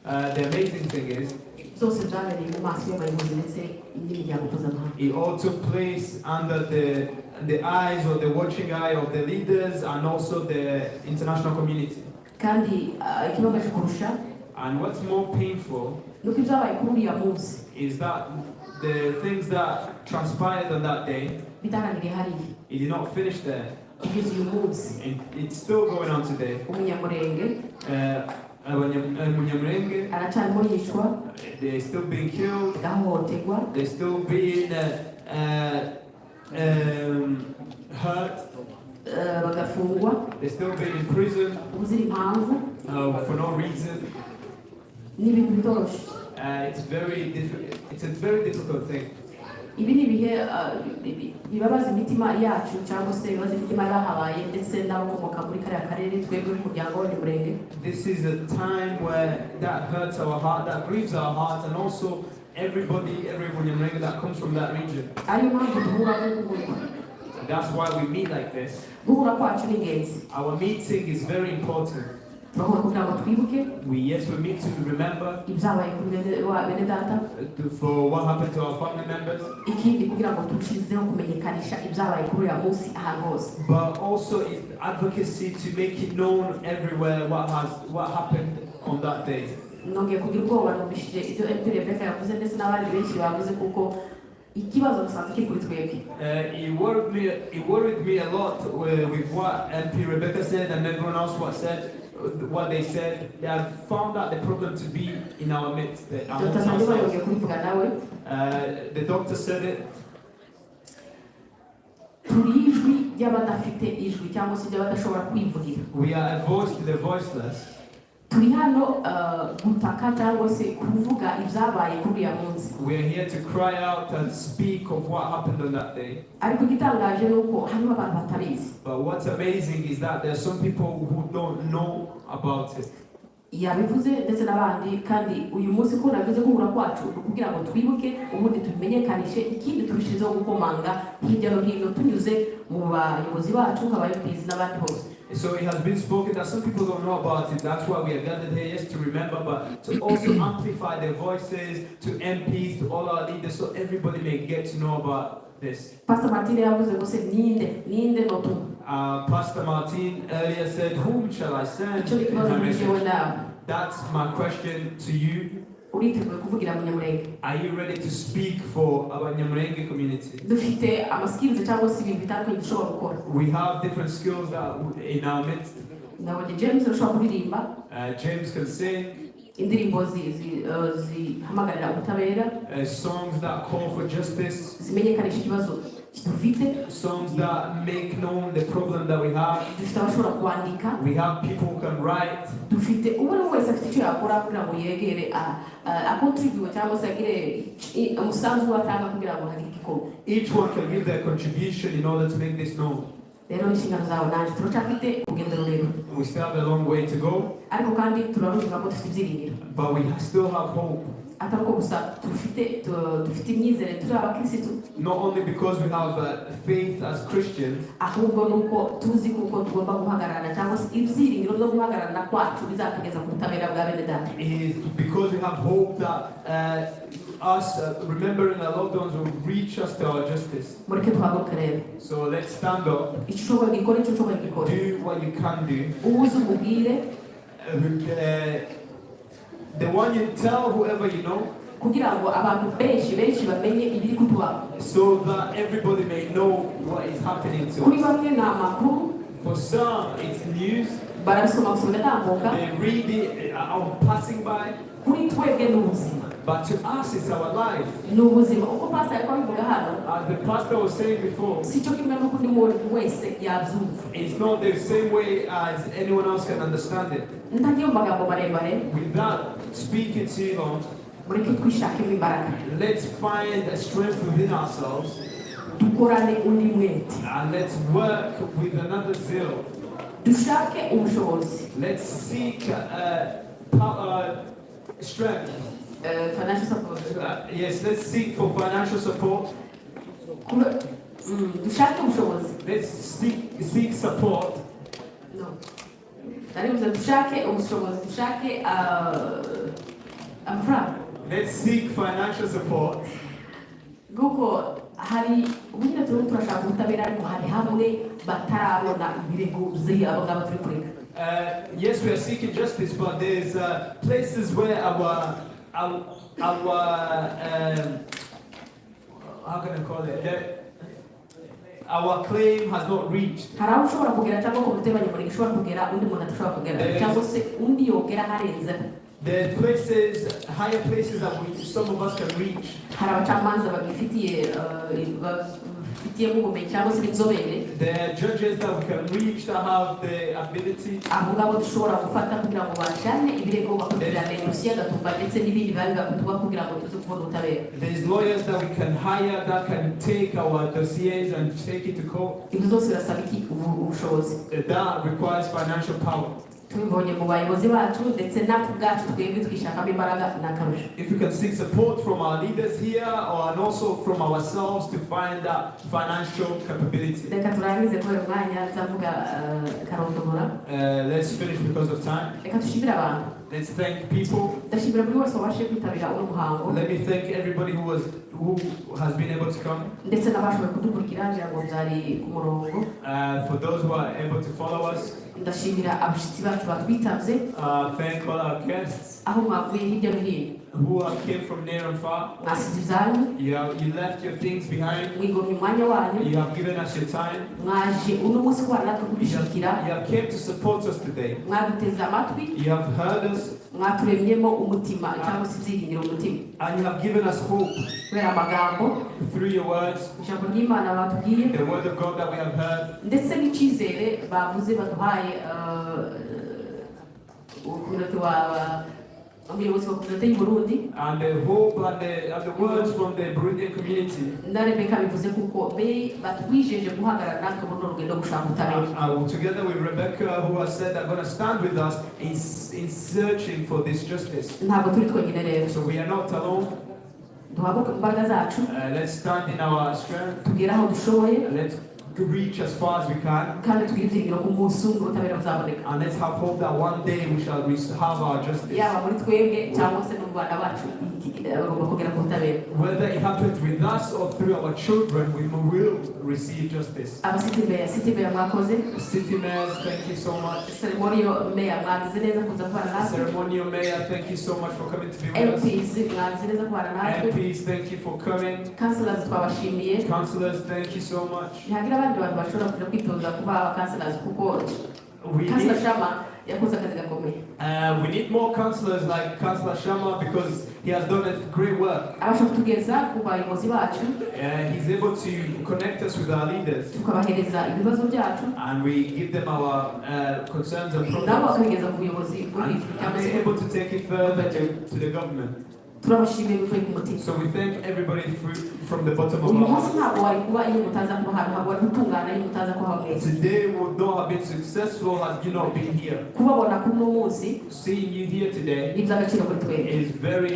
The amazing thing is, zose zabereye mu maso y'abayobozi ndetse n'imiryango mpuzamahanga. it all took place under the eyes or the watching eye of the leaders and also the international community. Kandi ikibabaje kurusha And what's more painful nuko ibyabaye kuri uriya munsi is that the things that transpired on that day, bitarangiriye hariya it did not finish there. kugeza uyu munsi. And it's still going on today. Umunyamulenge Abanyamulenge, aracyarimo yicwa, they're still being killed, agahohoterwa, they're still being hurt, bagafungwa they're still being in prison ubuzira impamvu. for no reason. Ni ibintu bitoroshye. It's a very difficult thing. Ibi ni ibihe bibabaza imitima yacu cyangwa se bibabaza imitima y'abahabaye ndetse n'abakomoka muri kariya karere twebwe nk'umuryango w'Abanyamulenge. This is a time where that hurts our heart, that grieves our heart, and also every Abanyamulenge that comes from that region. Ariyo mpamvu duhura nk'uku. That's why we meet like this. Guhura kwacu ni ingenzi. Our meeting is very important. Turahura kugira ngo twibuke We meet to remember ibyabaye kuri bene data, for what happened to our family members, ikindi kugira ngo turushizeho kumenyekanisha ibyabaye kuri uriya munsi ahantu hose. but also advocacy to make it known everywhere what happened on that day. Nongeye kugira ubwoba numvishije ibyo MP Rebecca yavuze ndetse n'abandi benshi bavuze kuko ikibazo gusanzwe kiri kuri twebwe. It worried me a lot with what MP Rebecca said and everyone else what they said. They have found out the problem to be in our midst. The doctor said it. We are a voice to the voiceless. Turi hano gutaka cyangwa se kuvuga ibyabaye kuri uyu munsi. We are here to cry out and speak of what happened on that day. Ariko igitangaje nuko harimo abantu batabizi. But what's amazing is that there are some people who don't know about it. Yabivuze ndetse n'abandi kandi uyu munsi ko navuze guhura kwacu kugira ngo twibuke ubundi tumenyekanishe ikindi turushizeho gukomanga hirya no hino tunyuze mu bayobozi bacu nk'abayobozi n'abandi bose. So it has been spoken that some people don't know about it. That's why we are gathered here, yes, to remember, but to also amplify their voices to MPs, to all our leaders, so everybody may get to know about this. Pastor Martin yavuze ngo se ninde notu. Pastor Martin earlier said, whom shall I send? That's my question to you. Are you ready to speak for Abanyamulenge community? We have different skills that in our midst. James can sing. Songs that call for justice. Songs that make known the problem that we have. We have people who can write. Each one can give their contribution in order to make this known. We still have a long way to go, but we still have hope. Not only because we have faith as Christians, it is because we have hope that us remembering our loved ones will reach us to our justice. So let's stand up, do what you can do. The one you tell whoever you know, so that everybody may know what is happening to us. For some, it's news. They read it passing by. But to us, it's our life. As the pastor was saying before, it's not the same way as anyone else can understand it. Without speaking too long, let's find a strength within ourselves and let's work with another zeal. Let's seek strength. Financial support. Yes, let's seek for financial support. Let's seek support. Let's seek financial support. hari ubundi turashaka ubutabera ariko hari hamwe batarabona ibirego z'abo turi kureka. Yes, we are seeking justice, but there's places where our how can I call it? Our claim has not reached. Hari aho ushobora kugera cyangwa ku mutebanyi muri ushobora kugera undi muntu atashobora kugera cyangwa se undi yogera harenze. There are places, higher places that some of us can reach. Hari abacamanza babifitiye ubumenyi cyangwa se inzobere. There are judges that we can reach that have the ability. Abo ngabo dushobora gufata kugira ngo bajyane ibirego bakurikirane dosiye Gatumba ndetse n'ibindi bari bakutuba kugira ngo tuze kubona ubutabera. There's lawyers that we can hire that can take our dossiers and take it to court. Ibyo zose birasaba iki ubushobozi. That requires financial power. Tubibonye mu bayobozi bacu ndetse natwe ubwacu twebwe twishakamo imbaraga n'akarusho. If we can seek support from our leaders here or and also from ourselves to find that financial capability. Reka turangize kubera umwanya nzavuga karondora. Let's finish because of time. Reka dushimire abantu. Let's thank people. Ndashimira buri wese wabashije kwitabira uno muhango. Let me thank everybody who has been able to come. Ndetse n'abashoboye kudukurikira ngira ngo byari ku murongo. For those who are able to follow us. Ndashimira abashitsi bacu batwitabye. Thank all our guests. Aho mwavuye hirya no hino. Who came from near and far. Mwasize ibyanyu. You left your things behind. Mwigomye umwanya wanyu. You have given us your time. Mwaje uno munsi kubana natwe kubishikira. You have came to support us today. Mwaduteze amatwi. You have heard us. Mwaturemyemo umutima cyangwa se ibyiringiro umutima. And you have given us hope. Kubera amagambo. Through your words. Ijambo ry'Imana batubwiye. The word of God that we have heard. Ndetse n'icyizere bavuze baduhaye ukuntu umuyobozi wa komite y'u Burundi. And the hope and the words from the Burundian community. Na Rebecca bivuze kuko batwijeje guhagarara natwe muri urugendo gushaka ubutabera. Together with Rebecca, who has said they're going to stand with us in searching for this justice. Ntabwo turi twenyine rero. So we are not alone. Duhaguruke mu mbaraga zacu. Let's stand in our strength. Tugere aho dushoboye. Let's reach as far as we can. Kandi tugire ibyiringiro ko umunsi umwe ubutabera buzaboneka. And let's have hope that one day we shall have our justice. Yaba muri twebwe cyangwa se mu Rwanda bacu bagomba kugera ku butabera. Whether it happens with us or through our children, we will receive justice. City mayor mwakoze. City mayors, thank you so much. Ceremonial mayor mwagize neza kuza kubana natwe. Ceremonial mayor, thank you so much for coming to be with us. MPs mwagize neza kubana natwe. MPs, thank you for coming. Councillors twabashimiye. Councillors, thank you so much. Ntihagira abandi bantu bashobora kuja kwitoza kuba aba councillors kuko Councillor Shama yakoze akazi gakomeye. We need more councillors like Councillor Shama because he has done a great work. Abasha kutugeza ku bayobozi bacu. He's able to connect us with our leaders. Tukabahereza ibibazo byacu. And we give them our concerns and problems. Nabo bakabigeza ku buyobozi bw'iki. And they're able to take it further to the government. Turabashimiye bivuye ku mutima. So we thank everybody from the bottom of our hearts. Ntabwo wari kuba iyo mutaza kuba hano, ntabwo wari gutungana iyo mutaza kuba hamwe. Today would not have been successful had you not been here. Kubabona kuno munsi. Seeing you here today iby'agaciro kuri twebwe. Is very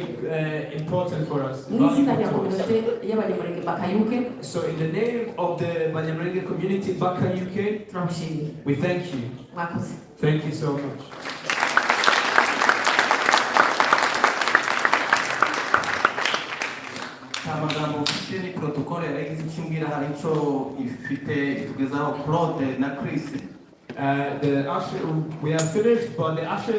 important for us. Mw'izina rya komite y'Abanyamulenge Baka UK. So in the name of the Abanyamulenge community Baka UK, turabashimiye. We thank you. Mwakoze. Thank you so much. amagambo ufite ni protocol yaragize ikimbwira hari icyo ifite itugezaho Claude na Chris. The usher, we have finished, but the usher